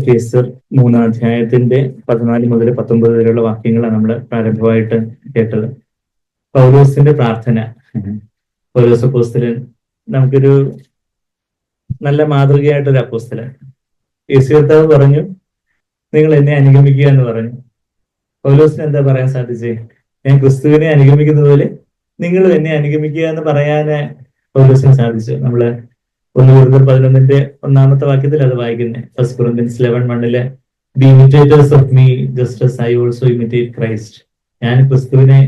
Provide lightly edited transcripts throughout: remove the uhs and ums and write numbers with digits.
എഫേസ്യർ 3-ാം അധ്യായത്തിന്റെ 14 മുതൽ 19 വരെയുള്ള വാക്യങ്ങളാണ് നമ്മൾ പ്രാരംഭമായിട്ട് കേട്ടത്. പൗലോസിന്റെ പ്രാർത്ഥന. പൗലോസ് അപ്പോസ്തലൻ നമുക്കൊരു നല്ല മാതൃകയായിട്ടൊരു അപ്പോസ്തലൻ. യേശു കർത്താവ് പറഞ്ഞു, നിങ്ങൾ എന്നെ അനുഗമിക്കുക എന്ന് പറഞ്ഞു. പൗലോസിന് എന്താ പറയാൻ സാധിച്ചേ? ഞാൻ ക്രിസ്തുവിനെ അനുഗമിക്കുന്നത് പോലെ നിങ്ങളും എന്നെ അനുഗമിക്കുക എന്ന് പറയാന് പൗലോസിന് സാധിച്ചു. നമ്മള് 1 Corinthians 11-ാമത്തെ വാക്യത്തിൽ അത് വായിക്കുന്നത്. 1 Corinthians 11:1 "Be imitators of me just as I also imitate Christ." ഞാൻ ക്രിസ്തുവിനെ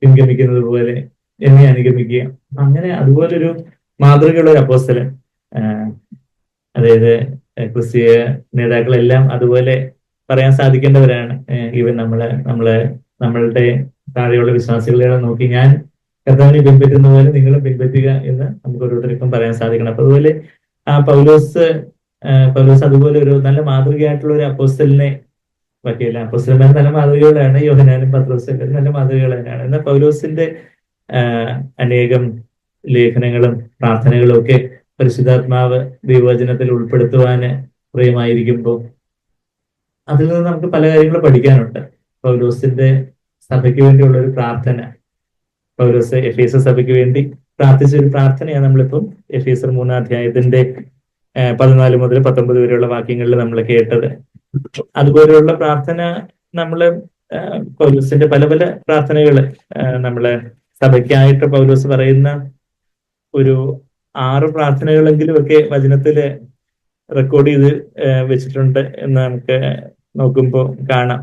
പിൻഗമിക്കുന്നത് പോലെ എന്നെ അനുഗമിക്കുക. അങ്ങനെ അതുപോലൊരു മാതൃകയുള്ള ഒരു അപ്പോസ്തലൻ. അതായത് ക്രിസ്തീയ നേതാക്കളെല്ലാം അതുപോലെ പറയാൻ സാധിക്കേണ്ടവരാണ്. ഈവൻ നമ്മളുടെ താഴെയുള്ള വിശ്വാസികളെ നോക്കി ഞാൻ കർത്താവിനെ പിൻപറ്റുന്ന പോലെ നിങ്ങളും പിൻപറ്റുക എന്ന് നമുക്ക് ഓരോരുത്തർക്കും പറയാൻ സാധിക്കണം. അപ്പൊ അതുപോലെ പൗലോസ് അതുപോലെ ഒരു നല്ല മാതൃകയായിട്ടുള്ള ഒരു അപ്പോസ്തലിനെ പറ്റിയല്ല. അപ്പോസ്തലന്മാർ നല്ല മാതൃകകളാണ്. യോഹന്നാനും പത്രോസും നല്ല മാതൃകകൾ തന്നെയാണ്. എന്നാൽ പൗലോസിന്റെ അനേകം ലേഖനങ്ങളും പ്രാർത്ഥനകളും ഒക്കെ പരിശുദ്ധാത്മാവ് ദൈവവചനത്തിൽ ഉൾപ്പെടുത്തുവാന് പ്രിയമായിരിക്കുമ്പോൾ അതിൽ നിന്ന് നമുക്ക് പല കാര്യങ്ങളും പഠിക്കാനുണ്ട്. പൗലോസിന്റെ സഭയ്ക്ക് വേണ്ടിയുള്ള ഒരു പ്രാർത്ഥന, പൗലോസ് എഫേസർ സഭയ്ക്ക് വേണ്ടി പ്രാർത്ഥിച്ച ഒരു പ്രാർത്ഥനയാണ് നമ്മളിപ്പം എഫേസർ 3-ാം അധ്യായത്തിന്റെ 14 മുതൽ 19 വരെയുള്ള വാക്യങ്ങളിൽ നമ്മൾ കേട്ടത്. അതുപോലെയുള്ള പ്രാർത്ഥന നമ്മള് പൗലോസിന്റെ പല പല പ്രാർത്ഥനകള് നമ്മള് സഭയ്ക്കായിട്ട് പൗലോസ് പറയുന്ന ഒരു 6 പ്രാർത്ഥനകളെങ്കിലും ഒക്കെ വചനത്തില് റെക്കോർഡ് ചെയ്ത് വെച്ചിട്ടുണ്ട് എന്ന് നമുക്ക് നോക്കുമ്പോൾ കാണാം.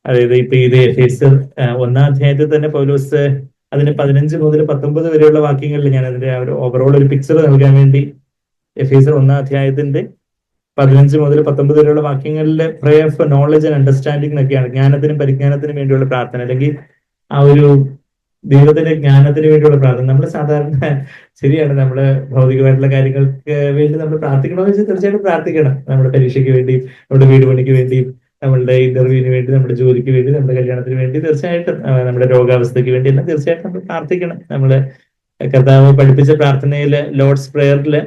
അതായത് ഇപ്പൊ ഇത് എഫേസ്യർ 1-ാം അധ്യായത്തിൽ തന്നെ പൗലോസ് അതിന് 15 മുതൽ 19 വരെയുള്ള വാക്യങ്ങളിൽ ഞാൻ അതിന്റെ ഒരു ഓവറോൾ ഒരു പിക്ചർ നൽകാൻ വേണ്ടി എഫേസ്യർ 1-ാം അധ്യായത്തിന്റെ 15 മുതൽ 19 വരെയുള്ള വാക്യങ്ങളിൽ prayer four knowledge and understanding എന്നൊക്കെയാണ്. ജ്ഞാനത്തിനും പരിജ്ഞാനത്തിനും വേണ്ടിയുള്ള പ്രാർത്ഥന, അല്ലെങ്കിൽ ആ ഒരു ദൈവത്തിന്റെ ജ്ഞാനത്തിന് വേണ്ടിയുള്ള പ്രാർത്ഥന. നമ്മൾ സാധാരണ ശരിയാണ്, നമ്മള് ഭൗതികമായിട്ടുള്ള കാര്യങ്ങൾക്ക് വേണ്ടി നമ്മൾ പ്രാർത്ഥിക്കണമെന്ന് വെച്ചാൽ തീർച്ചയായിട്ടും പ്രാർത്ഥിക്കണം. നമ്മുടെ പരീക്ഷയ്ക്ക് വേണ്ടിയും നമ്മുടെ വീട് പണിക്ക് വേണ്ടിയും നമ്മളുടെ ഇന്റർവ്യൂവിന് വേണ്ടി നമ്മുടെ ജോലിക്ക് വേണ്ടി നമ്മുടെ കല്യാണത്തിന് വേണ്ടി തീർച്ചയായിട്ടും നമ്മുടെ രോഗാവസ്ഥയ്ക്ക് വേണ്ടി എല്ലാം തീർച്ചയായിട്ടും നമ്മൾ പ്രാർത്ഥിക്കണം. നമ്മള് കർത്താവ് പഠിപ്പിച്ച പ്രാർത്ഥനയില് ലോർഡ്സ് പ്രേയറില്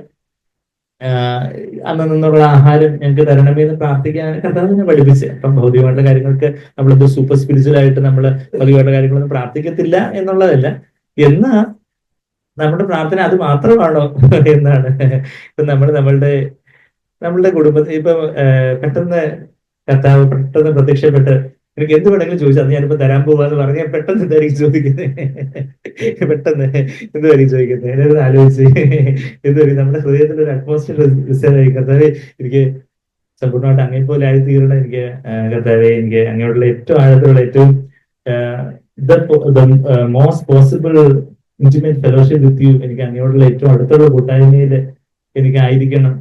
അന്ന് നിന്നുള്ള ആഹാരം ഞങ്ങൾക്ക് തരണമെന്ന് പ്രാർത്ഥിക്കാൻ കർത്താവ് തന്നെ പഠിപ്പിച്ച്. അപ്പം ഭൗതികമായിട്ടുള്ള കാര്യങ്ങൾക്ക് നമ്മളെന്തോ സൂപ്പർ സ്പിരിച്വൽ ആയിട്ട് നമ്മൾ ഭൗതികമായിട്ടുള്ള കാര്യങ്ങളൊന്നും പ്രാർത്ഥിക്കത്തില്ല എന്നുള്ളതല്ല. എന്നാ നമ്മുടെ പ്രാർത്ഥന അത് മാത്രമാണോ എന്നാണ്. ഇപ്പൊ നമ്മളുടെ കുടുംബത്തിൽ ഇപ്പൊ പെട്ടെന്ന് കർത്താവ് പ്രത്യക്ഷപ്പെട്ട് എനിക്ക് എന്ത് വേണമെങ്കിലും ചോദിച്ചാൽ അത് ഞാനിപ്പോ തരാൻ പോവാന്ന് പറഞ്ഞാൽ പെട്ടെന്ന് എന്തായിരിക്കും ചോദിക്കുന്നത്? പെട്ടെന്ന് എന്തായിരിക്കും ചോദിക്കുന്നത്? എന്നൊരു ആലോചിച്ച് എന്തായിരിക്കും നമ്മുടെ ഹൃദയത്തിന്റെ ഒരു അറ്റ്മോസ്ഫിയർ റിസേർവ് കർത്താവെ എനിക്ക് സമ്പൂർണ്ണമായിട്ട് അങ്ങേ പോലെ ആയി തീരണം. എനിക്ക് കർത്താവെ എനിക്ക് അങ്ങോട്ടുള്ള ഏറ്റവും ആഴത്തിലുള്ള ഏറ്റവും most possible intimate fellowship with you, എനിക്ക് അങ്ങോട്ടുള്ള ഏറ്റവും അടുത്തുള്ള കൂട്ടായ്മയിൽ എനിക്ക് ആയിരിക്കണം.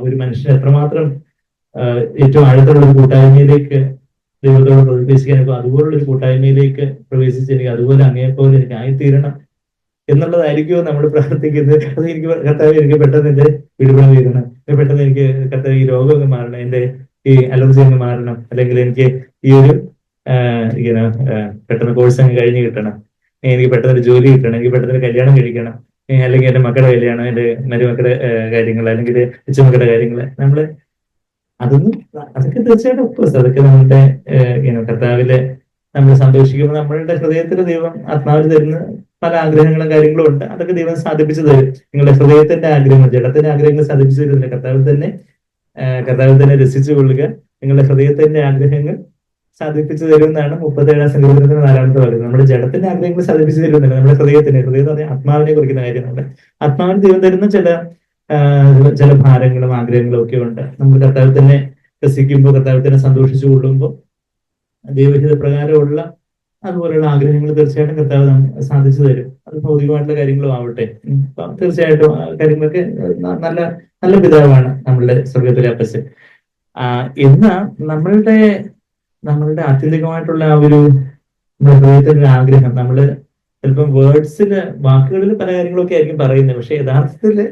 ഒരു മനുഷ്യൻ എത്രമാത്രം ഏറ്റവും ആഴത്തിലുള്ള ഒരു കൂട്ടായ്മയിലേക്ക് ദൈവത്തോട് പ്രവേശിക്കാൻ, അതുപോലുള്ള ഒരു കൂട്ടായ്മയിലേക്ക് പ്രവേശിച്ച് എനിക്ക് അതുപോലെ അങ്ങേപ്പോലെ എനിക്ക് ആയിത്തീരണം എന്നുള്ളതായിരിക്കുമോ നമ്മൾ പ്രാർത്ഥിക്കുന്നത്. അത് എനിക്ക് കർത്താവ് എനിക്ക് പെട്ടെന്ന് എന്റെ വിടുപണ തീരണം, പെട്ടെന്ന് എനിക്ക് കർത്താവ് ഈ രോഗമൊക്കെ മാറണം, എന്റെ ഈ അലർജി അങ്ങ് മാറണം, അല്ലെങ്കിൽ എനിക്ക് ഈ ഒരു പെട്ടെന്ന് കോഴ്സ് അങ്ങ് കഴിഞ്ഞ് കിട്ടണം, എനിക്ക് പെട്ടെന്ന് ഒരു ജോലി കിട്ടണം, എനിക്ക് പെട്ടെന്ന് കല്യാണം കഴിക്കണം, അല്ലെങ്കിൽ എന്റെ മക്കളുടെ കല്യാണം, എന്റെ മരുമക്കളുടെ കാര്യങ്ങൾ, അല്ലെങ്കിൽ കൊച്ചുമക്കളുടെ കാര്യങ്ങൾ. അതൊക്കെ തീർച്ചയായിട്ടും അതൊക്കെ നമ്മളുടെ കർത്താവില് നമ്മൾ സന്തോഷിക്കുമ്പോൾ നമ്മളുടെ ഹൃദയത്തിന് ദൈവം ആത്മാവിൽ തരുന്ന പല ആഗ്രഹങ്ങളും കാര്യങ്ങളും ഉണ്ട്. അതൊക്കെ ദൈവം സാധിപ്പിച്ചു തരും. നിങ്ങളുടെ ഹൃദയത്തിന്റെ ആഗ്രഹങ്ങൾ, ജഡത്തിന്റെ ആഗ്രഹങ്ങൾ സാധിപ്പിച്ചു തരുന്നില്ല, കർത്താവിൽ തന്നെ രസിച്ചു കൊള്ളുക. നിങ്ങളുടെ ഹൃദയത്തിന്റെ ആഗ്രഹങ്ങൾ സാധിപ്പിച്ചു തരുമെന്നാണ് 37-ാം സങ്കീർത്തനത്തിന്റെ 4-ാമത്തെ വാക്യം. നമ്മുടെ ജഡത്തിന്റെ ആഗ്രഹങ്ങൾ സാധിപ്പിച്ചു തരുന്നില്ല, നമ്മുടെ ഹൃദയം എന്ന് പറഞ്ഞാൽ ആത്മാവിനെ കുറിക്കുന്ന കാര്യമാണ്. ആത്മാവിന് ദൈവം തരുന്ന ചില ഭാരങ്ങളും ആഗ്രഹങ്ങളും ഒക്കെ ഉണ്ട്. നമുക്ക് കർത്താവിൽ തന്നെ രസിക്കുമ്പോൾ, കർത്താവിൽ തന്നെ സന്തോഷിച്ചു കൊള്ളുമ്പോൾ ദൈവഹിത പ്രകാരമുള്ള അതുപോലെയുള്ള ആഗ്രഹങ്ങൾ തീർച്ചയായിട്ടും കർത്താവ് സാധിച്ചു തരും. അത് ഭൗതികമായിട്ടുള്ള കാര്യങ്ങളും ആവട്ടെ. തീർച്ചയായിട്ടും കാര്യങ്ങളൊക്കെ നല്ല നല്ല പിതാവാണ് നമ്മളുടെ സ്വർഗത്തിലെ അപ്പച്ചൻ. എന്നാ നമ്മളുടെ ആത്യന്തികമായിട്ടുള്ള ആ ഒരു ഹൃദയത്തിന്റെ ആഗ്രഹം, നമ്മള് ചിലപ്പം വേർഡ്സില് വാക്കുകളിൽ പല കാര്യങ്ങളൊക്കെ ആയിരിക്കും പറയുന്നത്, പക്ഷെ യഥാർത്ഥത്തില്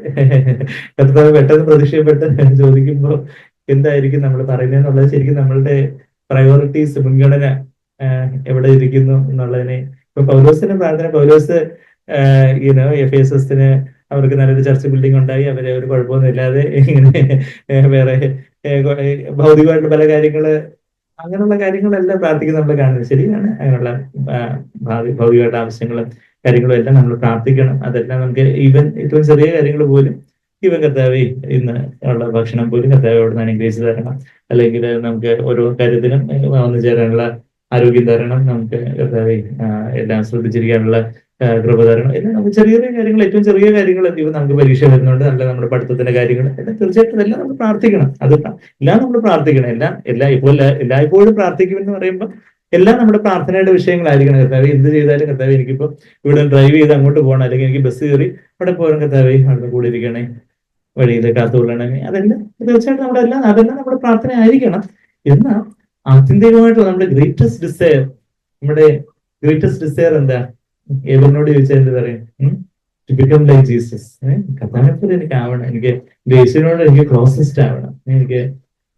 കർത്താവ് പെട്ടെന്ന് പ്രതീക്ഷപ്പെട്ട് ചോദിക്കുമ്പോൾ എന്തായിരിക്കും നമ്മൾ പറയുന്നതെന്നുള്ളത് ശരിക്കും നമ്മളുടെ പ്രയോറിറ്റീസ്, മുൻഗണന എവിടെ ഇരിക്കുന്നു എന്നുള്ളതിനെ. ഇപ്പൊ പൗലോസിന്റെ പ്രാർത്ഥന, പൗലോസ് എഫേസസിന് അവർക്ക് നല്ലൊരു ചർച്ച് ബിൽഡിംഗ് ഉണ്ടായി, അവരെ ഒരു കുഴപ്പമൊന്നും ഇല്ലാതെ ഇങ്ങനെ വേറെ ഭൗതികമായിട്ട് പല കാര്യങ്ങള്, അങ്ങനെയുള്ള കാര്യങ്ങളെല്ലാം പ്രാർത്ഥിക്കുന്ന നമ്മൾ കാണുന്നത് ശരിയാണ്. അങ്ങനെയുള്ള ആ, ഭൗതികമായിട്ട് ആവശ്യങ്ങളും കാര്യങ്ങളും എല്ലാം നമ്മൾ പ്രാർത്ഥിക്കണം. അതെല്ലാം നമുക്ക് ഈവൻ ഏറ്റവും ചെറിയ കാര്യങ്ങൾ പോലും, ഇവൻ കർത്താവേ ഇന്ന് ഉള്ള ഭക്ഷണം പോലും കർത്താവ് അവിടെ നിന്ന് അനുഗ്രഹിച്ച് തരണം, അല്ലെങ്കിൽ നമുക്ക് ഓരോ കാര്യത്തിനും വന്നു ചേരാനുള്ള ആരോഗ്യം തരണം, നമുക്ക് കർത്താവേ എല്ലാം ശ്രദ്ധിച്ചിരിക്കാനുള്ള കൃപ തരണം. എല്ലാം നമുക്ക് ചെറിയ ചെറിയ കാര്യങ്ങൾ, ഏറ്റവും ചെറിയ കാര്യങ്ങൾ, ഇവ നമുക്ക് പരീക്ഷ വരുന്നുണ്ട്, അല്ല നമ്മുടെ പഠിത്തത്തിന്റെ കാര്യങ്ങൾ എല്ലാം തീർച്ചയായിട്ടും എല്ലാം നമ്മൾ പ്രാർത്ഥിക്കണം. അത് എല്ലാം നമ്മൾ പ്രാർത്ഥിക്കണം. ഇപ്പോൾ എല്ലായ്പ്പോഴും പ്രാർത്ഥിക്കുമെന്ന് പറയുമ്പോൾ എല്ലാം നമ്മുടെ പ്രാർത്ഥനയുടെ വിഷയങ്ങളായിരിക്കണം. കർത്താവേ എന്ത് ചെയ്താലും കർത്താവേ എനിക്കിപ്പോ ഇവിടെ ഡ്രൈവ് ചെയ്ത് അങ്ങോട്ട് പോകണം, അല്ലെങ്കിൽ എനിക്ക് ബസ് കയറി അവിടെ പോകണം, കർത്താവേ അവിടെ കൂടെ ഇരിക്കണേ, വഴിയിൽ കാത്തുകൊള്ളണമേ. അതെല്ലാം തീർച്ചയായിട്ടും അതെല്ലാം നമ്മുടെ പ്രാർത്ഥന ആയിരിക്കണം. എന്നാൽ ആത്യന്തികമായിട്ടുള്ള നമ്മുടെ ഗ്രേറ്റസ്റ്റ് ഡിസയർ, നമ്മുടെ ഗ്രേറ്റസ്റ്റ് ഡിസയർ എന്താ? ഏവരിനോട് ചോദിച്ചാൽ എന്ത് പറയും? To become like Jesus. കർത്താവിനെ പോലെ എനിക്ക് ആവണം, എനിക്ക് യേശുവിനോട് എനിക്ക് ക്ലോസസ്റ്റ് ആവണം, എനിക്ക്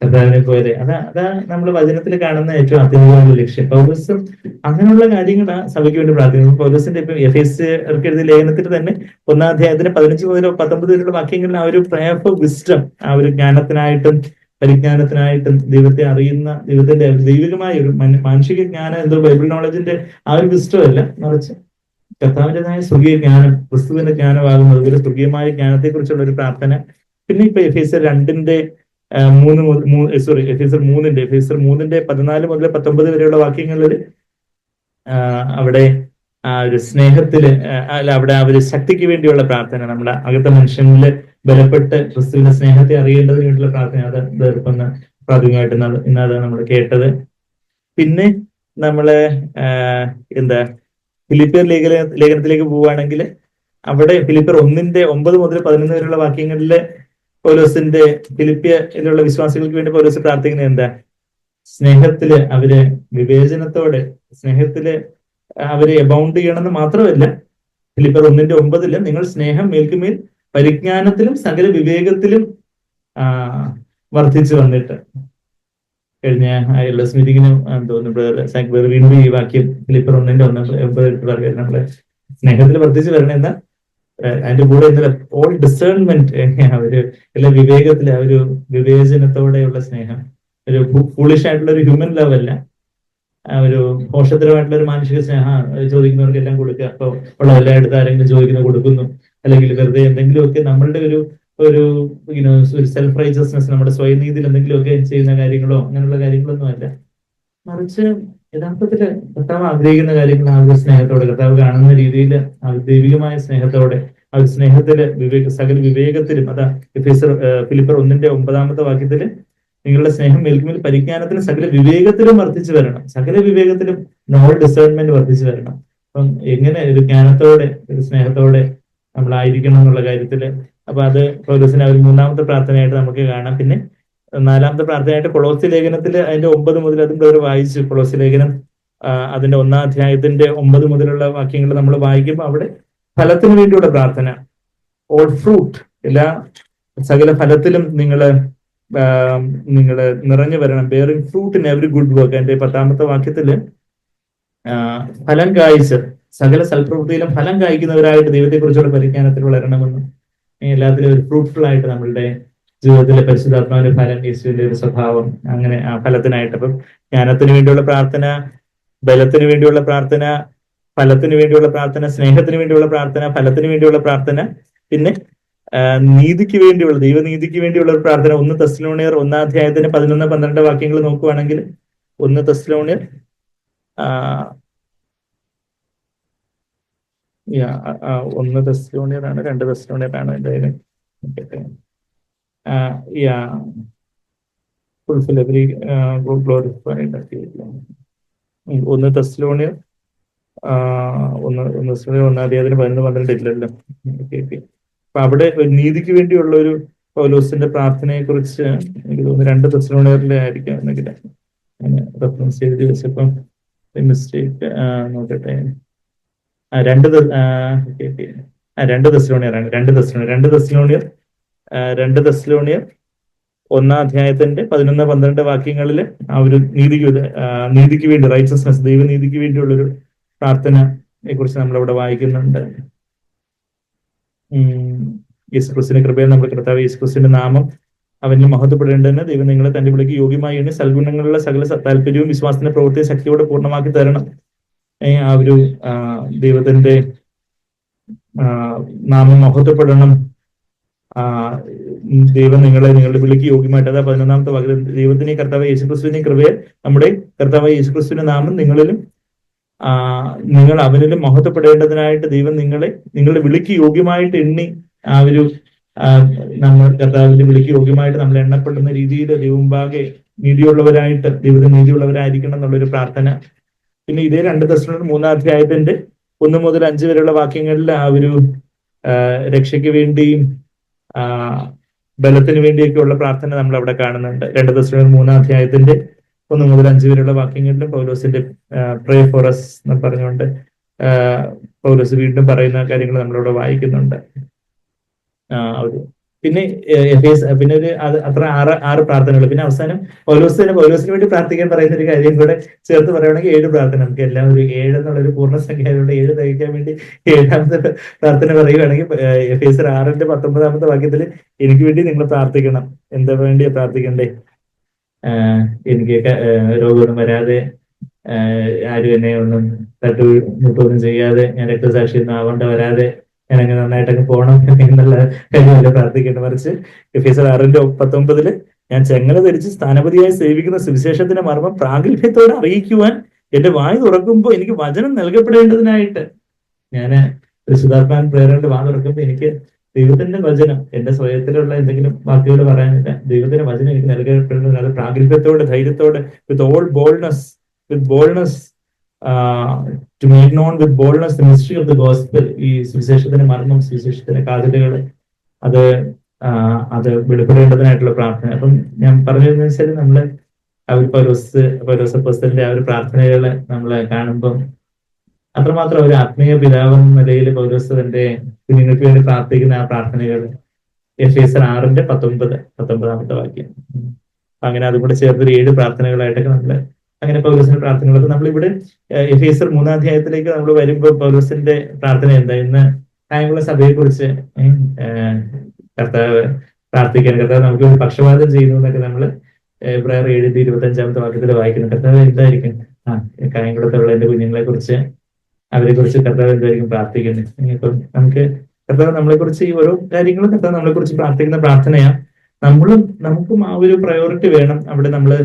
കർത്താവിനെ പോലെ. അതാ നമ്മൾ വചനത്തിൽ കാണുന്ന ഏറ്റവും അത്യന്തികമായ ലക്ഷ്യം. പൗലോസും അങ്ങനെയുള്ള കാര്യങ്ങളാണ് സഭയ്ക്ക് വേണ്ടി പ്രാർത്ഥിക്കുന്നത്. പൗലോസിന്റെ ഇപ്പം എഫേസ്യർക്ക് എഴുതിയ ലേഖനത്തിൽ തന്നെ 1-ാം അധ്യായത്തിന് 15 മുതൽ 19 വരെയുള്ള വാക്യങ്ങളിൽ ആ ഒരു പ്രയർ ഫോർ വിസ്ഡം, ആ ഒരു ജ്ഞാനത്തിനായിട്ടും പരിജ്ഞാനത്തിനായിട്ടും ദൈവത്തെ അറിയുന്ന, ദൈവത്തിന്റെ ദൈവികമായ ഒരു മാനുഷിക ജ്ഞാനം, എന്തോ ബൈബിൾ നോളജിന്റെ ആ ഒരു വിസ്ഡം അല്ല, മറിച്ച് കർത്താവിൻ്റെതായ സ്വർഗീയ ജ്ഞാനം, ക്രിസ്തുവിന്റെ ജ്ഞാനമാകുന്നത്, അതുപോലെ സ്വർഗീയമായ ജ്ഞാനത്തെ കുറിച്ചുള്ള ഒരു പ്രാർത്ഥന. പിന്നെ ഇപ്പൊ എഫേസ്യർ 2-ന്റെ 3 എഫേസ്യർ 3-ന്റെ 14 മുതൽ 19 വരെയുള്ള വാക്യങ്ങളിൽ അവിടെ ആ ഒരു സ്നേഹത്തില്, അല്ല അവിടെ ആ ഒരു ശക്തിക്ക് വേണ്ടിയുള്ള പ്രാർത്ഥന, നമ്മുടെ അകത്തെ മനുഷ്യനില് ബലപ്പെട്ട് ക്രിസ്തുവിന്റെ സ്നേഹത്തെ അറിയേണ്ടതിന് വേണ്ടിയുള്ള പ്രാർത്ഥന, അത് തീർക്കുന്ന പ്രാഥമികമായിട്ട് ഇന്നത് നമ്മൾ കേട്ടത്. പിന്നെ നമ്മള് എന്താ ഫിലിപ്പിയർ ലേഖനത്തിലേക്ക് പോവുകയാണെങ്കിൽ അവിടെ ഫിലിപ്പിയർ 1-ന്റെ 9 മുതൽ 11 വരെയുള്ള വാക്യങ്ങളില് പൗലോസിന്റെ ഫിലിപ്പിയയിലുള്ള വിശ്വാസികൾക്ക് വേണ്ടി പൗലോസ് പ്രാർത്ഥിക്കുന്നത് എന്താ? സ്നേഹത്തില് അവര് വിവേചനത്തോടെ, സ്നേഹത്തില് അവര് എബൗണ്ട് ചെയ്യണമെന്ന് മാത്രമല്ല, ഫിലിപ്പിയർ 1-ന്റെ 9 നിങ്ങൾ സ്നേഹം മേൽക്കുമേൽ പരിജ്ഞാനത്തിലും സകല വിവേകത്തിലും വർദ്ധിച്ചു വന്നിട്ട്. കഴിഞ്ഞ LS മീറ്റിങ്ങിന് തോന്നുന്നു വീണ്ടും ഈ വാക്യം ഫിലിപ്പിയർ 1-ന്റെ 9 പറയുന്നത്, നമ്മള് സ്നേഹത്തിൽ വർദ്ധിച്ചു വരണം എന്ന അതിന്റെ കൂടെ ഇന്നലെ ഓൾ ഡിസേൺമെന്റ്, അവര് എല്ലാ വിവേകത്തില്, ആ ഒരു വിവേചനത്തോടെയുള്ള സ്നേഹം, ഒരു ഫൂളിഷ് ആയിട്ടുള്ള ഒരു ഹ്യൂമൻ ലവ് അല്ല, ഒരു പോഷകരമായിട്ടുള്ള ഒരു മാനുഷിക സ്നേഹം. ചോദിക്കുന്നവർക്ക് എല്ലാം കൊടുക്കുക, അപ്പൊ ഉള്ള എല്ലായിടത്തും ആരെങ്കിലും ചോദിക്കുന്നത് കൊടുക്കുന്നു, അല്ലെങ്കിൽ വെറുതെ എന്തെങ്കിലുമൊക്കെ നമ്മളുടെ ഒരു ഒരു സെൽഫ് റൈച്ചസ്നെസ്, നമ്മുടെ സ്വയനീതിയിൽ എന്തെങ്കിലുമൊക്കെ ചെയ്യുന്ന കാര്യങ്ങളോ അങ്ങനെയുള്ള കാര്യങ്ങളൊന്നും അല്ല, മറിച്ച് യഥാർത്ഥത്തില് കർത്താവ് ആഗ്രഹിക്കുന്ന കാര്യങ്ങൾ ആ ഒരു സ്നേഹത്തോടെ, കർത്താവ് കാണുന്ന രീതിയിൽ ആ ദൈവികമായ സ്നേഹത്തോടെ, ആ ഒരു സ്നേഹത്തില് സകല വിവേകത്തിലും, അതാ ഫിലിപ്പിയർ 1-ന്റെ 9-ാമത്തെ വാക്യത്തില് നിങ്ങളുടെ സ്നേഹം മേൽക്കുമേൽ പരിജ്ഞാനത്തിലും സകല വിവേകത്തിലും വർദ്ധിച്ചു വരണം, സകല വിവേകത്തിലും നോൾ ഡിസേൺമെന്റ് വർദ്ധിച്ചു വരണം. അപ്പം എങ്ങനെ ഒരു ജ്ഞാനത്തോടെ, ഒരു സ്നേഹത്തോടെ നമ്മളായിരിക്കണം എന്നുള്ള കാര്യത്തില്, അപ്പൊ അത് പൗലോസിന്റെ ഒരു 3-ാമത്തെ പ്രാർത്ഥനയായിട്ട് നമുക്ക് കാണാം. പിന്നെ 4-ാമത്തെ പ്രാർത്ഥനയായിട്ട് കൊളോസ്യ ലേഖനത്തില് അതിന്റെ 9 മുതൽ, അതിന്റെ ഒരു വായിച്ചു, കൊളോസ്യ ലേഖനം അതിന്റെ 1-ാം അധ്യായത്തിന്റെ 9 മുതലുള്ള വാക്യങ്ങൾ നമ്മൾ വായിക്കുമ്പോൾ അവിടെ ഫലത്തിന് വേണ്ടിയുള്ള പ്രാർത്ഥന, ഓൾ ഫ്രൂട്ട്, എല്ലാ സകല ഫലത്തിലും നിങ്ങള് നിറഞ്ഞു വരണം, bearing fruit in every good work. അതിന്റെ 10-ാമത്തെ വാക്യത്തില് ഫലം കായ്ച്ച്, സകല സൽപ്രവൃത്തിയിലും ഫലം കായ്ക്കുന്നവരായിട്ട് ദൈവത്തെ കുറിച്ചുള്ള പരിജ്ഞാനത്തിൽ വളരണമെന്നും, എല്ലാത്തിലും ഒരു ഫ്രൂട്ട്ഫുൾ ആയിട്ട് നമ്മളുടെ ജീവിതത്തിലെ പരിശുദ്ധാത്മാവിന്റെ ഫലം, യേശുവിന്റെ ഒരു സ്വഭാവം, അങ്ങനെ ആ ഫലത്തിനായിട്ട്. അപ്പം ജ്ഞാനത്തിന് വേണ്ടിയുള്ള പ്രാർത്ഥന, ബലത്തിന് വേണ്ടിയുള്ള പ്രാർത്ഥന, ഫലത്തിന് വേണ്ടിയുള്ള പ്രാർത്ഥന, സ്നേഹത്തിന് വേണ്ടിയുള്ള പ്രാർത്ഥന, ഫലത്തിന് വേണ്ടിയുള്ള പ്രാർത്ഥന, പിന്നെ നീതിക്ക് വേണ്ടിയുള്ള, ദൈവനീതിക്ക് വേണ്ടിയുള്ള ഒരു പ്രാർത്ഥന. 1 തെസ്സലോനിയർ 1-ാം അധ്യായത്തിന് 11-12 വാക്യങ്ങൾ നോക്കുവാണെങ്കിൽ, 1 തെസ്സലോനിയർ 1 തെസ്സലോനിയർ ആണ്, 2 തെസ്സലോനിയർ ആണ് എന്തായാലും. Fulfil every glorified. 1 തെസ്സലോനിയർ 1-ാം അധ്യായത്തിന് 11-12 ഇല്ലല്ലോ. അപ്പൊ അവിടെ ഒരു നീതിക്ക് വേണ്ടിയുള്ള ഒരു പൗലോസിന്റെ പ്രാർത്ഥനയെ കുറിച്ച് എനിക്ക് തോന്നുന്നു 2 തെസ്സലോനിയറിലെ ആയിരിക്കാം എന്നെങ്കിൽ റെഫറൻസ് ചെയ്ത് വെച്ചപ്പം മിസ്റ്റേക്ക് നോക്കട്ടെ. 2 തെസ്സലോനിയറാണ്. 2 തെസ്സലോനിയർ 1-ാം അധ്യായത്തിന്റെ 11-12 വാക്യങ്ങളിൽ ആ ഒരു നീതിക്ക് വേണ്ടി, റൈച്ചസ്നെസ്, ദൈവനീതിക്ക് വേണ്ടിയുള്ളൊരു പ്രാർത്ഥനയെ കുറിച്ച് നമ്മളവിടെ വായിക്കുന്നുണ്ട്. യേശുക്രിസ്തുവിന്റെ കൃപയും നമ്മുടെ കർത്താവ് യേശുക്രിസ്തുവിന്റെ നാമം അവനിൽ മഹത്വപ്പെടേണ്ടതിന് ദൈവം നിങ്ങളെ തന്റെ വിളിക്ക് യോഗ്യമായി എണ്ണി സൽഗുണങ്ങളുള്ള സകല താല്പര്യവും വിശ്വാസത്തിന്റെ പ്രവൃത്തിയെ ശക്തിയോടെ പൂർണ്ണമാക്കി തരണം. ആ ഒരു ദൈവത്തിന്റെ നാമം മഹത്വപ്പെടണം. ദൈവം നിങ്ങളുടെ വിളിക്ക് യോഗ്യമായിട്ട്, അതാ 11ാമത്തെ വാക്യം, ദൈവത്തിനെ കർത്താവ് യേശുക്രിസ്തുവിനെ കൃപയെ നമ്മുടെ കർത്താവ് യേശുക്രിസ്തുവിന്റെ നാമം നിങ്ങളിലും നിങ്ങൾ അവനിലും മഹത്വപ്പെടേണ്ടതിനായിട്ട് ദൈവം നിങ്ങളുടെ വിളിക്ക് യോഗ്യമായിട്ട് എണ്ണി ആ ഒരു നമ്മൾ കർത്താവിന്റെ വിളിക്ക് യോഗ്യമായിട്ട് നമ്മൾ എണ്ണപ്പെടുന്ന രീതിയിൽ ദൈവമുമ്പാകെ നീതിയുള്ളവരായിട്ട് ദൈവത്തിന് നീതിയുള്ളവരായിരിക്കണം എന്നുള്ളൊരു പ്രാർത്ഥന. പിന്നെ ഇതേ 2 തെസ്സലോനിക്കർ 3-ാം അധ്യായത്തിന്റെ 1 മുതൽ 5 വരെയുള്ള വാക്യങ്ങളിൽ ആ ഒരു രക്ഷയ്ക്ക് വേണ്ടിയും ബലത്തിന് വേണ്ടിയൊക്കെയുള്ള പ്രാർത്ഥന നമ്മൾ അവിടെ കാണുന്നുണ്ട്. 2 തെസ്സലോനിക്കർ 3-ാം അധ്യായത്തിന്റെ 1 മുതൽ 5 വരെയുള്ള വാക്യങ്ങളിലും പൗലോസിന്റെ പ്രേ ഫോർ അസ് എന്ന് പറഞ്ഞുകൊണ്ട് പൗലോസ് വീണ്ടും പറയുന്ന കാര്യങ്ങൾ നമ്മളവിടെ വായിക്കുന്നുണ്ട്. പിന്നെ ഒരു അത്ര 6 പ്രാർത്ഥനകൾ. പിന്നെ അവസാനം പൗലോസിന് വേണ്ടി പ്രാർത്ഥിക്കാൻ പറയുന്ന ഒരു കാര്യം കൂടെ ചേർത്ത് പറയുകയാണെങ്കിൽ 7 പ്രാർത്ഥന. നമുക്ക് എല്ലാം ഒരു 7 എന്നുള്ളൊരു പൂർണ്ണസംഖ്യ ആയതുകൊണ്ട് 7 തികയ്ക്കാൻ വേണ്ടി 7ാമത്തെ പ്രാർത്ഥന പറയുകയാണെങ്കിൽ എഫേസ്യർ 6-ന്റെ 19ാമത്തെ വാക്യത്തിൽ എനിക്ക് വേണ്ടി നിങ്ങൾ പ്രാർത്ഥിക്കണം. എന്താ വേണ്ടിയാ പ്രാർത്ഥിക്കണ്ടേ? എനിക്ക് രോഗമൊന്നും വരാതെ, ആരും എന്നെ ഒന്നും തട്ടുമുട്ടൊന്നും ചെയ്യാതെ, ഞാൻ രക്തസാക്ഷിയൊന്നും ആവേണ്ട വരാതെ, ഞാൻ അങ്ങനെ നന്നായിട്ടങ്ങ് പോകണം എന്നുള്ള കാര്യമല്ല പ്രാർത്ഥിക്കേണ്ട. മറിച്ച് എഫേസ്യർ 6-ന്റെ 19 ഞാൻ ചെങ്ങല ധരിച്ച് സ്ഥാനപതിയായി സേവിക്കുന്ന സുവിശേഷത്തിന്റെ മർമ്മം പ്രാഗൽഭ്യത്തോടെ അറിയിക്കുവാൻ എന്റെ വായ് തുറക്കുമ്പോൾ എനിക്ക് വചനം നൽകപ്പെടേണ്ടതിനായിട്ട്. ഞാൻ പരിശുദ്ധാത്മാവിൻ പ്രേരണയുടെ വാ തുറക്കുമ്പോൾ എനിക്ക് ദൈവത്തിന്റെ വചനം, എന്റെ സ്വയത്തിലുള്ള എന്തെങ്കിലും വാക്കുകൾ പറയാനില്ല, ദൈവത്തിന്റെ വചനം എനിക്ക് നൽകപ്പെടേണ്ടത്. അത് പ്രാഗൽഭ്യത്തോടെ, ധൈര്യത്തോടെ, with all boldness, to make known with boldness the mystery of the gospel. ഈ സുവിശേഷത്തിന്റെ മർമ്മം, സുവിശേഷത്തിന്റെ കാതലുകൾ അത് വെളിപ്പെടേണ്ടതിനായിട്ടുള്ള പ്രാർത്ഥന. അപ്പം ഞാൻ പറഞ്ഞതെന്ന് വെച്ചാൽ നമ്മള് ആ ഒരു പൗലോസ് അപ്പോസ്തലന്റെ ആ ഒരു പ്രാർത്ഥനകള് നമ്മള് കാണുമ്പം അത്രമാത്രം ഒരു ആത്മീയ പിതാവെന്ന നിലയിൽ പൗലോസ് തന്റെ കുഞ്ഞുങ്ങൾക്ക് വേണ്ടി പ്രാർത്ഥിക്കുന്ന ആ പ്രാർത്ഥനകൾ എഫേസ്യർ 6-ന്റെ 19ാമത്തെ വാക്യം. അങ്ങനെ അതും കൂടെ ചേർത്തൊരു 7 പ്രാർത്ഥനകളായിട്ടൊക്കെ നമ്മള് അങ്ങനെ പൗലോസിന്റെ പ്രാർത്ഥനകളൊക്കെ നമ്മളിവിടെ എഫേസ്യർ 3-ാം അധ്യായത്തിലേക്ക് നമ്മൾ വരുമ്പോൾ പൗലോസിന്റെ പ്രാർത്ഥന എന്താ? ഇന്ന് കായംകുളം സഭയെ കുറിച്ച് കർത്താവ് പ്രാർത്ഥിക്കാൻ, കർത്താവ് നമുക്ക് ഒരു പക്ഷപാതം ചെയ്യുന്നു എന്നൊക്കെ നമ്മള് എബ്രായർ 7-ന്റെ 25ാമത്തെ വാക്യത്തിൽ വായിക്കുന്നു. കർത്താവ് എന്തായിരിക്കും കായംകുളത്തുള്ള എന്റെ കുഞ്ഞുങ്ങളെ കുറിച്ച്, അവരെ കുറിച്ച് കർത്താവ് എന്തായിരിക്കും പ്രാർത്ഥിക്കുന്നത്? ഇപ്പം നമുക്ക് കർത്താവ് നമ്മളെ കുറിച്ച് ഈ ഓരോ കാര്യങ്ങളും കർത്താവ് നമ്മളെ കുറിച്ച് പ്രാർത്ഥിക്കുന്ന പ്രാർത്ഥനയാ. നമുക്കും ആ ഒരു പ്രയോറിറ്റി വേണം. അവിടെ നമ്മള്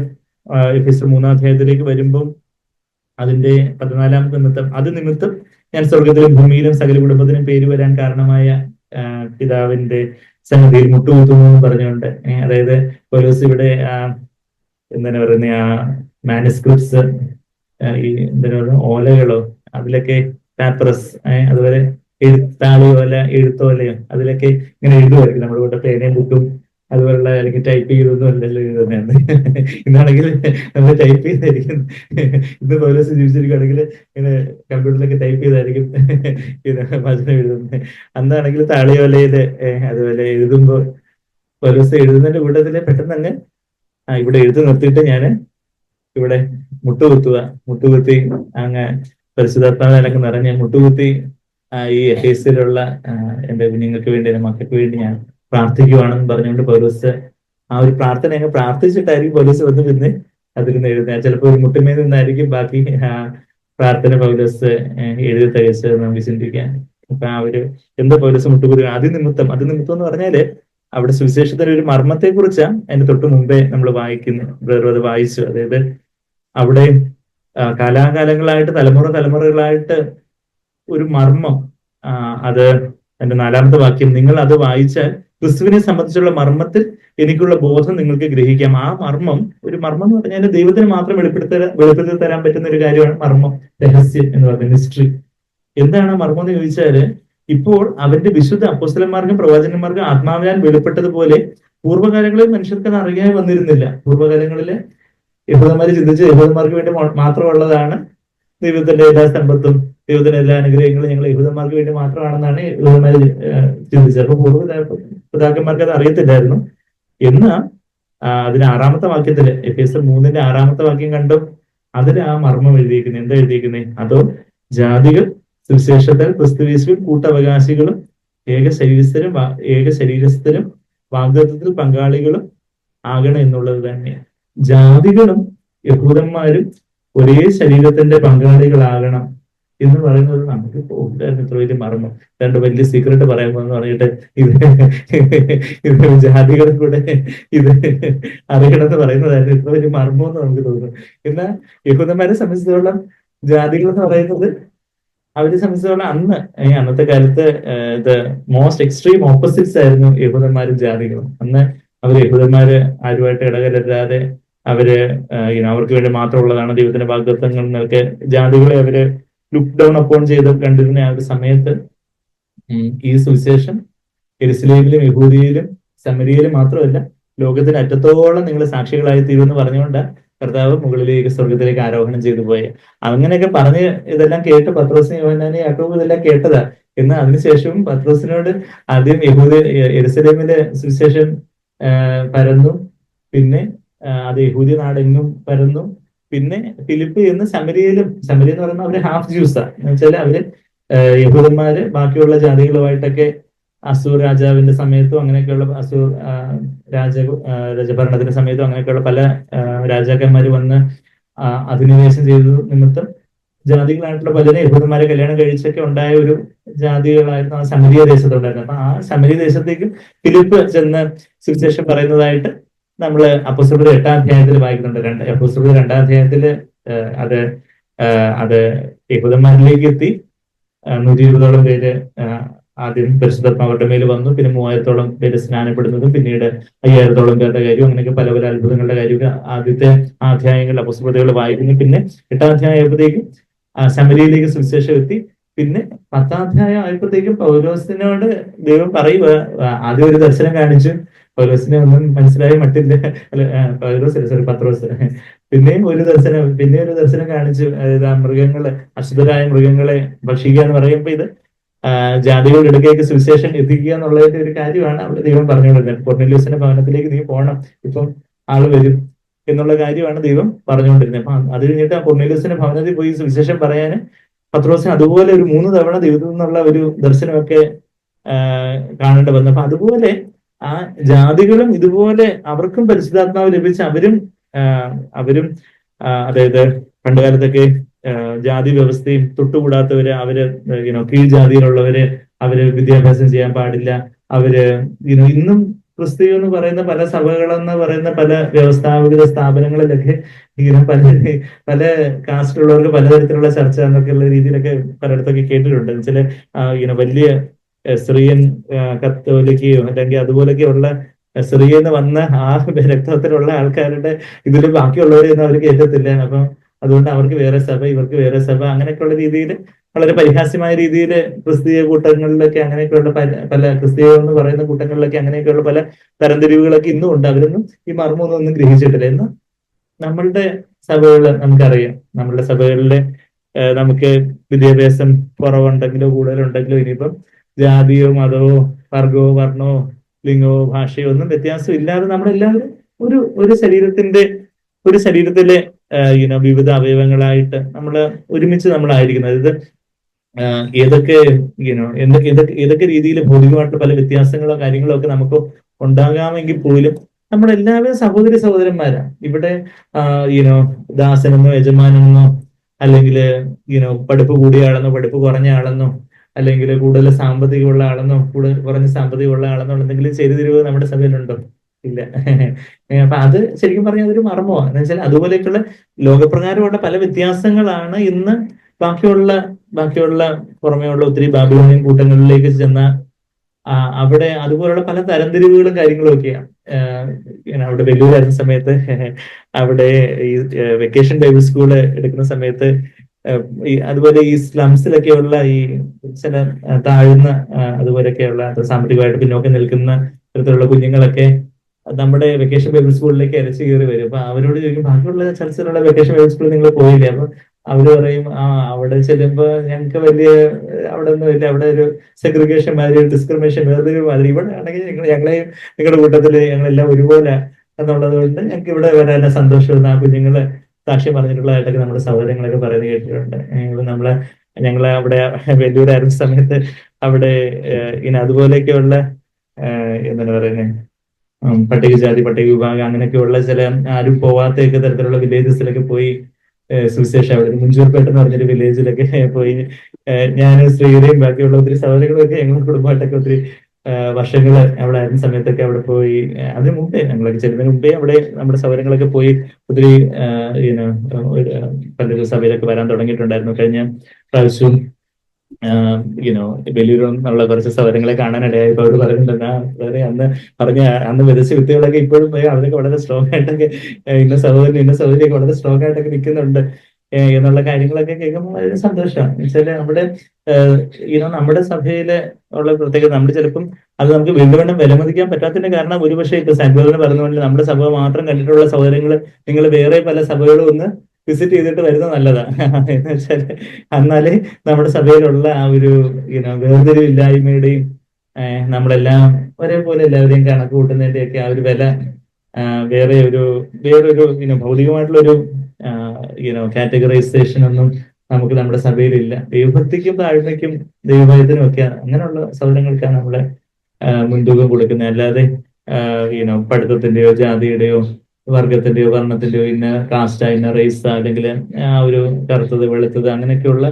എഫേസ്യർ 3-ാം അധ്യായത്തിലേക്ക് വരുമ്പോൾ അതിന്റെ 14ാമത്തെ നിമിത്തം, അത് നിമിത്തം ഞാൻ സ്വർഗത്തിലും ഭൂമിയിലും സകല കുടുംബത്തിനും പേര് വരാൻ കാരണമായ പിതാവിന്റെ സന്നിധിയിൽ മുട്ടുകുത്തുന്നു എന്ന് പറഞ്ഞുകൊണ്ട്, അതായത് പൗലോസ് ഇവിടെ എന്താണ് പറയുന്ന ആ മാനുസ്ക്രിപ്റ്റ്സ്, ഈ എന്താണ് പറയുക, ഓലകളോ അതിലൊക്കെ പാപ്പറസ്, അതുപോലെ എഴുത്തോലയോ അതിലൊക്കെ ഇങ്ങനെ എഴുതുമായിരിക്കും. നമ്മുടെ കൂടെ പേനയും ബുക്കും അതുപോലുള്ള, അല്ലെങ്കിൽ ടൈപ്പ് ചെയ്തൊന്നും അല്ലല്ലോ എഴുതുന്നതാണ്. ഇന്നാണെങ്കിൽ നമ്മൾ ടൈപ്പ് ചെയ്തായിരിക്കും. ഇന്ന് പൗലോസ് ജീവിച്ചിരിക്കുകയാണെങ്കിൽ ഇങ്ങനെ കമ്പ്യൂട്ടറിലൊക്കെ ടൈപ്പ് ചെയ്തായിരിക്കും ഇത് വചനം എഴുതുന്നത്. അന്നാണെങ്കിൽ താളിയോലയില് അതുപോലെ എഴുതുമ്പോൾ പൗലോസ് എഴുതുന്നതിന്റെ കൂട്ടത്തില് പെട്ടെന്ന് അങ്ങ് ഇവിടെ എഴുതി നിർത്തിയിട്ട് ഞാൻ ഇവിടെ മുട്ടുകുത്തി അങ്ങ് പരിശുദ്ധാത്മാവിനൊക്കെ നിറഞ്ഞ് മുട്ടുകുത്തി ഈ എഫേസ്യരിലുള്ള എന്റെ കുഞ്ഞുങ്ങൾക്ക് വേണ്ടി, എന്റെ മക്കൾക്ക് വേണ്ടി ഞാൻ പ്രാർത്ഥിക്കുവാണെന്ന് പറഞ്ഞുകൊണ്ട് പൗലോസ് ആ ഒരു പ്രാർത്ഥന അങ്ങ് പ്രാർത്ഥിച്ചിട്ടായിരിക്കും പൗലോസ് വന്ന് പിന്നെ അതിരുന്ന് എഴുതുന്നത്. ചിലപ്പോൾ ഒരു മുട്ടുമേ നിന്നായിരിക്കും ബാക്കി പ്രാർത്ഥന പൗലോസ് എഴുതി തികച്ചത് നമുക്ക് ചിന്തിക്കാം. അപ്പൊ ആ ഒരു എന്താ പൗലോസ് മുട്ടുകുറി അതിനിമിത്തം എന്ന് പറഞ്ഞാല് അവിടെ സുവിശേഷത്തിന്റെ ഒരു മർമ്മത്തെ കുറിച്ചാണ് അതിന്റെ തൊട്ട് മുമ്പേ നമ്മൾ അത് വായിച്ചു. അതായത് അവിടെ കാലാകാലങ്ങളായിട്ട്, തലമുറകളായിട്ട് ഒരു മർമ്മം, അത് എന്റെ 4ാമത്തെ വാക്യം, നിങ്ങൾ അത് വായിച്ചാൽ ക്രിസ്തുവിനെ സംബന്ധിച്ചുള്ള മർമ്മത്തിൽ എനിക്കുള്ള ബോധം നിങ്ങൾക്ക് ഗ്രഹിക്കാം. ആ ഒരു മർമ്മം എന്ന് പറഞ്ഞാൽ ദൈവത്തിന് മാത്രം വെളിപ്പെടുത്തി തരാൻ പറ്റുന്ന ഒരു കാര്യമാണ് മർമ്മം, രഹസ്യം എന്ന് പറയുന്നത്, മിസ്റ്ററി. എന്താണ് മർമ്മം എന്ന് ചോദിച്ചാല്, ഇപ്പോൾ അവന്റെ വിശുദ്ധ അപ്പോസ്തലന്മാർക്കും പ്രവാചകന്മാർക്കും ആത്മാവിനാൽ വെളിപ്പെട്ടതുപോലെ പൂർവ്വകാലങ്ങളിൽ മനുഷ്യർക്ക് അത് അറിയാൻ വന്നിരുന്നില്ല. പൂർവ്വകാലങ്ങളില് യഹൂദന്മാര് ചിന്തിച്ച് യഹൂദന്മാർക്ക് വേണ്ടി മാത്രമുള്ളതാണ് ദൈവത്തിന്റെ എല്ലാ സമ്പത്തും ദൈവത്തിന്റെ എല്ലാ അനുഗ്രഹങ്ങളും ഞങ്ങൾ യഹൂദന്മാർക്ക് വേണ്ടി മാത്രമാണെന്നാണ് യഹൂദന്മാര് ചിന്തിച്ചത്. അപ്പൊ പിതാക്കന്മാർക്ക് അത് അറിയത്തില്ലായിരുന്നു. എന്നാൽ അതിന് 6ാമത്തെ വാക്യത്തില് എഫേസ്യർ 3-ന്റെ 6ാമത്തെ വാക്യം കണ്ടു, അതിൽ ആ മർമ്മം എഴുതിയിരിക്കുന്നത്. എന്താ എഴുതിയിരിക്കുന്നത്? അതോ ജാതികൾ സുവിശേഷത്താൽ ക്രിസ്തുയേശുവിൽ കൂട്ടവകാശികളും ഏക ശരീരസ്ഥരും വാഗ്ദത്തത്തിൽ പങ്കാളികളും ആകണം എന്നുള്ളത് തന്നെ. ജാതികളും യഹൂദന്മാരും ഒരേ ശരീരത്തിന്റെ പങ്കാളികളാകണം എന്ന് പറയുന്നത് നമുക്ക് ഉണ്ടായിരുന്നു ഇത്ര വലിയ മർമ്മം. രണ്ട് വലിയ സീക്രട്ട് പറയുമ്പോൾ എന്ന് പറഞ്ഞിട്ട് ഇത് ഇത് ജാതികളും കൂടെ ഇത് അറിയണമെന്ന് പറയുന്നതായിരുന്നു ഇത്ര വലിയ മർമ്മം എന്ന് നമുക്ക് തോന്നുന്നു. എന്നാൽ യഹൂദന്മാരെ സംബന്ധിച്ചിടത്തോളം ജാതികൾ എന്ന് പറയുന്നത് അവരെ സംബന്ധിച്ചിടത്തോളം അന്നത്തെ കാലത്ത് ഇത് മോസ്റ്റ് എക്സ്ട്രീം ഓപ്പോസിറ്റ്സ് ആയിരുന്നു യഹൂദന്മാരും ജാതികളും. അന്ന് അവർ യഹൂദന്മാര് ആരുമായിട്ട് ഇടകലരാതെ അവര് അവർക്ക് വേണ്ടി മാത്രമുള്ളതാണ് ദൈവത്തിന്റെ വാഗ്ദത്തങ്ങൾ എന്നൊക്കെ ജാതികളെ അവര് ലുക്ക് ഡൗൺ അപ്പോൺ ചെയ്ത് കണ്ടിരുന്ന ആ ഒരു സമയത്ത് ഈ സുവിശേഷം യെരുശലേമിലും യഹൂദിയയിലും സമരിയയിലും മാത്രമല്ല ലോകത്തിന് അറ്റത്തോളം നിങ്ങൾ സാക്ഷികളായി തീരുമെന്ന് പറഞ്ഞുകൊണ്ട് കർത്താവ് മുകളിലേക്ക് സ്വർഗത്തിലേക്ക് ആരോഹണം ചെയ്തു പോയെ. അങ്ങനെയൊക്കെ പറഞ്ഞ് ഇതെല്ലാം കേട്ട് പത്രോസിനെ യോഹന്നാനെ യാക്കോബ് ഇതെല്ലാം കേട്ടതാ. എന്നാൽ അതിനുശേഷവും പത്രോസിനോട് ആദ്യം യെരുശലേമിലെ സുവിശേഷം പരന്നു, പിന്നെ അത് യഹൂദി നാടെങ്ങും പരന്നു, പിന്നെ ഫിലിപ്പ് എന്ന് സമരിയ എന്ന് പറയുന്ന അവര് ഹാഫ് ജ്യൂസാ എന്ന് വെച്ചാൽ അവര് യഹൂദന്മാര് ബാക്കിയുള്ള ജാതികളുമായിട്ടൊക്കെ അസൂർ രാജാവിന്റെ സമയത്തും അങ്ങനെയൊക്കെയുള്ള അസൂർ രാജഭരണത്തിന്റെ സമയത്തും അങ്ങനെയൊക്കെയുള്ള പല രാജാക്കന്മാര് വന്ന് അധിനിവേശം ചെയ്തത് നിമിത്തം ജാതികളായിട്ടുള്ള പലരും യഹൂദന്മാരെ കല്യാണം കഴിച്ചൊക്കെ ഉണ്ടായ ഒരു ജാതികളായിരുന്നു ആ സമരിയ ദേശത്തുണ്ടായിരുന്നത്. അപ്പൊ ആ സമരിയ ദേശത്തേക്ക് ഫിലിപ്പ് ചെന്ന് സുവിശേഷം പറയുന്നതായിട്ട് നമ്മള് അപ്പോസ്തലരുടെ 8-ാം അധ്യായത്തിൽ വായിക്കുന്നുണ്ട്. അപ്പോസ്തലരുടെ 2-ാം അധ്യായത്തില് അത് യഹൂദന്മാരിലേക്ക് എത്തി. 120ഓളം പേര് ആദ്യം പരിശുദ്ധാത്മാവരുടെ മേൽ വന്നു, പിന്നെ 3000ഓളം പേര് സ്നാനപ്പെടുന്നതും പിന്നീട് 5000ഓളം പേരുടെ കാര്യവും അങ്ങനെയൊക്കെ പല പല അത്ഭുതങ്ങളുടെ കാര്യമൊക്കെ ആദ്യത്തെ അധ്യായങ്ങളിൽ അപ്പോസ്തലർ വായിക്കുന്നു. പിന്നെ 8-ാം അധ്യായം ആയപ്പോഴത്തേക്കും സമരിയയിലേക്ക് സുവിശേഷം എത്തി. പിന്നെ 10-ാം അധ്യായം ആയപ്പോഴത്തേക്കും പൗലോസിനോട് ദൈവം പറയുക, ആദ്യം ഒരു ദർശനം കാണിച്ചു, പൗലോസിനെ ഒന്നും മനസ്സിലായി മട്ടില്ല. പത്രോസ് പിന്നെയും ഒരു ദർശനം കാണിച്ചു. അതായത് ആ മൃഗങ്ങളെ, അശുദ്ധരായ മൃഗങ്ങളെ ഭക്ഷിക്കുക എന്ന് പറയുമ്പോൾ ഇത് ജാതികളുടെ ഇടയ്ക്കേക്ക് സുവിശേഷം എത്തിക്കുക എന്നുള്ളതിന്റെ ഒരു കാര്യമാണ് അവിടെ ദൈവം പറഞ്ഞുകൊണ്ടിരുന്നത്. കൊർന്നേലിയോസിന്റെ ഭവനത്തിലേക്ക് നീ പോകണം, ഇപ്പം ആള് വരും എന്നുള്ള കാര്യമാണ് ദൈവം പറഞ്ഞുകൊണ്ടിരുന്നത്. അപ്പൊ അത് കഴിഞ്ഞിട്ട് ആ കൊർന്നേലിയോസിന്റെ ഭവനത്തിൽ പോയി സുവിശേഷം പറയാന് പത്രോസിന് അതുപോലെ ഒരു 3 തവണ ദൈവത്തിൽ നിന്നുള്ള ഒരു ദർശനമൊക്കെ കാണേണ്ടി വന്നു. അപ്പൊ അതുപോലെ ആ ജാതികളും ഇതുപോലെ അവർക്കും പരിശുദ്ധാത്മാവ് ലഭിച്ച് അവരും അതായത് പണ്ടുകാലത്തൊക്കെ ജാതി വ്യവസ്ഥയും തൊട്ടുകൂടാത്തവര്, അവര് കീഴ് ജാതിയിലുള്ളവര്, അവര് വിദ്യാഭ്യാസം ചെയ്യാൻ പാടില്ല, അവര് ഇന്നും ക്രിസ്തീയ എന്ന് പറയുന്ന പല സഭകളെന്ന് പറയുന്ന പല വ്യവസ്ഥാപിത സ്ഥാപനങ്ങളിലൊക്കെ പല കാസ്റ്റുള്ളവർക്ക് പലതരത്തിലുള്ള ചർച്ച എന്നൊക്കെയുള്ള രീതിയിലൊക്കെ പലയിടത്തൊക്കെ കേട്ടിട്ടുണ്ട്. ചില വലിയ സിറിയൻ കത്തോലിക്കയോ അല്ലെങ്കിൽ അതുപോലെയൊക്കെയുള്ള സിറിയെന്ന് വന്ന ആ രക്തത്തിലുള്ള ആൾക്കാരുടെ ഇതിൽ ബാക്കിയുള്ളവരെയൊന്നും അവർ കേട്ടത്തില്ല. അപ്പം അതുകൊണ്ട് അവർക്ക് വേറെ സഭ, ഇവർക്ക് വേറെ സഭ, അങ്ങനെയൊക്കെയുള്ള രീതിയിൽ വളരെ പരിഹാസ്യമായ രീതിയിൽ ക്രിസ്തീയ കൂട്ടങ്ങളിലൊക്കെ അങ്ങനെയൊക്കെയുള്ള പല ക്രിസ്തീയ എന്ന് പറയുന്ന കൂട്ടങ്ങളിലൊക്കെ അങ്ങനെയൊക്കെയുള്ള പല തരംതിരിവുകളൊക്കെ ഇന്നും ഉണ്ട്. അവരൊന്നും ഈ മർമ്മമൊന്നും ഗ്രഹിച്ചിട്ടില്ല. എന്ന് നമ്മളുടെ സഭകള് നമുക്കറിയാം, നമ്മളുടെ സഭകളിലെ നമുക്ക് വിദ്യാഭ്യാസം കുറവുണ്ടെങ്കിലോ കൂടുതലുണ്ടെങ്കിലോ ഇനിയിപ്പം ജാതിയോ മതമോ വർഗമോ വർണ്ണമോ ലിംഗമോ ഭാഷയോ ഒന്നും വ്യത്യാസം ഇല്ലാതെ നമ്മളെല്ലാവരും ഒരു ശരീരത്തിലെ വിവിധ അവയവങ്ങളായിട്ട് ഒരുമിച്ച് നമ്മളായിരിക്കുന്നത്. ഇത് ഏതൊക്കെ രീതിയിൽ ഭൗതികമായിട്ടുള്ള പല വ്യത്യാസങ്ങളോ കാര്യങ്ങളോ ഒക്കെ നമുക്ക് ഉണ്ടാകാമെങ്കിൽ പോലും നമ്മളെല്ലാവരും സഹോദരന്മാരാ. ഇവിടെ ദാസനെന്നോ യജമാനെന്നോ അല്ലെങ്കിൽ പഠിപ്പ് കൂടിയ ആളെന്നോ പഠിപ്പ് കുറഞ്ഞ ആളെന്നോ അല്ലെങ്കിൽ കൂടുതൽ സാമ്പത്തികമുള്ള ആളെന്നോ കുറഞ്ഞ സാമ്പത്തികമുള്ള ആളെന്നോ എന്തെങ്കിലും ചെയ്തിരിവ് നമ്മുടെ സഭയിലുണ്ടോ? ഇല്ല. അപ്പൊ അത് ശരിക്കും പറഞ്ഞാൽ അതൊരു മർമ്മമാണ്. എന്ന് വെച്ചാൽ അതുപോലെയൊക്കെയുള്ള ലോകപ്രകാരമുള്ള പല വ്യത്യാസങ്ങളാണ് ഇന്ന് ബാക്കിയുള്ള പുറമേയുള്ള ഒത്തിരി ബാബിലോണിയൻ കൂട്ടങ്ങളിലേക്ക് ചെന്ന അവിടെ അതുപോലുള്ള പല തരംതിരിവുകളും കാര്യങ്ങളും ഒക്കെയാണ്. അവിടെ വെല്ലൂരായിരുന്ന സമയത്ത് അവിടെ ഈ വെക്കേഷൻ ബൈബിൾ സ്കൂള് എടുക്കുന്ന സമയത്ത് അതുപോലെ ഈ സ്ലംസിലൊക്കെയുള്ള ഈ ചില താഴ്ന്ന അതുപോലെയൊക്കെയുള്ള സാമ്പത്തികമായിട്ട് പിന്നോക്കം നിൽക്കുന്ന തരത്തിലുള്ള കുഞ്ഞുങ്ങളൊക്കെ നമ്മുടെ വെക്കേഷൻ ബൈബിൾ സ്കൂളിലേക്ക് അരച്ചു കയറി വരും. അപ്പൊ അവരോട് ചോദിക്കും, ബാക്കിയുള്ള ചർച്ചിലുള്ള വെക്കേഷൻ ബൈബിൾ സ്കൂളിൽ നിങ്ങൾ പോയില്ലേ? അപ്പൊ അവര് പറയും, അവിടെ ചെല്ലുമ്പോ ഞങ്ങൾക്ക് അവിടെ ഒന്നും ഇല്ല, അവിടെ ഒരു സെഗ്രിഗേഷൻ മാതിരി, ഡിസ്ക്രിമിനേഷൻ വേറൊരു മാതിരി. ഇവിടെ ആണെങ്കിൽ ഞങ്ങളെയും നിങ്ങളുടെ കൂട്ടത്തില് ഞങ്ങളെല്ലാം ഒരുപോലെ എന്നുള്ളത് കൊണ്ട് ഞങ്ങൾക്ക് ഇവിടെ വരാൻ സന്തോഷം. ആ കുഞ്ഞുങ്ങള് സാക്ഷ്യം പറഞ്ഞിട്ടുള്ളതായിട്ടൊക്കെ നമ്മുടെ സഹോദരങ്ങളൊക്കെ പറയുന്നത് കേട്ടിട്ടുണ്ട്. ഞങ്ങളെ അവിടെ വെല്ലൂരായിരുന്ന സമയത്ത് അവിടെ അതുപോലെയൊക്കെയുള്ള എന്താണ് പറയുന്നത്, പട്ടികജാതി പട്ടിക വിഭാഗം അങ്ങനെയൊക്കെയുള്ള ചില ആരും പോവാത്തൊക്കെ തരത്തിലുള്ള വില്ലേജസിലൊക്കെ പോയി സുവിശേഷം അവിടെ മുഞ്ചൂർപേട്ട എന്ന് പറഞ്ഞൊരു വില്ലേജിലൊക്കെ പോയി ഞാൻ ശ്രീയുടെയും ബാക്കിയുള്ള ഒത്തിരി സഹോദരികളൊക്കെ ഞങ്ങൾ കുടുംബമായിട്ടൊക്കെ ഒത്തിരി വർഷങ്ങള് അവിടെ ആയിരുന്ന സമയത്തൊക്കെ അവിടെ പോയി അതിന് മുമ്പേ ഞങ്ങളൊക്കെ ചെല്ലുന്നതിന് മുമ്പേ അവിടെ നമ്മുടെ സഹോദരങ്ങളൊക്കെ പോയി ഒത്തിരി പല സഭയിലൊക്കെ വരാൻ തുടങ്ങിയിട്ടുണ്ടായിരുന്നു. കഴിഞ്ഞ പ്രാവശ്യവും യുനോ വലിയൊരു എന്നുള്ള കുറച്ച് സൗകര്യങ്ങളെ കാണാനിടയായപ്പോൾ അവർ പറയുന്നുണ്ട് വളരെ അന്ന് വിതച്ച വിത്തുകളൊക്കെ ഇപ്പോഴും അവരൊക്കെ വളരെ സ്ട്രോങ് ആയിട്ടൊക്കെ ഇന്ന സഹോദരിയൊക്കെ വളരെ സ്ട്രോങ് ആയിട്ടൊക്കെ നിൽക്കുന്നുണ്ട് എന്നുള്ള കാര്യങ്ങളൊക്കെ കേൾക്കുമ്പോൾ വളരെ സന്തോഷമാണ്. എന്നുവെച്ചാല് നമ്മുടെ സഭയിലെ ഉള്ള പ്രത്യേകത നമ്മൾ ചിലപ്പം അത് നമുക്ക് വീണ്ടും വിലമതിക്കാൻ പറ്റാത്തതിന്റെ കാരണം ഒരുപക്ഷെ ഇപ്പൊ സാൻഡോറിന് പറഞ്ഞ പോലെ നമ്മുടെ സഭ മാത്രം കണ്ടിട്ടുള്ള സഹോദരങ്ങൾ നിങ്ങൾ വേറെ പല സഭകളും ഒന്ന് വിസിറ്റ് ചെയ്തിട്ട് വരുന്നത് നല്ലതാ. എന്ന് വെച്ചാൽ എന്നാലേ നമ്മുടെ സഭയിലുള്ള ആ ഒരു വേർതിരിവില്ലായ്മയുടെയും നമ്മളെല്ലാം ഒരേപോലെ എല്ലാവരെയും കണക്ക് കൂട്ടുന്നതിന്റെയൊക്കെ ആ ഒരു വില വേറൊരു ഭൗതികമായിട്ടുള്ള ഒരു കാറ്റഗറൈസേഷൻ ഒന്നും നമുക്ക് നമ്മുടെ സഭയിലില്ല. ദൈവഭക്തിക്കും താഴ്മയ്ക്കും ദൈവഭയത്തിനും ഒക്കെ അങ്ങനെയുള്ള സൗകര്യങ്ങൾക്കാണ് നമ്മളെ മുൻതൂക്കം കൊടുക്കുന്നത്. അല്ലാതെ പഠിത്തത്തിന്റെയോ ജാതിയുടെയോ വർഗത്തിന്റെയോ വർണ്ണത്തിന്റെയോ ഇന്ന കാസ്റ്റ ഇന്ന റേസ് അല്ലെങ്കിൽ ആ ഒരു കറുത്തത് വെളുത്തത് അങ്ങനെയൊക്കെയുള്ള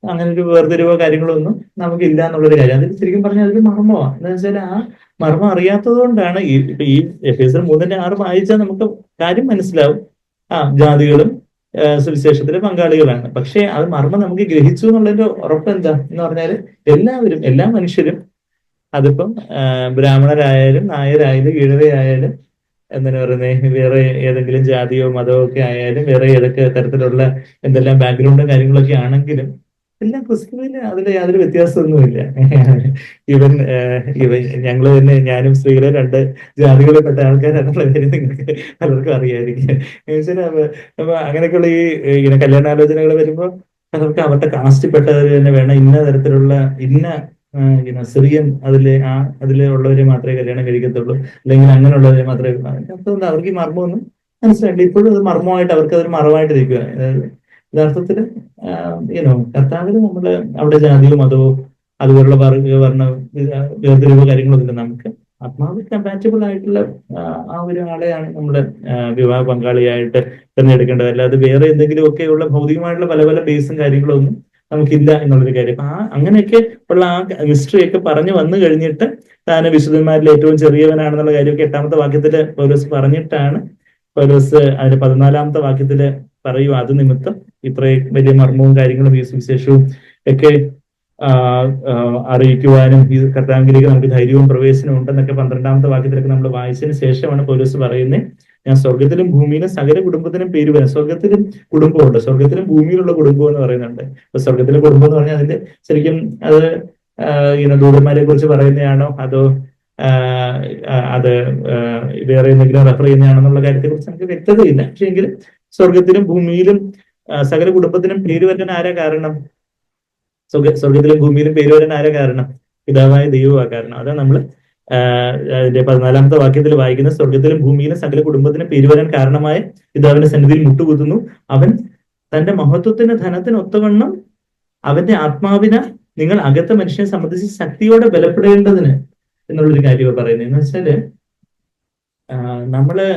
അങ്ങനെ ഒരു വേർതിരിവോ കാര്യങ്ങളോ ഒന്നും നമുക്കില്ല എന്നുള്ളൊരു കാര്യം. അതിൽ ശരിക്കും പറഞ്ഞാൽ അതൊരു മർമ്മമാണ്. എന്താ വെച്ചാൽ ആ മർമ്മം അറിയാത്തത് കൊണ്ടാണ് ഈ എഫേസ്യർ 3:6 വായിച്ചാൽ നമുക്ക് കാര്യം മനസ്സിലാവും. ജാതികളും സുവിശേഷത്തിലെ പങ്കാളികളാണ്. പക്ഷെ അത് മർമ്മം നമുക്ക് ഗ്രഹിച്ചു എന്നുള്ളതിന്റെ ഉറപ്പ് എന്താ എന്ന് പറഞ്ഞാല് എല്ലാവരും എല്ലാ മനുഷ്യരും അതിപ്പം ബ്രാഹ്മണരായാലും നായരായാലും ഈഴവയായാലും എന്താണ് പറയുന്നത് വേറെ ഏതെങ്കിലും ജാതിയോ മതമോ ഒക്കെ ആയാലും വേറെ ഏതൊക്കെ തരത്തിലുള്ള എന്തെല്ലാം ബാക്ക്ഗ്രൗണ്ടും കാര്യങ്ങളൊക്കെ ആണെങ്കിലും എല്ലാം ക്രിസ്തുവിന് അതിൽ യാതൊരു വ്യത്യാസമൊന്നുമില്ല. ഇവൻ ഞങ്ങൾ തന്നെ ഞാനും സ്ത്രീകളെ 2 ജാതികളിൽപ്പെട്ട ആൾക്കാരാണെന്നുള്ള കാര്യം നിങ്ങൾക്ക് പലർക്കും അറിയാതിരിക്കും. അപ്പൊ അങ്ങനെയൊക്കെയുള്ള ഈ കല്യാണാലോചനകൾ വരുമ്പോൾ അവർക്ക് അവരുടെ കാസ്റ്റിൽപ്പെട്ടവർ തന്നെ വേണം, ഇന്ന തരത്തിലുള്ള സിറിയൻ അതിലുള്ളവരെ മാത്രമേ കല്യാണം കഴിക്കത്തുള്ളൂ, അല്ലെങ്കിൽ അങ്ങനെയുള്ളവരെ മാത്രമേ. അതുകൊണ്ട് അവർക്ക് ഈ മർമ്മമൊന്നും മനസ്സിലായില്ല. ഇപ്പോഴും അത് മർമ്മമായിട്ട് അവർക്ക് അതൊരു മറവായിട്ട് ഇരിക്കുക. യഥാർത്ഥത്തില് കർത്താവിന് നമ്മള് അവിടെ ജാതിയോ മതമോ അതുപോലുള്ള വർണ്ണ വേർതിരിവോ കാര്യങ്ങളൊന്നും ഇല്ല. നമുക്ക് ആത്മാവ് കമ്പാറ്റബിൾ ആയിട്ടുള്ള ആ ഒരു ആളെയാണ് നമ്മള് വിവാഹ പങ്കാളിയായിട്ട് തിരഞ്ഞെടുക്കേണ്ടത്. അല്ലാതെ വേറെ എന്തെങ്കിലുമൊക്കെയുള്ള ഭൗതികമായിട്ടുള്ള പല പല ബേസും കാര്യങ്ങളും ഒന്നും നമുക്കില്ല എന്നുള്ളൊരു കാര്യം. അങ്ങനെയൊക്കെ ഉള്ള ആ മിസ്റ്ററി ഒക്കെ പറഞ്ഞു വന്നു കഴിഞ്ഞിട്ട് താൻ വിശുദ്ധന്മാരിൽ ഏറ്റവും ചെറിയവനാണെന്നുള്ള കാര്യമൊക്കെ 8ാമത്തെ വാക്യത്തില് പൗലോസ് പറഞ്ഞിട്ടാണ് പൗലോസ് അതിന്റെ 14ാമത്തെ വാക്യത്തില് പറയും അത് നിമിത്തം ഇത്രയും വലിയ മർമ്മവും കാര്യങ്ങളും ഈ സുവിശേഷവും ഒക്കെ അറിയിക്കുവാനും ഈ കർത്താവിലേക്ക് നമുക്ക് ധൈര്യവും പ്രവേശനവും ഉണ്ടെന്നൊക്കെ 12ാമത്തെ വാക്യത്തിലൊക്കെ നമ്മൾ വായിച്ചതിന് ശേഷമാണ് പൗലോസ് പറയുന്നത് ഞാൻ സ്വർഗത്തിലും ഭൂമിയിലും സകല കുടുംബത്തിനും പേര് വരാം. സ്വർഗത്തിലും കുടുംബമുണ്ട്, സ്വർഗത്തിലും ഭൂമിയിലുള്ള കുടുംബം എന്ന് പറയുന്നുണ്ട്. അപ്പൊ സ്വർഗത്തിലെ കുടുംബം എന്ന് പറഞ്ഞാൽ അതിന്റെ ശരിക്കും അത് ദൂതന്മാരെ കുറിച്ച് പറയുന്നതാണോ അതോ അത് വേറെ എന്തെങ്കിലും റെഫർ ചെയ്യുന്നതാണെന്നുള്ള കാര്യത്തെ കുറിച്ച് നമുക്ക് വ്യക്തതയില്ല. പക്ഷെ എങ്കിലും സ്വർഗത്തിലും ഭൂമിയിലും സകല കുടുംബത്തിനും പേര് വരാൻ ആരാ കാരണം? സ്വർഗത്തിലും ഭൂമിയിലും പേര് വരാൻ ആരാ കാരണം? പിതാവായ ദൈവമാ കാരണം. അതാ നമ്മൾ അതിന്റെ 14ാമത്തെ വാക്യത്തിൽ വായിക്കുന്ന സ്വർഗത്തിലും ഭൂമിയിലും സകല കുടുംബത്തിന് പേര് വരാൻ കാരണമായ പിതാവിന്റെ സന്നിധിയിൽ മുട്ടുകുത്തുന്നു. അവൻ തന്റെ മഹത്വത്തിന് ധനത്തിന് ഒത്തവണ്ണം അവന്റെ ആത്മാവിനെ നിങ്ങൾ അകത്ത മനുഷ്യനെ സംബന്ധിച്ച് ശക്തിയോടെ ബലപ്പെടേണ്ടതിന് എന്നുള്ളൊരു കാര്യമാണ് പറയുന്നത്. എന്ന് വെച്ചാല് നമ്മള്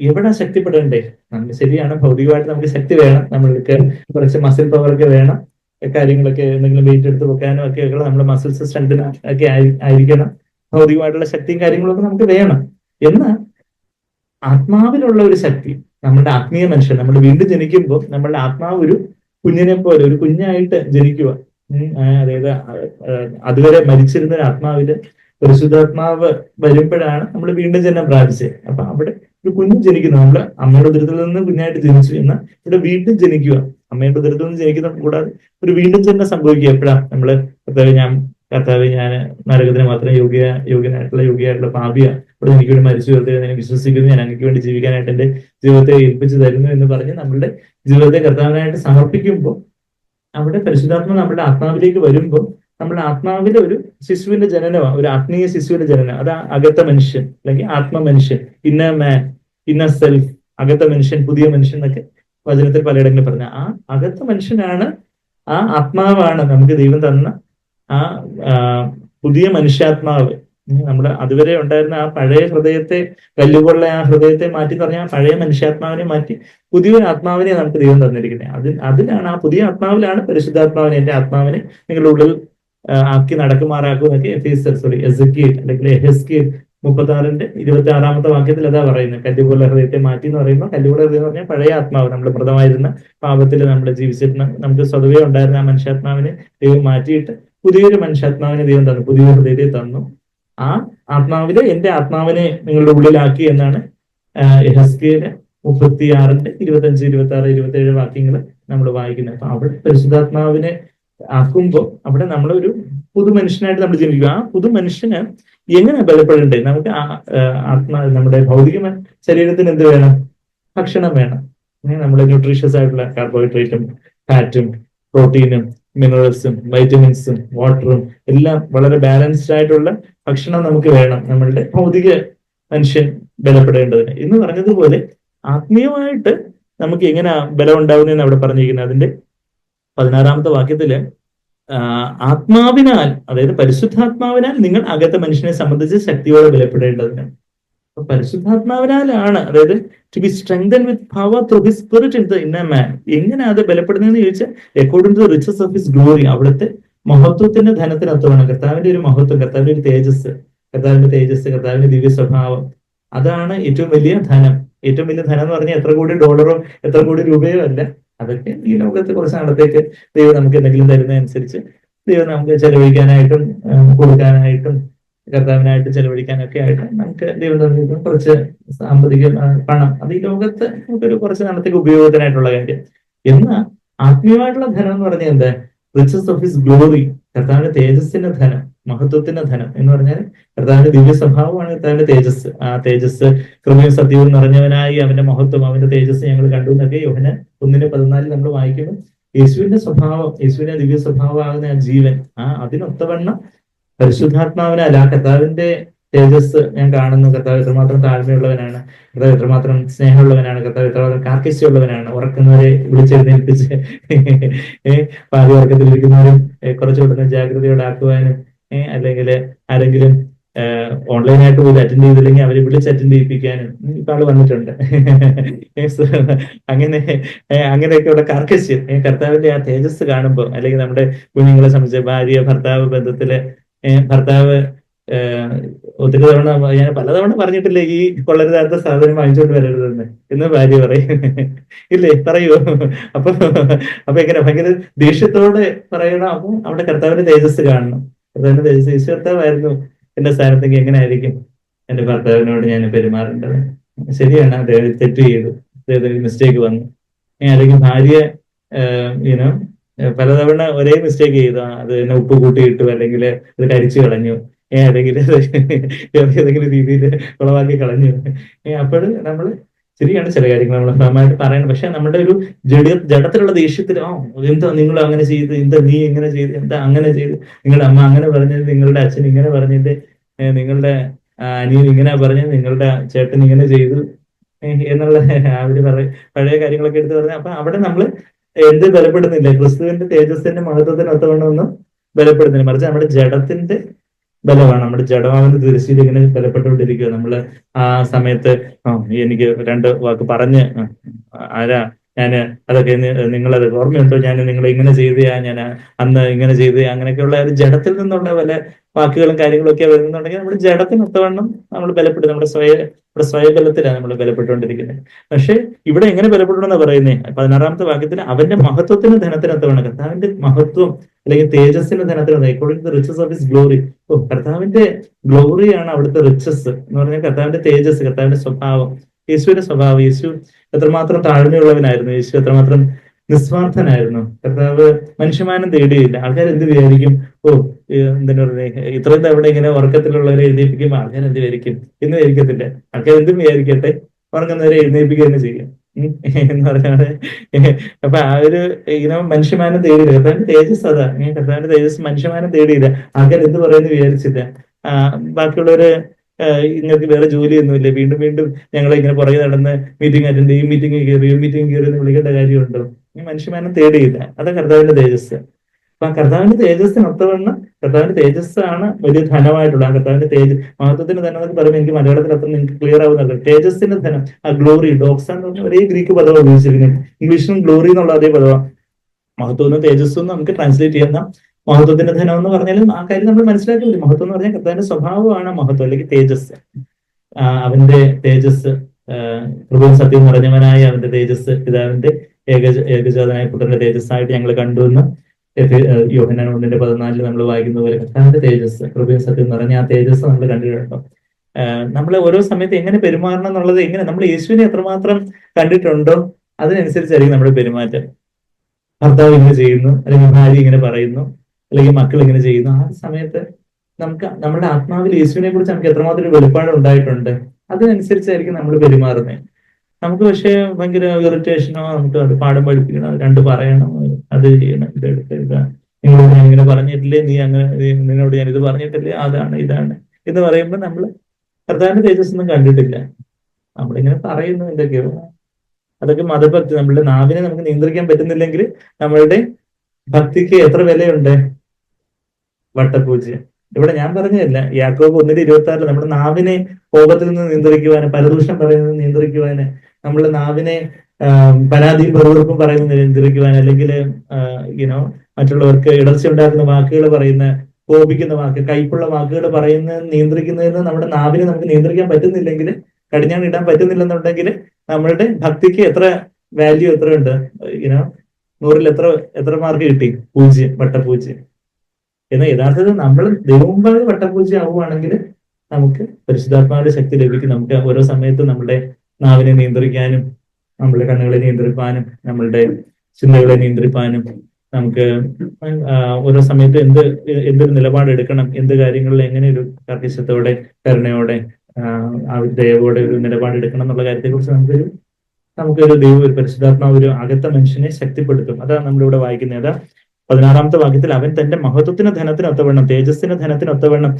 എവിടെ ശക്തിപ്പെടേണ്ടേ? നമുക്ക് ശരിയാണ്, ഭൗതികമായിട്ട് നമുക്ക് ശക്തി വേണം, നമ്മൾക്ക് കുറച്ച് മസിൽ പവർ ഒക്കെ വേണം, കാര്യങ്ങളൊക്കെ എന്തെങ്കിലും വെയിറ്റ് എടുത്ത് വെക്കാനും ഒക്കെ ഉള്ള നമ്മുടെ മസിൽസ് സ്ട്രെങ്തൻ ഒക്കെ ആയിരിക്കണം. ഭൗതികമായിട്ടുള്ള ശക്തിയും കാര്യങ്ങളൊക്കെ നമുക്ക് വേണം. എന്നാൽ ആത്മാവിലുള്ള ഒരു ശക്തി, നമ്മുടെ ആത്മീയ മനുഷ്യൻ നമ്മൾ വീണ്ടും ജനിക്കുമ്പോൾ നമ്മളുടെ ആത്മാവ് ഒരു കുഞ്ഞിനെ പോലെ ഒരു കുഞ്ഞായിട്ട് ജനിക്കുക. അതായത് അതുവരെ മരിച്ചിരുന്ന ഒരു ആത്മാവില് പരിശുദ്ധാത്മാവ് വരുമ്പോഴാണ് നമ്മൾ വീണ്ടും ജന്മം പ്രാപിച്ചത്. അപ്പൊ അവിടെ ഒരു കുഞ്ഞ് ജനിക്കുന്നു. നമ്മള് അമ്മയുടെ ഉദരത്തിൽ നിന്ന് കുഞ്ഞായിട്ട് ജനിച്ചു, എന്നാൽ ഇവിടെ വീണ്ടും ജനിക്കുക. അമ്മയുടെ ഉദരത്തിൽ നിന്ന് ജനിക്കുന്ന കൂടാതെ ഒരു വീണ്ടും ജന്മം സംഭവിക്കുക. എപ്പോഴാണ് നമ്മള് കർത്താവ് ഞാൻ നരകത്തിന് മാത്രം യോഗ്യനായിട്ടുള്ള പാപിയ ഇവിടെ എനിക്ക് വേണ്ടി മരിച്ചു തീർത്ത് ഞാൻ വിശ്വസിക്കുന്നു, ഞാൻ അങ്ങക്ക് വേണ്ടി ജീവിക്കാനായിട്ട് എന്റെ ജീവിതത്തെ ഏൽപ്പിച്ചു തരുന്നു എന്ന് പറഞ്ഞ് നമ്മളുടെ ജീവിതത്തെ കർത്താവിനായിട്ട് സമർപ്പിക്കുമ്പോൾ അവിടെ പരിശുദ്ധാത്മ നമ്മുടെ ആത്മാവിലേക്ക് വരുമ്പോൾ നമ്മുടെ ആത്മാവിലെ ഒരു ശിശുവിന്റെ ജനനമാണ്, ഒരു ആത്മീയ ശിശുവിന്റെ ജനനം. അത് അകത്ത മനുഷ്യൻ അല്ലെങ്കിൽ ആത്മമനുഷ്യൻ, ഇന്നർ മാൻ, ഇന്നർ സെൽഫ്, അകത്ത മനുഷ്യൻ, പുതിയ മനുഷ്യൻ എന്നൊക്കെ വചനത്തിൽ പലയിടങ്ങളിൽ പറഞ്ഞ ആ അകത്ത മനുഷ്യനാണ്, ആ ആത്മാവാണ് നമുക്ക് ദൈവം തന്ന ആ പുതിയ മനുഷ്യാത്മാവ്, നമ്മുടെ അതുവരെ ഉണ്ടായിരുന്ന ആ പഴയ ഹൃദയത്തെ, കല്ലുകൊള്ള ആ ഹൃദയത്തെ മാറ്റി പറഞ്ഞാൽ ആ പഴയ മനുഷ്യാത്മാവിനെ മാറ്റി പുതിയൊരു ആത്മാവിനെ നമുക്ക് ദൈവം തന്നിരിക്കുന്നത്. അതിലാണ്, ആ പുതിയ ആത്മാവിലാണ് പരിശുദ്ധാത്മാവിനെ, എന്റെ ആത്മാവിനെ നിങ്ങളുടെ ഉള്ളിൽ ആക്കി നടക്കുമാറാക്കും എന്നൊക്കെ എസെക്കിയേൽ അല്ലെങ്കിൽ എഹെസ്കേൽ 36-26 വാക്യത്തിൽ അതാ പറയുന്നത്. കല്ലുപോലെ ഹൃദയത്തെ മാറ്റി എന്ന് പറയുമ്പോൾ, കല്ലുപോലെ ഹൃദയം എന്ന് പറഞ്ഞാൽ പഴയ ആത്മാവ്, നമ്മൾ മൃതമായിരുന്ന പാപത്തിൽ നമ്മൾ ജീവിച്ചിരുന്ന, നമുക്ക് സ്വതവേ ഉണ്ടായിരുന്ന ആ മനുഷ്യാത്മാവിനെ ദൈവം മാറ്റിയിട്ട് പുതിയൊരു മനുഷ്യാത്മാവിനെ ദൈവം തന്നു, പുതിയൊരു ഹൃദയത്തെ തന്നു. ആ ആത്മാവില് എന്റെ ആത്മാവിനെ നിങ്ങളുടെ ഉള്ളിലാക്കി എന്നാണ് എഹെസ്കേൽ 36-25-26-27 വാക്യങ്ങൾ നമ്മൾ വായിക്കുന്നത്. അപ്പൊ അവിടെ പരിശുദ്ധാത്മാവിനെ ആക്കുമ്പോൾ അവിടെ നമ്മളൊരു പുതു മനുഷ്യനായിട്ട് നമ്മൾ ജനിക്കുക. ആ പുതു മനുഷ്യന് എങ്ങനെ ബലപ്പെടണ്ടേ? നമുക്ക് നമ്മുടെ ഭൗതിക ശരീരത്തിന് എന്ത് വേണം? ഭക്ഷണം വേണം. നമ്മുടെ ന്യൂട്രീഷ്യസ് ആയിട്ടുള്ള കാർബോഹൈഡ്രേറ്റും ഫാറ്റും പ്രോട്ടീനും മിനറൽസും വൈറ്റമിൻസും വാട്ടറും എല്ലാം വളരെ ബാലൻസ്ഡ് ആയിട്ടുള്ള ഭക്ഷണം നമുക്ക് വേണം നമ്മളുടെ ഭൗതിക മനുഷ്യൻ ബലപ്പെടേണ്ടതിന്. എന്ന് പറഞ്ഞതുപോലെ ആത്മീയമായിട്ട് നമുക്ക് എങ്ങനെ ബലം ഉണ്ടാവുന്നതെന്ന് അവിടെ പറഞ്ഞിരിക്കുന്നത്. അതിന്റെ 16 വാക്യത്തില് ആത്മാവിനാൽ, അതായത് പരിശുദ്ധാത്മാവിനാൽ നിങ്ങൾ അകത്തെ മനുഷ്യനെ സംബന്ധിച്ച് ശക്തിയോടെ ബലപ്പെടേണ്ടതിന്. അപ്പൊ പരിശുദ്ധാത്മാവിനാലാണ്, അതായത് to be strengthen with power through his spirit in the inner man. എങ്ങനെ അത് ബലപ്പെടുന്നതെന്ന് ചോദിച്ചാൽ according to the riches of his glory, അവിടുത്തെ മഹത്വത്തിന്റെ ധനത്തിനൊത്തമാണ്. കർത്താവിന്റെ ഒരു മഹത്വം, കർത്താവിന്റെ ഒരു തേജസ്, കർത്താവിന്റെ ദിവ്യ സ്വഭാവം, അതാണ് ഏറ്റവും വലിയ ധനം. ഏറ്റവും വലിയ ധനം എന്ന് പറഞ്ഞാൽ എത്ര കോടി ഡോളറോ എത്ര കോടി രൂപയോ അല്ല. അതൊക്കെ ഈ ലോകത്ത് കുറച്ച് നാളത്തേക്ക് ദൈവം നമുക്ക് എന്തെങ്കിലും തരുന്നതനുസരിച്ച് ദൈവം നമുക്ക് ചെലവഴിക്കാനായിട്ടും കൊടുക്കാനായിട്ടും കർത്താവിനായിട്ട് ചെലവഴിക്കാനൊക്കെ ആയിട്ട് നമുക്ക് ദൈവം തന്നിരിക്കുന്ന കുറച്ച് സാമ്പത്തിക പണം, അത് ഈ ലോകത്ത് നമുക്കൊരു കുറച്ച് നാളത്തേക്ക് ഉപയോഗത്തിനായിട്ടുള്ള കാര്യം. എന്നാൽ ആത്മീയമായിട്ടുള്ള ധനം എന്ന് പറഞ്ഞാൽ എന്താ? റിച്ചസ് ഓഫ് ഹിസ് ഗ്ലോറി, കർത്താവിന്റെ തേജസ്സിന്റെ ധനം, മഹത്വത്തിന്റെ ധനം എന്ന് പറഞ്ഞാൽ കർത്താവിന്റെ ദിവ്യ സ്വഭാവമാണ് കർത്താവിന്റെ തേജസ്. ആ തേജസ് കൃപയും സത്യവും നിറഞ്ഞവനായി അവന്റെ മഹത്വം, അവന്റെ തേജസ് ഞങ്ങൾ കണ്ടു എന്നൊക്കെ യോഹന്നാൻ 1:14 നമ്മൾ വായിക്കുമ്പോൾ യേശുവിന്റെ സ്വഭാവം, യേശുവിന്റെ ദിവ്യ സ്വഭാവമാകുന്ന ആ ജീവൻ, അതിനൊത്തവണ്ണം പരിശുദ്ധാത്മാവിനാൽ ആ കർത്താവിന്റെ തേജസ് ഞാൻ കാണുന്നു. കർത്താവ് എത്രമാത്രം താഴ്മയുള്ളവനാണ്, കർത്താവ് എത്രമാത്രം സ്നേഹമുള്ളവനാണ്, കർത്താവ് എത്രമാത്രം കാർക്കശ്യമുള്ളവനാണ്. ഉറക്കുന്നവരെ വിളിച്ചെഴുന്നേൽപ്പിച്ച് പാതി ഉറക്കത്തിലിരിക്കുന്നവരും കുറച്ചുകൂടെ ജാഗ്രതയോടെ ആക്കുവാനും, അല്ലെങ്കിൽ ആരെങ്കിലും ഓൺലൈനായിട്ട് പോയി അറ്റൻഡ് ചെയ്തില്ലെങ്കിൽ അവരെ വിളിച്ച് അറ്റൻഡ് ചെയ്യിപ്പിക്കാനും ഇപ്പൊ ആള് വന്നിട്ടുണ്ട്. അങ്ങനെയൊക്കെയുള്ള കാർക്കശ്യം കർത്താവിന്റെ ആ തേജസ് കാണുമ്പോൾ, അല്ലെങ്കിൽ നമ്മുടെ കുഞ്ഞുങ്ങളെ സംബന്ധിച്ച് ഭാര്യ ഭർത്താവ് ബന്ധത്തില് ഭർത്താവ് ഒത്തിരി തവണ, ഞാൻ പലതവണ പറഞ്ഞിട്ടില്ലേ ഈ കൊള്ളരുതാത്ത സാധനം വാങ്ങിച്ചുകൊണ്ട് വരരുതെന്ന്, എന്ന് ഭാര്യ പറയും. ഇല്ലേ, പറയൂ? അപ്പൊ എങ്ങനെ ഭയങ്കര ദേഷ്യത്തോടെ പറയണം. അപ്പൊ അവിടെ കർത്താവിന്റെ തേജസ് കാണണം. കർത്താവിന്റെ തേജസ്, യേശു കർത്താവായിരുന്നു എന്റെ സ്ഥാനത്തേക്ക് എങ്ങനെ ആയിരിക്കും എന്റെ ഭർത്താവിനോട് ഞാൻ പെരുമാറേണ്ടത്? ശരിയാണ്, അദ്ദേഹം തെറ്റ് ചെയ്തു, അദ്ദേഹത്തിന് മിസ്റ്റേക്ക് വന്നു. അല്ലെങ്കിൽ ഭാര്യ പലതവണ ഒരേ മിസ്റ്റേക്ക് ചെയ്തു, അത് തന്നെ ഉപ്പ് കൂട്ടിയിട്ടു, അല്ലെങ്കിൽ അത് കരിച്ചു കളഞ്ഞു, അല്ലെങ്കിൽ ഏതെങ്കിലും രീതിയിൽ കുളവാക്കി കളഞ്ഞു. അപ്പോൾ നമ്മൾ ശരിയാണ്, ചില കാര്യങ്ങൾ നമ്മൾ ഫലമായിട്ട് പറയണം. പക്ഷെ നമ്മുടെ ഒരു ജഡത്തിലുള്ള ദേഷ്യത്തിൽ, എന്താ നിങ്ങൾ അങ്ങനെ ചെയ്ത്, എന്താ നീ ഇങ്ങനെ ചെയ്ത്, എന്താ അങ്ങനെ ചെയ്ത്, നിങ്ങളുടെ അമ്മ അങ്ങനെ പറഞ്ഞത്, നിങ്ങളുടെ അച്ഛൻ ഇങ്ങനെ പറഞ്ഞത്, നിങ്ങളുടെ അനിയൻ ഇങ്ങനെ പറഞ്ഞത്, നിങ്ങളുടെ ചേട്ടൻ ഇങ്ങനെ ചെയ്തു എന്നുള്ള അവര് പഴയ കാര്യങ്ങളൊക്കെ എടുത്ത് പറഞ്ഞ. അപ്പൊ അവിടെ നമ്മൾ എന്ത് ബലപ്പെടുന്നില്ല, ക്രിസ്തുവിന്റെ തേജസ്സിന്റെ മഹത്വത്തിനൊത്തവണ്ണമൊന്നും ബലപ്പെടുന്നില്ല. മറിച്ച് നമ്മുടെ ജഡത്തിന്റെ ബലമാണ്, നമ്മുടെ ജഡമാകുന്ന തിരശ്ശീല ഇങ്ങനെ ബലപ്പെട്ടുകൊണ്ടിരിക്കുക. നമ്മള് ആ സമയത്ത് എനിക്ക് 2 വാക്ക് പറഞ്ഞ് ഞാന് അതൊക്കെ നിങ്ങളത് ഓർമ്മയുണ്ടോ, ഞാൻ നിങ്ങളെ ഇങ്ങനെ ചെയ്തയാ, ഞാൻ അന്ന് ഇങ്ങനെ ചെയ്ത്, അങ്ങനെയൊക്കെയുള്ള ഒരു ജഡത്തിൽ നിന്നുള്ള പല വാക്കുകളും കാര്യങ്ങളും ഒക്കെ വരുന്നുണ്ടെങ്കിൽ നമ്മുടെ ജഡത്തിനൊത്തവണ്ണം നമ്മൾ ബലപ്പെടും. നമ്മുടെ സ്വയബലത്തിലാണ് നമ്മൾ ബലപ്പെട്ടുകൊണ്ടിരിക്കുന്നത്. പക്ഷെ ഇവിടെ എങ്ങനെ ബലപ്പെടണമെന്നാ പറയുന്നേ? 16 വാക്യത്തിൽ അവന്റെ മഹത്വത്തിന് ധനത്തിനൊത്തവണ്ണം, കർത്താവിന്റെ മഹത്വം അല്ലെങ്കിൽ തേജസ്സിന്റെ ധനത്തിനൊത്ത, according to riches of his glory. കർത്താവിന്റെ ഗ്ലോറിയാണ് അവിടുത്തെ റിച്ചസ് എന്ന് പറഞ്ഞാൽ കർത്താവിന്റെ തേജസ്, കർത്താവിന്റെ സ്വഭാവം, യേശുവിന്റെ സ്വഭാവം. യേശു എത്രമാത്രം താഴ്മയുള്ളവനായിരുന്നു, യേശു എത്രമാത്രം നിസ്വാർത്ഥനായിരുന്നു. കർത്താവ് മനുഷ്യമാനം തേടിയില്ല. ആൾക്കാർ എന്ത് വിചാരിക്കും, എന്തിനു പറഞ്ഞേ ഇത്രയും തവണ ഇങ്ങനെ ഉറക്കത്തിലുള്ളവരെ എഴുന്നേൽപ്പിക്കുമ്പോൾ ആൾക്കാർ എന്ത് വിചാരിക്കും എന്ന് വിചാരിക്കത്തില്ല. ആൾക്കാർ എന്തും വിചാരിക്കട്ടെ, ഉറങ്ങുന്നവരെ എഴുന്നേൽപ്പിക്കുക തന്നെ ചെയ്യും എന്ന് പറഞ്ഞാണ്. അപ്പൊ ആ ഒരു മനുഷ്യമാനം തേടിയില്ല. കർത്താവിന്റെ തേജസ് അതാ, കർത്താവിന്റെ തേജസ് മനുഷ്യമാനം തേടിയില്ല. ആൾക്കാർ എന്ത് പറയുന്നു വിചാരിച്ചില്ല. ബാക്കിയുള്ളവര് ഇങ്ങൾക്ക് വേറെ ജോലിയൊന്നുമില്ല, വീണ്ടും വീണ്ടും ഞങ്ങളെ ഇങ്ങനെ പുറകെ നടന്ന് മീറ്റിംഗ് അറ്റൻഡ് ചെയ്യും, മീറ്റിംഗ് കയറി എന്ന് വിളിക്കേണ്ട കാര്യമുണ്ടോ? ഈ മനുഷ്യമാനം തേടിയില്ല. അതാ കർത്താവിന്റെ തേജസ്. അപ്പൊ ആ കർത്താവിന്റെ തേജസ്സിനൊത്തവണ്ണം കർത്താവിന്റെ തേജസ്സാണ് വലിയ ധനമായിട്ടുള്ള ആ കർത്താവിന്റെ മഹത്വത്തിന്റെ ധനം എന്ന് പറയുമ്പോൾ എനിക്ക് മലയാളത്തിൽ അത്ര നിങ്ങൾക്ക് ക്ലിയർ ആവുന്നുണ്ട്. തേജസ്സിന്റെ ധനം, ആ ഗ്ലോറി, ഡോക്സ എന്ന് പറഞ്ഞ ഒരേ ഗ്രീക്ക് പദമാണ് ഉപയോഗിച്ചിരിക്കുന്നത്. ഇംഗ്ലീഷിലും ഗ്ലോറി എന്നുള്ള അതേ പദമാണ്. മഹത്വം എന്നും തേജസ്സും നമുക്ക് ട്രാൻസ്ലേറ്റ് ചെയ്യുന്ന മഹത്വത്തിന്റെ ധനം എന്ന് പറഞ്ഞാലും ആ കാര്യം നമ്മൾ മനസ്സിലാക്കി വരും. മഹത്വം എന്ന് പറഞ്ഞാൽ കർത്താവിന്റെ സ്വഭാവമാണ് മഹത്വം, അല്ലെങ്കിൽ തേജസ്. അവന്റെ തേജസ്, കൃപയും സത്യം നിറഞ്ഞവനായ അവന്റെ തേജസ് പിതാവിന്റെ ഏകജാതനായ പുത്രന്റെ തേജസ്സായിട്ട് ഞങ്ങൾ കണ്ടു എന്ന് യോഹന്നാൻ 1:14 നമ്മൾ വായിക്കുന്ന പോലെ കർത്താവിന്റെ തേജസ്, കൃപയും സത്യം നിറഞ്ഞ ആ തേജസ് നമ്മൾ കണ്ടിട്ടുണ്ടോ? നമ്മളെ ഓരോ സമയത്ത് എങ്ങനെ പെരുമാറണം എന്നുള്ളത്, എങ്ങനെ നമ്മൾ യേശുവിനെ എത്രമാത്രം കണ്ടിട്ടുണ്ടോ അതിനനുസരിച്ചായിരിക്കും നമ്മുടെ പെരുമാറ്റം. ഭർത്താവ് ഇങ്ങനെ ചെയ്യുന്നു, അല്ലെങ്കിൽ ഭാര്യ ഇങ്ങനെ പറയുന്നു, അല്ലെങ്കിൽ മക്കൾ ഇങ്ങനെ ചെയ്യുന്നു, ആ സമയത്ത് നമുക്ക് നമ്മുടെ ആത്മാവിൽ യേശുവിനെ കുറിച്ച് നമുക്ക് എത്രമാത്രം ഒരു വെളിപ്പാട് ഉണ്ടായിട്ടുണ്ട് അതിനനുസരിച്ചായിരിക്കും നമ്മൾ പെരുമാറുന്നത്. നമുക്ക് പക്ഷേ ഭയങ്കര ഇറിറ്റേഷനോ, നമുക്ക് അത് പാഠം പഠിപ്പിക്കണം, രണ്ട് പറയണം, അത് ചെയ്യണം, ഇതെടുത്ത് നിങ്ങളോട് ഞാൻ ഇങ്ങനെ പറഞ്ഞിട്ടില്ലേ, നീ അങ്ങനെ, നിന്നോട് ഞാൻ ഇത് പറഞ്ഞിട്ടില്ലേ, അതാണ് ഇതാണ് എന്ന് പറയുമ്പോൾ നമ്മൾ കർത്താവിന്റെ തേജസ് ഒന്നും കണ്ടിട്ടില്ല. നമ്മളിങ്ങനെ പറയുന്നു എന്തൊക്കെയോ. അതൊക്കെ മതഭക്തി. നമ്മളുടെ നാവിനെ നമുക്ക് നിയന്ത്രിക്കാൻ പറ്റുന്നില്ലെങ്കിൽ നമ്മളുടെ ഭക്തിക്ക് എത്ര വിലയുണ്ട്? വട്ടപൂജ്യം. ഇവിടെ ഞാൻ പറഞ്ഞതല്ല, യാക്കോബ് 1:26 നമ്മുടെ നാവിനെ കോപത്തിൽ നിന്ന് നിയന്ത്രിക്കുവാന്, പരദൂഷണം പറയുന്നത് നിയന്ത്രിക്കുവാന്, നമ്മുടെ നാവിനെ പരാതിയും വെറുതെറുപ്പും പറയുന്നത് നിയന്ത്രിക്കുവാൻ, അല്ലെങ്കിൽ മറ്റുള്ളവർക്ക് ഇടർച്ച ഉണ്ടാക്കുന്ന വാക്കുകൾ പറയുന്ന, കോപിക്കുന്ന വാക്ക്, കയ്പുള്ള വാക്കുകൾ നിയന്ത്രിക്കുന്നതിന് നമ്മുടെ നാവിനെ നമുക്ക് നിയന്ത്രിക്കാൻ പറ്റുന്നില്ലെങ്കിൽ, കടിഞ്ഞാൺ ഇടാൻ പറ്റുന്നില്ലെന്നുണ്ടെങ്കിൽ നമ്മളുടെ ഭക്തിക്ക് എത്ര വാല്യൂ, എത്ര ഉണ്ട്? 100ൽ എത്ര മാർക്ക് കിട്ടി? 0, വട്ടപൂജ്യം. എന്നാൽ യഥാർത്ഥത്തിൽ നമ്മൾ ദൈവമുമ്പാകെ വട്ടപൂജ്യം ആവുകയാണെങ്കിൽ നമുക്ക് പരിശുദ്ധാത്മാവിന്റെ ശക്തി ലഭിക്കും. നമുക്ക് ഓരോ സമയത്തും നമ്മുടെ നാവിനെ നിയന്ത്രിക്കാനും, നമ്മളുടെ കണ്ണുകളെ നിയന്ത്രിപ്പാനും, നമ്മളുടെ ചിന്തകളെ നിയന്ത്രിപ്പാനും, നമുക്ക് ഓരോ സമയത്ത് എന്തൊരു നിലപാടെടുക്കണം, എന്ത് കാര്യങ്ങളിൽ എങ്ങനെ ഒരു കർക്കശത്തോടെ, കരുണയോടെ, ദയവോടെ ഒരു നിലപാടെടുക്കണം എന്നുള്ള കാര്യത്തെക്കുറിച്ച് നമുക്കൊരു ദൈവം, ഒരു പരിശുദ്ധാത്മാവ് ഒരു അകത്ത മനുഷ്യനെ ശക്തിപ്പെടുത്തും. അതാണ് നമ്മളിവിടെ വായിക്കുന്നത്. അതാ 16ാമത്തെ വാക്യത്തിൽ, അവൻ തന്റെ മഹത്വത്തിന്റെ ധനത്തിനൊത്തവണ്ണം, തേജസ്സിന്റെ ധനത്തിനൊത്തവണ്ണം,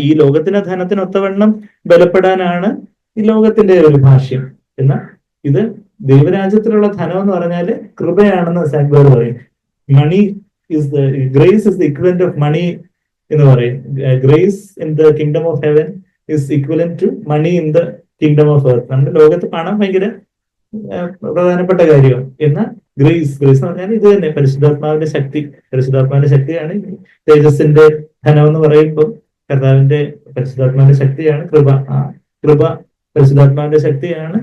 ഈ ലോകത്തിന്റെ ധനത്തിനൊത്തവണ്ണം ബലപ്പെടാനാണ് ഈ ലോകത്തിന്റെ ഒരു ഭാഷ്യം. എന്നാൽ ഇത് ദൈവരാജ്യത്തിലുള്ള ധനം എന്ന് പറഞ്ഞാല് കൃപയാണെന്ന് സാഗ്ബർ പറയും. Money is the grace is the equivalent of money എന്ന് പറയും. Grace in the kingdom of heaven is equivalent to money in the kingdom of earth. നമ്മുടെ ലോകത്ത് പണം ഭയങ്കര പ്രധാനപ്പെട്ട കാര്യം. എന്നാൽ ഗ്രേസ് എന്ന് പറഞ്ഞാൽ ഇത് തന്നെ, പരിശുദ്ധാത്മാവിന്റെ ശക്തിയാണ് തേജസ്സിന്റെ ധനം എന്ന് പറയുമ്പോൾ. കർത്താവിന്റെ പരിശുദ്ധാത്മാവിന്റെ ശക്തിയാണ് കൃപ. കൃപ പരിശുദ്ധാത്മാവിന്റെ ശക്തിയാണ്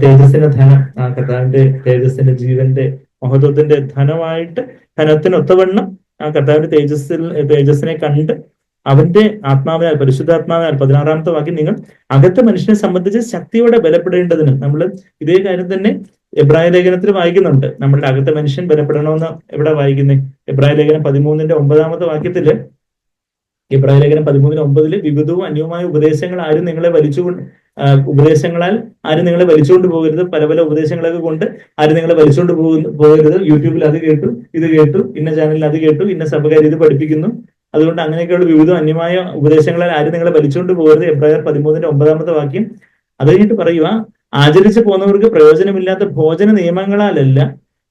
തേജസ്സിന്റെ ധനം. കർത്താവിന്റെ തേജസ്സിന്റെ, ജീവന്റെ, മഹത്വത്തിന്റെ ധനമായിട്ട്, ധനത്തിനൊത്തവണ്ണം ആ കർത്താവിന്റെ തേജസ്സിനെ കണ്ട് അവന്റെ ആത്മാവിനാൽ, പരിശുദ്ധാത്മാവിനാൽ, 16ാമത്തെ വാക്യം, നിങ്ങൾ അകത്തെ മനുഷ്യനെ സംബന്ധിച്ച് ശക്തിയോടെ ബലപ്പെടേണ്ടതിന്. നമ്മൾ ഇതേ കാര്യം തന്നെ എബ്രായ ലേഖനത്തിൽ വായിക്കുന്നുണ്ട്. നമ്മളുടെ അകത്തെ മനുഷ്യൻ ബലപ്പെടണമെന്ന് എവിടെ വായിക്കുന്നത്? എബ്രായ ലേഖനം 13:9 വാക്യത്തില്, എബ്രായ ലേഖനം 13:9 വിവിധവും അന്യവുമായ ഉപദേശങ്ങളാൽ ആരും നിങ്ങളെ വലിച്ചുകൊണ്ട് പോകരുത്. പല പല ഉപദേശങ്ങളൊക്കെ കൊണ്ട് ആരും നിങ്ങളെ വലിച്ചുകൊണ്ട് പോകരുത്. യൂട്യൂബിൽ അത് കേട്ടു, ഇത് കേട്ടു, ഇന്ന ചാനലിൽ അത് കേട്ടു, ഇന്ന സഭക്കാർ ഇത് പഠിപ്പിക്കുന്നു, അതുകൊണ്ട് അങ്ങനെയൊക്കെയുള്ള വിവിധ അന്യമായ ഉപദേശങ്ങളാൽ ആരും നിങ്ങളെ വലിച്ചുകൊണ്ട് പോകരുത്. എബ്രായർ 13:9 വാക്യം. അത് കഴിഞ്ഞിട്ട് പറയുക, ആചരിച്ചു പോകുന്നവർക്ക് പ്രയോജനമില്ലാത്ത ഭോജന നിയമങ്ങളാലല്ല,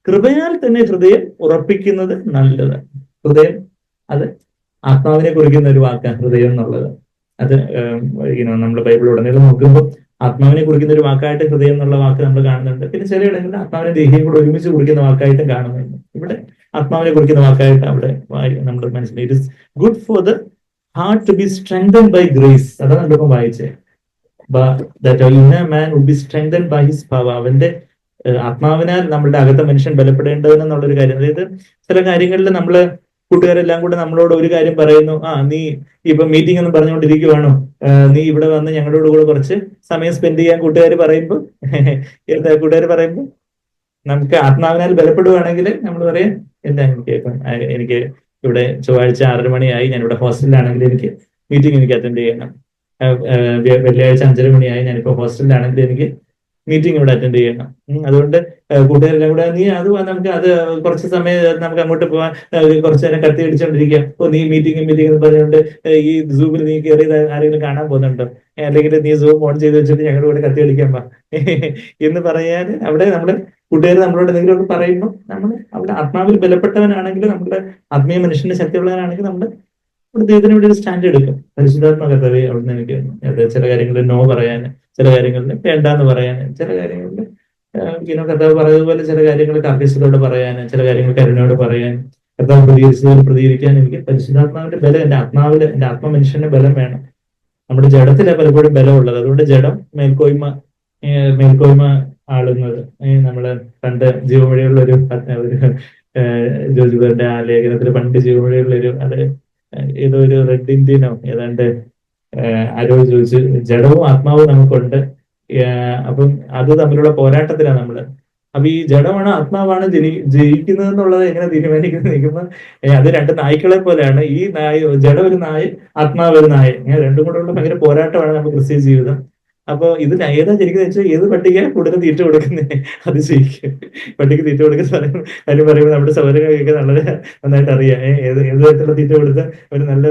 കൃപയാൽ തന്നെ ഹൃദയം ഉറപ്പിക്കുന്നത് നല്ലത്. ഹൃദയം, അത് ആത്മാവിനെ കുറിക്കുന്ന ഒരു വാക്കാണ് ഹൃദയം എന്നുള്ളത്. അത് നമ്മൾ ബൈബിൾ ഉടനീളം നോക്കുമ്പോൾ ആത്മാവിനെ കുറിക്കുന്ന ഒരു വാക്കായിട്ട് ഹൃദയം എന്നുള്ള വാക്ക് നമ്മൾ കാണുന്നുണ്ട്. പിന്നെ ചിലയിടങ്ങളിൽ ആത്മാവിനെ ദേഹിയും കൂടെ ഒരുമിച്ച് കുറിക്കുന്ന വാക്കായിട്ടും കാണുന്നുണ്ട്. ഇവിടെ ആത്മാവിനെ കുറിക്കുന്ന വാക്കായിട്ട് അവിടെ നമ്മൾ മനസ്സിലായി. It is good for the heart to be strengthened by grace. അതാണ് നമ്മളിപ്പം വായിച്ചത്. That a inner man would be strengthened by his power. അവന്റെ ആത്മാവിനാൽ നമ്മളുടെ അകത്തെ മനുഷ്യൻ ബലപ്പെടേണ്ടതെന്നുള്ളൊരു കാര്യം. അതായത് ചില കാര്യങ്ങളിൽ നമ്മള് കൂട്ടുകാരെല്ലാം കൂടെ നമ്മളോട് ഒരു കാര്യം പറയുന്നു, നീ ഇപ്പൊ മീറ്റിംഗ് ഒന്നും പറഞ്ഞുകൊണ്ടിരിക്കുവാണോ, നീ ഇവിടെ വന്ന് ഞങ്ങളോട് കൂടെ കുറച്ച് സമയം സ്പെൻഡ് ചെയ്യാൻ കൂട്ടുകാർ പറയുമ്പോൾ നമുക്ക് ആത്മാവിനാൽ ബലപ്പെടുവാണെങ്കിൽ നമ്മൾ പറയാം, എന്താ എനിക്ക് ഇവിടെ ചൊവ്വാഴ്ച 6 മണിയായി, ഞാൻ ഇവിടെ ഹോസ്റ്റലിലാണെങ്കിൽ എനിക്ക് മീറ്റിംഗ് എനിക്ക് അറ്റൻഡ് ചെയ്യണം. വെള്ളിയാഴ്ച 5:30 മണിയായി, ഞാനിപ്പോ ഹോസ്റ്റലിലാണെങ്കിൽ എനിക്ക് മീറ്റിംഗ് ഇവിടെ അറ്റൻഡ് ചെയ്യണം. അതുകൊണ്ട് കൂട്ടുകാരെല്ലാം കൂടെ നമുക്ക് അത് കുറച്ച് സമയം നമുക്ക് അങ്ങോട്ട് പോവാൻ, കുറച്ച് നേരം കത്തി അടിച്ചോണ്ടിരിക്കാം. നീ മീറ്റിംഗ് എന്ന് പറഞ്ഞുകൊണ്ട് ഈ സൂമിൽ നീ കയറി ആരെങ്കിലും കാണാൻ പോകുന്നുണ്ടോ, അല്ലെങ്കിൽ നീ സൂം ഓൺ ചെയ്ത് വെച്ചിട്ട് ഞങ്ങളുടെ കൂടെ കത്തി അടിക്കാൻ പാ എന്ന് പറയാൻ അവിടെ നമ്മള് കൂട്ടുകാർ നമ്മളോട് എന്തെങ്കിലുമൊക്കെ പറയുമ്പോൾ നമ്മൾ അവിടെ ആത്മാവിൽ ബലപ്പെട്ടവനാണെങ്കിൽ, നമ്മുടെ ആത്മീയ മനുഷ്യന്റെ ശക്തിയുള്ളവനാണെങ്കിൽ നമ്മൾ ഇവിടെ ദൈവത്തിന് വേണ്ടി ഒരു സ്റ്റാൻഡ് എടുക്കും. പരിശുദ്ധാത്മ കർത്താവേ അവിടുന്ന് എനിക്ക് അത് ചില കാര്യങ്ങളിൽ നോ പറയാൻ, ചില കാര്യങ്ങളിൽ വേണ്ടാന്ന് പറയാൻ, ചില കാര്യങ്ങളിൽ കർത്താവ് പറഞ്ഞതുപോലെ ചില കാര്യങ്ങൾ കാർക്കശ്യത്തോട് പറയാൻ, ചില കാര്യങ്ങൾ കരുണയോട് പറയാൻ, കർത്താവ് പ്രതികരിച്ചതിൽ പ്രതികരിക്കാൻ എനിക്ക് പരിശുദ്ധാത്മാവിന്റെ ബലം, എന്റെ ആത്മാവില്, എന്റെ ആത്മമനുഷ്യന്റെ ബലം വേണം. നമ്മുടെ ജഡത്തിലാണ് പലപ്പോഴും ബലമുള്ളത്. അതുകൊണ്ട് ജഡം മേൽക്കോയ്മ ആളുന്നത്. നമ്മള് പണ്ട് ജീവമൊഴിയുള്ള ഒരു ജോജിബറിന്റെ ആ ലേഖനത്തിൽ പണ്ട് ജീവമൊഴിയുള്ള ഒരു അത് ഏതോ ഒരു റെഡ് ഇന്ത്യനോ ഏതാണ്ട് ആരോ ചോദിച്ചു, ജഡവും ആത്മാവും നമുക്കുണ്ട്, അപ്പം അത് തമ്മിലുള്ള പോരാട്ടത്തിലാണ് നമ്മള്. അപ്പൊ ഈ ജഡമാണ് ആത്മാവാണ് ജയിക്കുന്നത് എന്നുള്ളത് എങ്ങനെ തീരുമാനിക്കുന്നത് നിൽക്കുമ്പോൾ അത് രണ്ട് നായ്ക്കളെ പോലെയാണ്. ഈ ജഡം ഒരു നായ, ആത്മാവ് ഒരു നായ, ഇങ്ങനെ രണ്ടും കൂടെ ഉള്ള ഭയങ്കര പോരാട്ടമാണ് നമ്മുടെ ക്രിസ്ത്യ ജീവിതം. അപ്പൊ ഇത് ഏതാ ജനിക്കുന്നത് വെച്ചാൽ ഏത് പട്ടിക കൂടുതൽ തീറ്റ കൊടുക്കുന്നത് അത് ജയിക്കും. പട്ടിക്ക് തീറ്റ കൊടുക്കുന്ന കാര്യം പറയുമ്പോൾ നമ്മുടെ സൗകര്യങ്ങളൊക്കെ വളരെ നന്നായിട്ട് അറിയാം. ഏത് തരത്തിലുള്ള തീറ്റ കൊടുത്ത് ഒരു നല്ല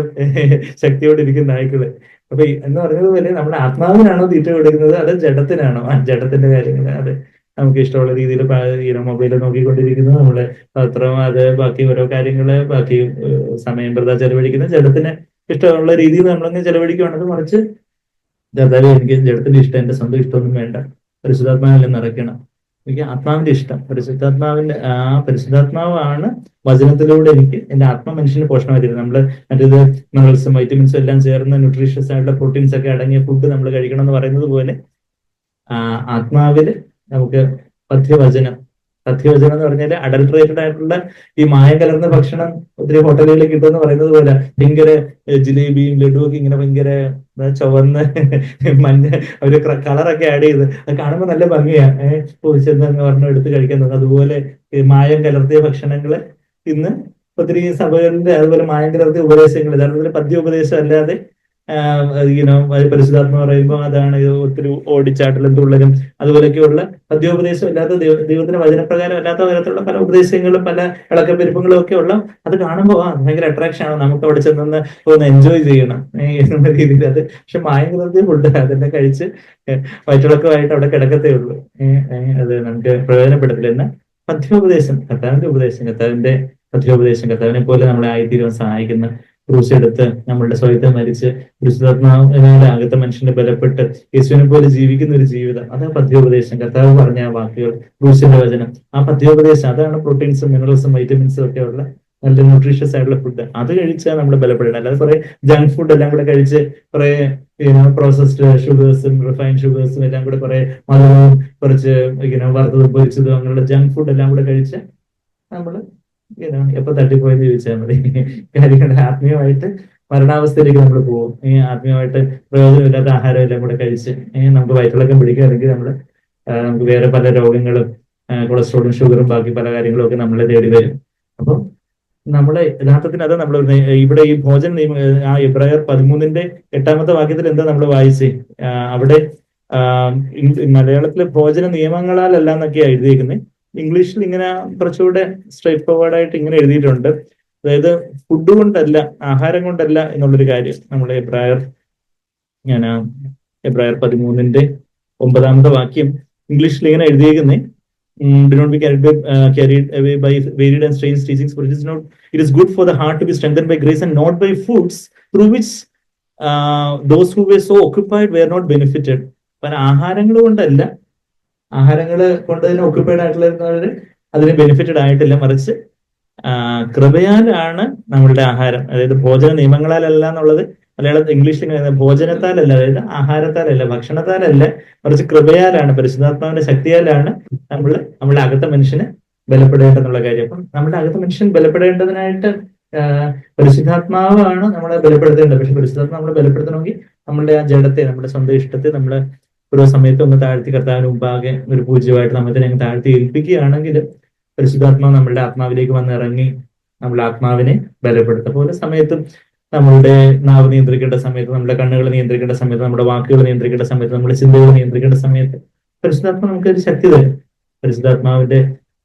ശക്തിയോടെ ഇരിക്കുന്ന നായ്ക്കള്. അപ്പൊ എന്ന് പറഞ്ഞതുപോലെ നമ്മുടെ ആത്മാവിനാണോ തീറ്റ കൊടുക്കുന്നത്, അത് ജഡത്തിനാണോ? ആ ജഡത്തിന്റെ കാര്യങ്ങൾ അത് നമുക്ക് ഇഷ്ടമുള്ള രീതിയിൽ മൊബൈലിൽ നോക്കിക്കൊണ്ടിരിക്കുന്നത്, നമ്മള് പത്രം, അത് ബാക്കി ഓരോ കാര്യങ്ങള്, ബാക്കി സമയം വൃഥ ചെലവഴിക്കുന്ന ജഡത്തിന് ഇഷ്ടമുള്ള രീതിയിൽ നമ്മളങ്ങ് ചെലവഴിക്കുകയാണെങ്കിൽ, മറിച്ച് അതായത് എനിക്ക് ജഡത്തിന്റെ ഇഷ്ടം, എന്റെ സ്വന്തം ഇഷ്ടമൊന്നും വേണ്ട, പരിശുദ്ധാത്മാവിൽ നിറയ്ക്കണം. എനിക്ക് ആത്മാവിന്റെ ഇഷ്ടം, പരിശുദ്ധാത്മാവാണ് വചനത്തിലൂടെ എനിക്ക് എന്റെ ആത്മമനുഷ്യന് പോഷണമായിട്ട്. നമ്മള് മറ്റേത് മിനറൽസും വൈറ്റമിൻസും എല്ലാം ചേർന്ന് ന്യൂട്രീഷ്യസ് ആയിട്ടുള്ള പ്രോട്ടീൻസ് ഒക്കെ അടങ്ങിയ ഫുഡ് നമ്മൾ കഴിക്കണം എന്ന് പറയുന്നത് പോലെ ആത്മാവില് നമുക്ക് പഥ്യവചനം എന്ന് പറഞ്ഞാൽ അഡൾട്രേറ്റഡ് ആയിട്ടുള്ള ഈ മായം കലർന്ന ഭക്ഷണം ഒത്തിരി ഹോട്ടലുകളിൽ കിട്ടുമെന്ന് പറയുന്നത് പോലെ ഭയങ്കര ജിലേബിയും ലഡുവും ഒക്കെ ഇങ്ങനെ ഭയങ്കര ചുവന്ന് മഞ്ഞ ഒരു കളറൊക്കെ ആഡ് ചെയ്ത് അത് കാണുമ്പോൾ നല്ല ഭംഗിയാ. പൊതിച്ചെന്ന് പറഞ്ഞു എടുത്ത് കഴിക്കാൻ തോന്നുന്നു. അതുപോലെ മായം കലർത്തിയ ഭക്ഷണങ്ങള് ഇന്ന് ഒത്തിരി സഭകളിലെ, അതുപോലെ മായം കലർത്തിയ ഉപദേശങ്ങൾ, യഥാർത്ഥത്തിൽ പദ്യ ഉപദേശം അല്ലാതെ പരിശുദ്ധാത്മ പറയുമ്പോൾ അതാണ് ഒത്തിരി ഓടിച്ചാട്ടലും തുള്ളലും അതുപോലെയൊക്കെയുള്ള പദ്യോപദേശം അല്ലാത്ത ദൈവത്തിന്റെ വചനപ്രകാരം അല്ലാത്ത തരത്തിലുള്ള പല ഉപദേശങ്ങളും പല ഇളക്കപ്പെരുപ്പങ്ങളും ഒക്കെ ഉള്ള അത് കാണുമ്പോൾ ഭയങ്കര അട്രാക്ഷൻ ആണ്. നമുക്ക് അവിടെ ചെന്ന് ഒന്ന് എൻജോയ് ചെയ്യണം എന്നുള്ള രീതിയിൽ. അത് പക്ഷെ മായം കലർത്തിയ ഫുഡ് അതിനെ കഴിച്ച് വയറ്റിളക്കമായിട്ട് അവിടെ കിടക്കത്തേ ഉള്ളൂ. അത് നമുക്ക് പ്രയോജനപ്പെടത്തില്ല. എന്നാൽ പദ്യോപദേശം, കർത്താവിന്റെ പദ്യോപദേശം, കർത്താവിനെ പോലെ നമ്മളെ ആയിത്തീരുവാൻ സഹായിക്കുന്ന, ക്രൂശെടുത്ത് നമ്മളുടെ സ്വയത്തെ മരിച്ച് പരിശുദ്ധാത്മാവിനാലെ അകത്ത മനുഷ്യനെ ബലപ്പെട്ട് യേശുവിനെ പോലെ ജീവിക്കുന്ന ഒരു ജീവിതം, അതാണ് പദ്യോപദേശം. കർത്താവ് പറഞ്ഞ ആ വാക്കുകൾ, ക്രൂശിന്റെ വചനം, ആ പദ്യോപദേശം, അതാണ് പ്രോട്ടീൻസും മിനറൽസും വൈറ്റമിൻസും ഒക്കെ ഉള്ള നല്ല ന്യൂട്രീഷ്യസ് ആയിട്ടുള്ള ഫുഡ്. അത് കഴിച്ചാൽ നമ്മൾ ബലപ്പെടണം. അല്ലാതെ കുറെ ജങ്ക് ഫുഡ് എല്ലാം കൂടെ കഴിച്ച് കുറെ പ്രോസസ്ഡ് ഷുഗേഴ്സും റിഫൈൻഡ് ഷുഗേഴ്സും എല്ലാം കൂടെ കുറെ മധുരവും കുറച്ച് വറുത്തതും പൊരിച്ചതും അങ്ങനെയുള്ള ജങ്ക് ഫുഡ് എല്ലാം കൂടെ കഴിച്ച് നമ്മൾ എപ്പൊ തട്ടിപ്പോയെന്ന് ചോദിച്ചാൽ മതി. കാര്യങ്ങൾ ആത്മീയമായിട്ട് മരണാവസ്ഥയിലേക്ക് നമ്മൾ പോകും. ആത്മീയമായിട്ട് പ്രയോജനമില്ലാത്ത ആഹാരം എല്ലാം കൂടെ കഴിച്ച് നമുക്ക് വയറ്റിളക്കം പിടിക്കുകയാണെങ്കിൽ നമുക്ക് വേറെ പല രോഗങ്ങളും, കൊളസ്ട്രോളും ഷുഗറും ബാക്കി പല കാര്യങ്ങളും ഒക്കെ നമ്മളെ തേടി വരും. അപ്പം നമ്മളെ യഥാർത്ഥത്തിൽ അത് നമ്മൾ ഇവിടെ ഈ ഭോജന നിയമം, ആ എബ്രായർ 13:8 വാക്യത്തിൽ എന്താ നമ്മൾ വായിച്ചേ? അവിടെ മലയാളത്തിലെ ഭോജന നിയമങ്ങളാലല്ല എന്നൊക്കെയാ എഴുതിയിരിക്കുന്നത്. ഇംഗ്ലീഷിൽ ഇങ്ങനെ കുറച്ചുകൂടെ സ്ട്രേറ്റ് ഫോർവേഡ് ആയിട്ട് ഇങ്ങനെ എഴുതിയിട്ടുണ്ട്. അതായത് ഫുഡ് കൊണ്ടല്ല, ആഹാരം കൊണ്ടല്ല എന്നുള്ളൊരു കാര്യം നമ്മുടെ എബ്രായർ 13:9 വാക്യം ഇംഗ്ലീഷിൽ ഇങ്ങനെ എഴുതിയിരിക്കുന്നേ. Do not be carried away by varied and strange teachings, for it is good for the heart to be strengthened by grace and not by foods through which those who were so occupied were not benefited. ആഹാരങ്ങൾ കൊണ്ടല്ല, ആഹാരങ്ങൾ കൊണ്ട് തന്നെ occupied ആയിട്ടുള്ളവര് അതിന് benefited ആയിട്ടില്ല, മറിച്ച് കൃപയാലാണ് നമ്മളുടെ ആഹാരം. അതായത് ഭോജന നിയമങ്ങളാലല്ല എന്നുള്ളത് മലയാളത്തിൽ ഇംഗ്ലീഷിൽ ഭോജനത്താലല്ല, അതായത് ആഹാരത്താലല്ല, ഭക്ഷണത്താലല്ല, മറിച്ച് കൃപയാലാണ്, പരിശുദ്ധാത്മാവിന്റെ ശക്തിയാലാണ് നമ്മുടെ അകത്ത മനുഷ്യന് ബലപ്പെടേണ്ടെന്നുള്ള കാര്യം. അപ്പം നമ്മുടെ അകത്ത മനുഷ്യൻ ബലപ്പെടേണ്ടതിനായിട്ട് പരിശുദ്ധാത്മാവാണ് നമ്മളെ ബലപ്പെടുത്തേണ്ടത്. പക്ഷെ പരിശുദ്ധാത്മാവ് നമ്മളെ ബലപ്പെടുത്തണമെങ്കിൽ നമ്മളുടെ ആ ജഡത്തെ, നമ്മുടെ സ്വന്തം ഇഷ്ടത്തെ നമ്മള് ഓരോ സമയത്ത് ഒന്ന് താഴ്ത്തി കർത്താവിന് മുമ്പാകെ ഒരു പൂജ്യമായിട്ട് നമ്മൾ തന്നെ താഴ്ത്തി ഏൽപ്പിക്കുകയാണെങ്കിൽ പരിശുദ്ധാത്മാവ് നമ്മളുടെ ആത്മാവിലേക്ക് വന്നിറങ്ങി നമ്മുടെ ആത്മാവിനെ ബലപ്പെടുത്തും. അപ്പോൾ ഓരോ സമയത്തും നമ്മളുടെ നാവ് നിയന്ത്രിക്കേണ്ട സമയത്ത്, നമ്മുടെ കണ്ണുകൾ നിയന്ത്രിക്കേണ്ട സമയത്ത്, നമ്മുടെ വാക്കുകൾ നിയന്ത്രിക്കേണ്ട സമയത്ത്, നമ്മുടെ ചിന്തകൾ നിയന്ത്രിക്കേണ്ട സമയത്ത് പരിശുദ്ധാത്മാവ് നമുക്കൊരു ശക്തി തരും. പരിശുദ്ധാത്മാവിന്റെ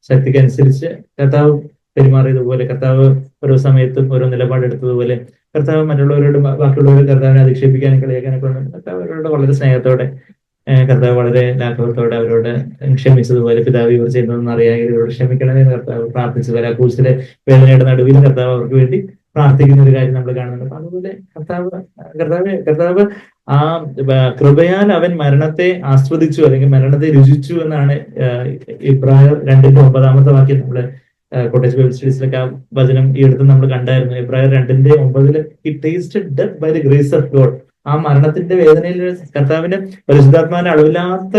ശക്തിക്ക് അനുസരിച്ച് കർത്താവ് പെരുമാറിയതുപോലെ, കർത്താവ് ഓരോ സമയത്തും ഓരോ നിലപാടെടുത്തതുപോലെ, കർത്താവ് മറ്റുള്ളവരോട് ബാക്കിയുള്ളവരെ കർത്താവിനെ അധിക്ഷേപിക്കാനും കളിയാക്കാനൊക്കെ കർത്താവ് അവരോട് വളരെ സ്നേഹത്തോടെ കർത്താവ് വളരെ ലാഘവത്തോടെ അവരോട് ക്ഷമിച്ചതുപോലെ പിതാവ് ഇവർ ചെയ്യുന്നതെന്ന് അറിയാമെങ്കിൽ ഇവരോട് ക്ഷമിക്കണമെന്ന് കർത്താവ് പ്രാർത്ഥിച്ചതുപോലെ ആ ക്രൂശിലെ വേദനയുടെ നടുവിൽ കർത്താവ് അവർക്ക് വേണ്ടി പ്രാർത്ഥിക്കുന്ന ഒരു കാര്യം നമ്മൾ കാണുന്നുണ്ട്. അപ്പൊ അതുപോലെ കർത്താവ് ആ കൃപയാൽ അവൻ മരണത്തെ ആസ്വദിച്ചു അല്ലെങ്കിൽ മരണത്തെ രുചിച്ചു എന്നാണ് ഇബ്രായർ 2:9 വാക്യം നമ്മള് കോട്ടേജ് ബൈബിൾ സ്റ്റഡീസിലൊക്കെ ആ വചനം ഈ അടുത്ത് നമ്മൾ കണ്ടായിരുന്നു. ഇബ്രായർ 2:9 he tasted death by the grace of God. ആ മരണത്തിന്റെ വേദനയിൽ കർത്താവിന്റെ പരിശുദ്ധാത്മാവിന്റെ അളവില്ലാത്ത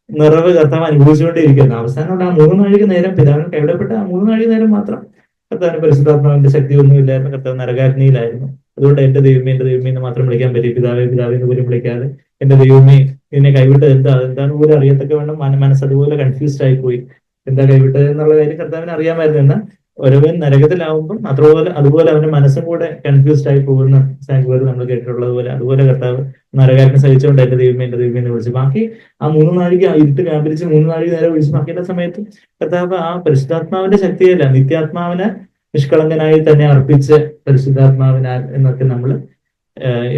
നിറവ് കർത്താവ് അനുഭവിച്ചുകൊണ്ടേയിരിക്കുന്നു. അവസാനം ആ 3 നാഴിക നേരം പിതാവിന് കൈവിടപ്പെട്ട ആ 3 നാഴിക നേരം മാത്രം കർത്താവിന് പരിശുദ്ധാത്മാവിന്റെ ശക്തി ഒന്നുമില്ലായിരുന്നു. കർത്താവ് നരകാഗ്നിയിലായിരുന്നു. അതുകൊണ്ട് എന്റെ ദൈവമേ എന്ന് മാത്രം വിളിക്കാൻ പറ്റും. പിതാവേ എന്ന് പോലും വിളിക്കാതെ എന്റെ ദൈവമേ ഇതിനെ കൈവിട്ടത് എന്താന്ന് പോലും അറിയത്തൊക്കെ വേണം. മനസ്സ് അതുപോലെ കൺഫ്യൂസ്ഡ് ആയി പോയി. എന്താ കൈവിട്ടത് എന്നുള്ള കാര്യം കർത്താവിന് അറിയാമായിരുന്നു. എന്നാൽ ഒരുവൻ നരകത്തിലാവുമ്പം അതുപോലെ അവന്റെ മനസ്സും കൂടെ കൺഫ്യൂസ്ഡ് ആയി പോകുന്ന സാങ്ക്വറി നമ്മൾ കേട്ടിട്ടുള്ളത് പോലെ അതുപോലെ കർത്താവ് നരകാഗ്നി സഹിച്ചുകൊണ്ട് എന്റെ ദൈവമേ എന്ന് വിളിച്ചു. ബാക്കി ആ 3 നാഴിക ഇരുട്ട് വ്യാപരിച്ച് 3 നാഴിക നേരെ വിളിച്ചു. ബാക്കിയുള്ള സമയത്ത് കർത്താവ് ആ പരിശുദ്ധാത്മാവിന്റെ ശക്തിയല്ല, നിത്യാത്മാവിനെ നിഷ്കളങ്കനായി തന്നെ അർപ്പിച്ച് പരിശുദ്ധാത്മാവിനാൽ എന്നൊക്കെ നമ്മൾ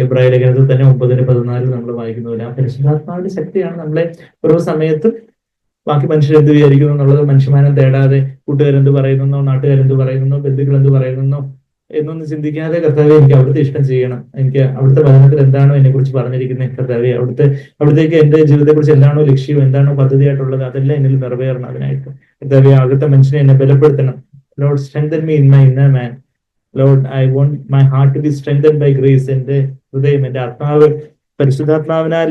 എബ്രായ ലേഖനത്തിൽ തന്നെ 9:14 നമ്മൾ വായിക്കുന്ന പോലെ ആ പരിശുദ്ധാത്മാവിന്റെ ശക്തിയാണ് നമ്മളെ ഓരോ സമയത്തും ബാക്കി മനുഷ്യർ എന്ത് വിചാരിക്കുന്നു എന്നുള്ളത് മനുഷ്യമാനം തേടാതെ കൂട്ടുകാരെന്ത് പറയുന്നോ, നാട്ടുകാരെന്ത് പറയുന്നോ, ബന്ധുക്കൾ എന്ത് പറയുന്നോ എന്നൊന്നും ചിന്തിക്കാതെ കർത്താവെ എനിക്ക് അവിടുത്തെ ഇഷ്ടം ചെയ്യണം, എനിക്ക് അവിടുത്തെ ഭരണത്തിൽ എന്താണോ എന്നെ കുറിച്ച് പറഞ്ഞിരിക്കുന്നത് കർത്താവെ അവിടത്തേക്ക് എന്റെ ജീവിതത്തെ കുറിച്ച് എന്താണോ ലക്ഷ്യം, എന്താണോ പദ്ധതിയായിട്ടുള്ളത് അതെല്ലാം എന്നിൽ നിറവേറണം. അതിനായിട്ട് കർത്താവെ അകത്തെ മനുഷ്യനെ എന്നെ ബലപ്പെടുത്തണം. Lord, strengthen me in my inner man. Lord, I want my heart to be strengthened by grace. എന്റെ ഹൃദയം, എന്റെ ആത്മാവ് പരിശുദ്ധാത്മാവിനാൽ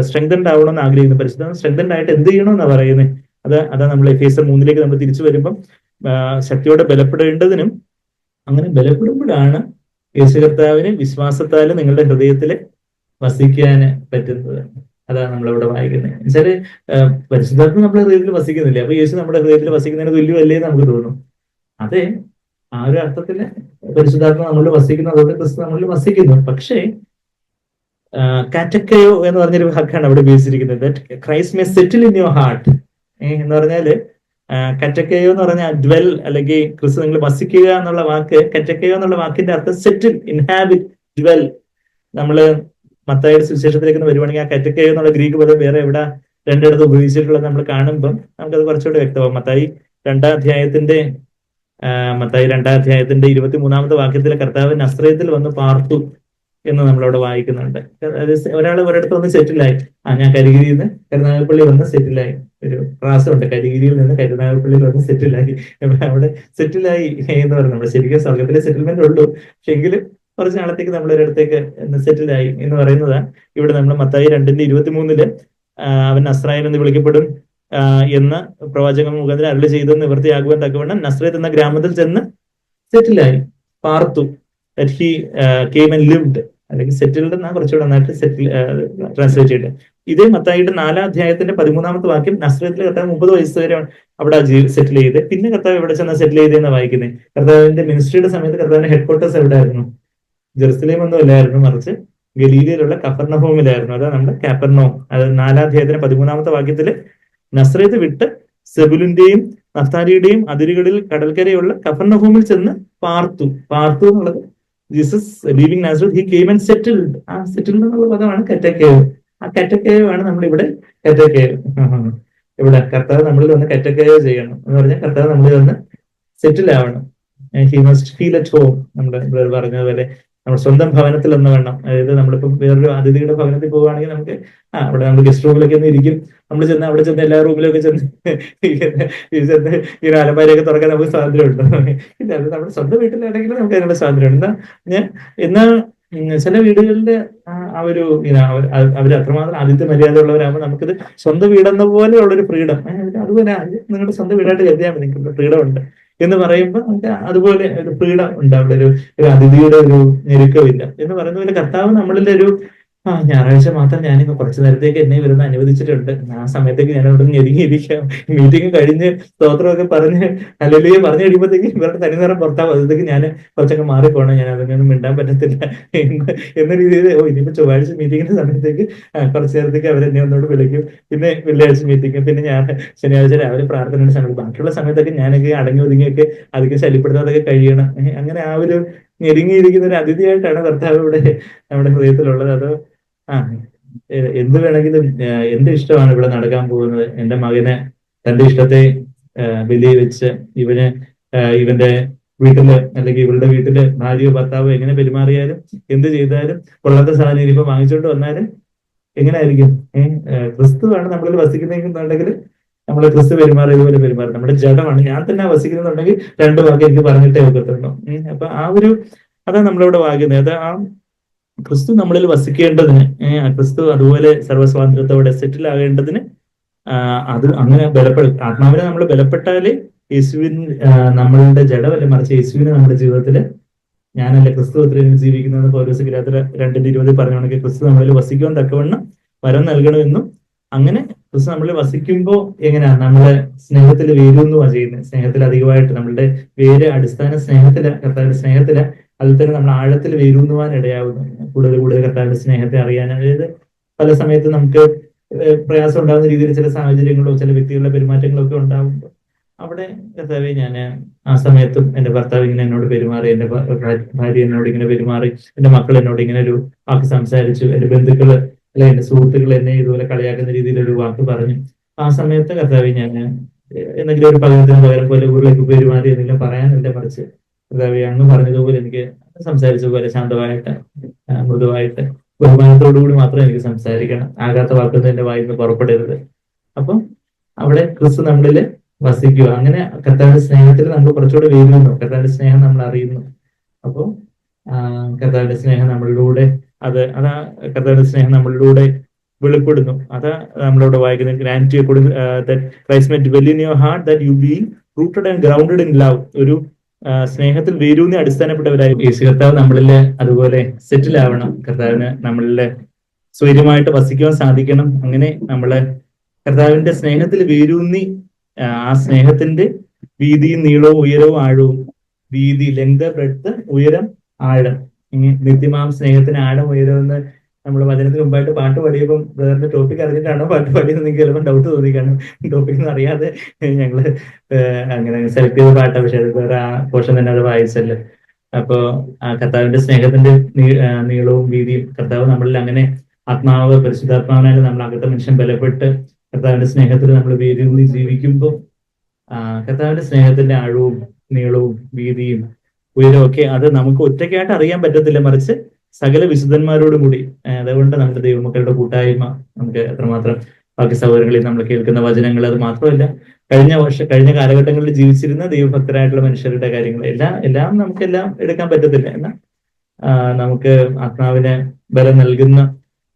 സ്ട്രെങ്തൻഡ് ആവണമെന്ന് ആഗ്രഹിക്കുന്നു. പരിശുദ്ധാത്മ സ്ട്രെങ്തൻഡ് ആയിട്ട് എന്ത് ചെയ്യണമെന്നാണ് പറയുന്നത്? അതാ നമ്മൾ എഫേസ്യർ 3 നമ്മൾ തിരിച്ചു വരുമ്പം ശക്തിയോടെ ബലപ്പെടേണ്ടതിനും അങ്ങനെ ബലപ്പെടുമ്പോഴാണ് യേശു കർത്താവിന് വിശ്വാസത്താൽ നിങ്ങളുടെ ഹൃദയത്തിൽ വസിക്കാൻ പറ്റുന്നത്. അതാണ് നമ്മളിവിടെ വായിക്കുന്നത്. എന്നുവെച്ചാല് പരിശുദ്ധാത്മ നമ്മുടെ ഹൃദയത്തിൽ വസിക്കുന്നില്ല. അപ്പൊ യേശു നമ്മുടെ ഹൃദയത്തിൽ വസിക്കുന്നതിന് തുല്യമല്ലേ നമുക്ക് തോന്നും. അതെ, ആ ഒരു അർത്ഥത്തില് പരിശുദ്ധാത്മ നമ്മളിൽ വസിക്കുന്നു, അതുകൊണ്ട് ക്രിസ്തു നമ്മളിൽ വസിക്കുന്നു. പക്ഷേ കാറ്റക്കയോ എന്ന് പറഞ്ഞൊരു വാക്കാണ് അവിടെ ഉപയോഗിച്ചിരിക്കുന്നത്. Christ may settle in your heart എന്ന് പറഞ്ഞാല് കറ്റക്കയോ എന്ന് പറഞ്ഞാൽ ഡ്വെൽ അല്ലെങ്കിൽ ക്രിസ്തു നിങ്ങൾ വസിക്കുക എന്നുള്ള വാക്ക്, കറ്റക്കയോ എന്നുള്ള വാക്കിന്റെ അർത്ഥം സെറ്റിൽ, ഇൻഹാബിറ്റ്, ഡ്വെൽ. നമ്മള് മത്തായിയുടെ സുവിശേഷത്തിലേക്ക് വരുവാണെങ്കിൽ ആ കറ്റക്കയോ എന്നുള്ള ഗ്രീക്ക് പദം വേറെ എവിടെ 2 ഉപയോഗിച്ചിട്ടുള്ളത് നമ്മൾ കാണുമ്പം നമുക്കത് കുറച്ചുകൂടെ വ്യക്തമാവും. മത്തായി 2 അധ്യായത്തിന്റെ 23 വാക്യത്തിലെ കർത്താവ് നസ്രയത്തിൽ വന്ന് പാർത്തു എന്ന് നമ്മളവിടെ വായിക്കുന്നുണ്ട്. ഒരാൾ ഒരിടത്ത് വന്ന് സെറ്റിലായി. ഞാൻ കരിഗിരിയിൽ നിന്ന് കരുനാഗപ്പള്ളി വന്ന് സെറ്റിലായി. ഒരു പ്രാസമുണ്ട്, കരിഗിരിയിൽ നിന്ന് കരുനാഗപ്പള്ളിയിൽ വന്ന് സെറ്റിലായി. അവിടെ സെറ്റിലായി എന്ന് പറയുന്നത് നമ്മുടെ ശരിക്കും സ്വർഗത്തിലെ സെറ്റിൽമെന്റ് ഉള്ളൂ. പക്ഷെ എങ്കിലും കുറച്ച് നാളത്തേക്ക് നമ്മളൊരിടത്തേക്ക് സെറ്റിലായി എന്ന് പറയുന്നതാണ് ഇവിടെ നമ്മൾ മത്തായി 2:23 അവൻ നസ്രായൻ എന്ന് വിളിക്കപ്പെടും എന്ന് പ്രവാചകൻ മുഖാന്തരം അരുളി ചെയ്തെന്ന് നിവൃത്തിയാകുവാൻ തക്കവണ്ണം നസ്രത്ത് എന്ന ഗ്രാമത്തിൽ ചെന്ന് സെറ്റിലായി, പാർത്തു. That he came and lived, അല്ലെങ്കിൽ സെറ്റിൽഡ് എന്നാ കുറച്ചുകൂടെ നന്നായിട്ട് ട്രാൻസ്ലേറ്റ് ചെയ്തത്. ഇതേ മത്തായിയുടെ 4 അധ്യായത്തിന്റെ 13 വാക്യം നസ്രത്തിൽ കർത്താവ് 30 വയസ്സ് വരെ അവിടെ സെറ്റിൽ ചെയ്ത് പിന്നെ കർത്താവ് എവിടെ ചെന്ന് സെറ്റിൽ ചെയ്തെന്ന് വായിക്കുന്നത്. കർത്താവിന്റെ മിനിസ്ട്രിയുടെ സമയത്ത് കർത്താവിന്റെ ഹെഡ് ക്വാർട്ടേഴ്സ് എവിടെ ആയിരുന്നു? ജെറുസലേം ഒന്നും അല്ലായിരുന്നു, മറിച്ച് ഗലീലയിലുള്ള കഫർനഹൂമിലായിരുന്നു. അതാ നമ്മുടെ കാപ്പർനോം. അത് 4 അധ്യായത്തിന്റെ 13 വാക്യത്തില് നസ്രത്ത് വിട്ട് സെബുലിന്റെയും നഫ്താലിയുടെയും അതിരുകളിൽ കടൽക്കരയുള്ള കഫർനഹൂമിൽ ചെന്ന് പാർത്തു എന്നുള്ളത് Jesus leaving നാസറത്ത് he came and settled. ആ സെറ്റിൽഡ് എന്നുള്ള പദമാണ് കറ്റക്കേവ്. ആ കറ്റക്കേവ് ആണ് നമ്മളിവിടെ കറ്റക്കേവ്. ഇവിടെ കർത്താവ് നമ്മളിൽ വന്ന് കറ്റക്കേവ് ചെയ്യണം എന്ന് പറഞ്ഞാൽ കർത്താവ് നമ്മളിൽ വന്ന് സെറ്റിൽ ആവണം. He must feel at home. നമ്മുടെ പറഞ്ഞതുപോലെ നമ്മുടെ സ്വന്തം ഭവനത്തിൽ ഒന്ന് വേണം. അതായത് നമ്മളിപ്പം വേറൊരു അതിഥിയുടെ ഭവനത്തിൽ പോവുകയാണെങ്കിൽ നമുക്ക് അവിടെ നമ്മൾ ഗസ്റ്റ് റൂമിലൊക്കെ ഒന്ന് ഇരിക്കും. നമ്മൾ അവിടെ ചെന്ന് എല്ലാ റൂമിലൊക്കെ ചെന്ന് ഈ അലമാരയൊക്കെ തുറക്കാൻ നമുക്ക് സ്വാതന്ത്ര്യമുണ്ട്. ഇല്ല, അത് നമ്മുടെ സ്വന്തം വീട്ടിലാണെങ്കിൽ നമുക്ക് അതിനുള്ള സ്വാതന്ത്ര്യമുണ്ട്. എന്നാൽ ചില വീടുകളിൽ അവർ അത്രമാത്രം ആതിഥ്യ മര്യാദ ഉള്ളവരാകുമ്പോൾ നമുക്കിത് സ്വന്തം വീടെന്ന പോലെയുള്ളൊരു ഫ്രീഡം, അതുപോലെ നിങ്ങളുടെ സ്വന്തം വീടായിട്ട് കരുതിയാൽ മതി, നിങ്ങൾക്ക് ഫ്രീഡം ഉണ്ട് എന്ന് പറയുമ്പോൾ നമുക്ക് അതുപോലെ ഒരു ഫ്രീഡം ഉണ്ട്. അവിടെ ഒരു അതിഥിയുടെ ഒരു ഞെരുക്കമില്ല എന്ന് പറയുന്ന പോലെ കർത്താവ് നമ്മളിലെ ഒരു ഞായറാഴ്ച മാത്രം ഞാനിന്ന് കുറച്ചു നേരത്തേക്ക് എന്നെ വരുന്ന അനുവദിച്ചിട്ടുണ്ട്. ആ സമയത്തേക്ക് ഞാൻ അവിടെ ഞെരുങ്ങിയിരിക്കാം. മീറ്റിംഗ് കഴിഞ്ഞ് സ്തോത്രമൊക്കെ പറഞ്ഞ് അല്ലെങ്കിൽ പറഞ്ഞു കഴിയുമ്പോഴത്തേക്ക് ഇവരുടെ തനിനിറം പുറത്താവും. അതൊക്കെ ഞാൻ കുറച്ചൊക്കെ മാറിപ്പോണം, ഞാൻ അതിനൊന്നും മിണ്ടാൻ പറ്റത്തില്ല എന്ന രീതിയിൽ ഇനിയിപ്പോ ചൊവ്വാഴ്ച മീറ്റിങ്ങിന്റെ സമയത്തേക്ക് കുറച്ചു നേരത്തേക്ക് അവരെന്നെ ഒന്നോട് വിളിക്കും. പിന്നെ വെള്ളിയാഴ്ച മീറ്റിംഗ്, പിന്നെ ഞാൻ ശനിയാഴ്ച രാവിലെ പ്രാർത്ഥനയുടെ സമയത്ത്, ബാക്കിയുള്ള സമയത്തൊക്കെ ഞാനൊക്കെ അടങ്ങി ഒതുങ്ങിയൊക്കെ അധികം ശല്യപ്പെടുത്താതൊക്കെ കഴിയണം. അങ്ങനെ ആ ഒരു ഞെരുങ്ങിയിരിക്കുന്ന ഒരു അതിഥിയായിട്ടാണ് കർത്താവ് ഇവിടെ നമ്മുടെ ഹൃദയത്തിലുള്ളത്. അത് എന്ത് വേണമെങ്കിലും എന്റെ ഇഷ്ടമാണ് ഇവിടെ നടക്കാൻ പോകുന്നത്. എന്റെ മകന് തന്റെ ഇഷ്ടത്തെ ബലി വെച്ച് ഇവന് ഇവന്റെ വീട്ടില് അല്ലെങ്കിൽ ഇവളുടെ വീട്ടില് ഭാര്യയോ ഭർത്താവോ എങ്ങനെ പെരുമാറിയാലും എന്ത് ചെയ്താലും കൊള്ളാത്ത സാധനം ഇനിയിപ്പോ വാങ്ങിച്ചോണ്ട് വന്നാലും എങ്ങനെയായിരിക്കും? ക്രിസ്തുവാണ് നമ്മളിൽ വസിക്കുന്നെന്നുണ്ടെങ്കിൽ നമ്മൾ ക്രിസ്തു പെരുമാറിയതുപോലെ പെരുമാറും. നമ്മുടെ ജഡമാണ്, ഞാൻ തന്നെ വസിക്കുന്നുണ്ടെങ്കിൽ രണ്ടു വാക്ക് എനിക്ക് പറഞ്ഞിട്ടേ ഒക്കത്തുള്ളൂ. അപ്പൊ ആ ഒരു അതാണ് നമ്മളിവിടെ വായിക്കുന്നത്. അത് ആ ക്രിസ്തു നമ്മളിൽ വസിക്കേണ്ടതിന്, ക്രിസ്തു അതുപോലെ സർവ്വസ്വാതന്ത്ര്യത്തോടെ സെറ്റിൽ ആകേണ്ടതിന് അത് അങ്ങനെ ആത്മാവിനെ നമ്മൾ ബലപ്പെട്ടാലേ യേശുവിൻ നമ്മളുടെ ജഡമല്ല, മറിച്ച് യേശുവിനെ നമ്മുടെ ജീവിതത്തില് ഞാനല്ല ക്രിസ്തു അത്രയും ജീവിക്കുന്നതെന്ന് പൗലോസ് ഗലാത്യർ 2:20 പറഞ്ഞാണെങ്കിൽ ക്രിസ്തു നമ്മളിൽ വസിക്കുവാൻ തക്കവണ്ണം വരം നൽകണമെന്നും, അങ്ങനെ ക്രിസ്തു നമ്മളിൽ വസിക്കുമ്പോൾ എങ്ങനെയാ നമ്മളെ സ്നേഹത്തിൽ വേരൂന്നുവാ ചെയ്യുന്നത്. സ്നേഹത്തിൽ അധികമായിട്ട് നമ്മളുടെ വേര് അടിസ്ഥാന സ്നേഹത്തില്, കർത്താവിന്റെ സ്നേഹത്തില്. അതിൽ തന്നെ നമ്മൾ ആഴത്തിൽ വേരൂന്നുവാൻ ഇടയാവുന്നു. കൂടുതൽ കൂടുതൽ കർത്താവിന്റെ സ്നേഹത്തെ അറിയാൻ. അതായത് പല സമയത്ത് നമുക്ക് പ്രയാസം ഉണ്ടാകുന്ന രീതിയിൽ ചില സാഹചര്യങ്ങളോ ചില വ്യക്തികളുടെ പെരുമാറ്റങ്ങളോ ഒക്കെ ഉണ്ടാകുമ്പോൾ അവിടെ കർത്താവെ ഞാൻ ആ സമയത്തും എന്റെ ഭർത്താവ് ഇങ്ങനെ എന്നോട് പെരുമാറി, എന്റെ ഭാര്യ എന്നോട് ഇങ്ങനെ പെരുമാറി, എന്റെ മക്കൾ എന്നോട് ഇങ്ങനെ ഒരു വാക്ക് സംസാരിച്ചു, എന്റെ ബന്ധുക്കള് അല്ലെ എന്റെ സുഹൃത്തുക്കൾ എന്നെ ഇതുപോലെ കളിയാക്കുന്ന രീതിയിൽ ഒരു വാക്ക് പറഞ്ഞു. ആ സമയത്ത് കർത്താവെ ഞാൻ എന്തെങ്കിലും ഒരു പകരത്തിന് പകരം പോലെ ഉരുളക്ക് പെരുമാറി എന്തെങ്കിലും പറയാനല്ല, മറിച്ച് കർത്താവെ അങ്ങ് പറഞ്ഞതുപോലെ എനിക്ക് സംസാരിച്ച പോലെ ശാന്തമായിട്ട് മൃദുവായിട്ട് ബഹുമാനത്തോടുകൂടി മാത്രം എനിക്ക് സംസാരിക്കണം. ആകാത്ത വാക്കൊന്നും എന്റെ വായിൽ നിന്ന് പുറപ്പെടരുത്. അപ്പം അവിടെ ക്രിസ്തു നമ്മളില് വസിക്കുക. അങ്ങനെ കർത്താവിന്റെ സ്നേഹത്തിൽ നമ്മൾ കുറച്ചുകൂടെ വീഴുന്നു, കർത്താവിന്റെ സ്നേഹം നമ്മൾ അറിയുന്നു. അപ്പോൾ കർത്താവിന്റെ സ്നേഹം നമ്മളിലൂടെ അതാ കർത്താവിന്റെ സ്നേഹം നമ്മളിലൂടെ വെളിപ്പെടുന്നു. അതാ നമ്മളിവിടെ വായിക്കുന്നത്. Grand Christ might dwell in your heart that you be rooted and grounded in love. ഒരു സ്നേഹത്തിൽ വേരൂന്നി അടിസ്ഥാനപ്പെട്ടവരായി യേശു കർത്താവ് നമ്മളില് അതുപോലെ സെറ്റിൽ ആവണം. കർത്താവിന് നമ്മളില് സ്വൈര്യമായിട്ട് വസിക്കുവാൻ സാധിക്കണം. അങ്ങനെ നമ്മള് കർത്താവിന്റെ സ്നേഹത്തിൽ വേരൂന്നി ആ സ്നേഹത്തിന്റെ വീതിയും നീളവും ഉയരവും ആഴവും, വീതി ലെങ്ത് ബ്രെഡ്ത്ത് ഉയരം ആഴം, നിത്യമാം സ്നേഹത്തിന് ആഴം ഉയരം എന്ന് നമ്മൾ വചനത്തിന് മുമ്പായിട്ട് പാട്ട് പാടിയപ്പം ബ്രദറിന്റെ ടോപ്പിക് അറിഞ്ഞിട്ടാണോ പാട്ട് പാടിയത് നിങ്ങൾക്ക് ചിലപ്പോൾ ഡൗട്ട് തോന്നിക്കാണ്. ടോപ്പിക് ഒന്നും അറിയാതെ ഞങ്ങള് അങ്ങനെ സെലക്ട് ചെയ്ത പാട്ടാണ്. പക്ഷെ അത് വേറെ ആ പോർഷൻ തന്നെ അത് വായിച്ചല്ലോ. അപ്പോ കർത്താവിന്റെ സ്നേഹത്തിന്റെ നീളവും വീതിയും കർത്താവ് നമ്മളിൽ അങ്ങനെ ആത്മാവ് പരിശുദ്ധാത്മാവിനാലും നമ്മൾ അകത്തെ മനുഷ്യൻ ബലപ്പെട്ട് കർത്താവിന്റെ സ്നേഹത്തിൽ നമ്മൾ വേരൂന്നി ജീവിക്കുമ്പോൾ കർത്താവിന്റെ സ്നേഹത്തിന്റെ ആഴവും നീളവും വീതിയും ഉയരവും ഒക്കെ അത് നമുക്ക് ഒറ്റയ്ക്കായിട്ട് അറിയാൻ പറ്റത്തില്ല, മറിച്ച് സകല വിശുദ്ധന്മാരോടും കൂടി. അതുകൊണ്ട് നമ്മുടെ ദൈവമക്കളുടെ കൂട്ടായ്മ നമുക്ക് എത്രമാത്രം ബാക്കി സഹോദരങ്ങളിൽ നമ്മൾ കേൾക്കുന്ന വചനങ്ങൾ, അത് മാത്രമല്ല കഴിഞ്ഞ കാലഘട്ടങ്ങളിൽ ജീവിച്ചിരുന്ന ദൈവഭക്തരായിട്ടുള്ള മനുഷ്യരുടെ കാര്യങ്ങൾ എല്ലാം നമുക്കെല്ലാം എടുക്കാൻ പറ്റത്തില്ല. എന്നാൽ നമുക്ക് ആത്മാവിന് ബലം നൽകുന്ന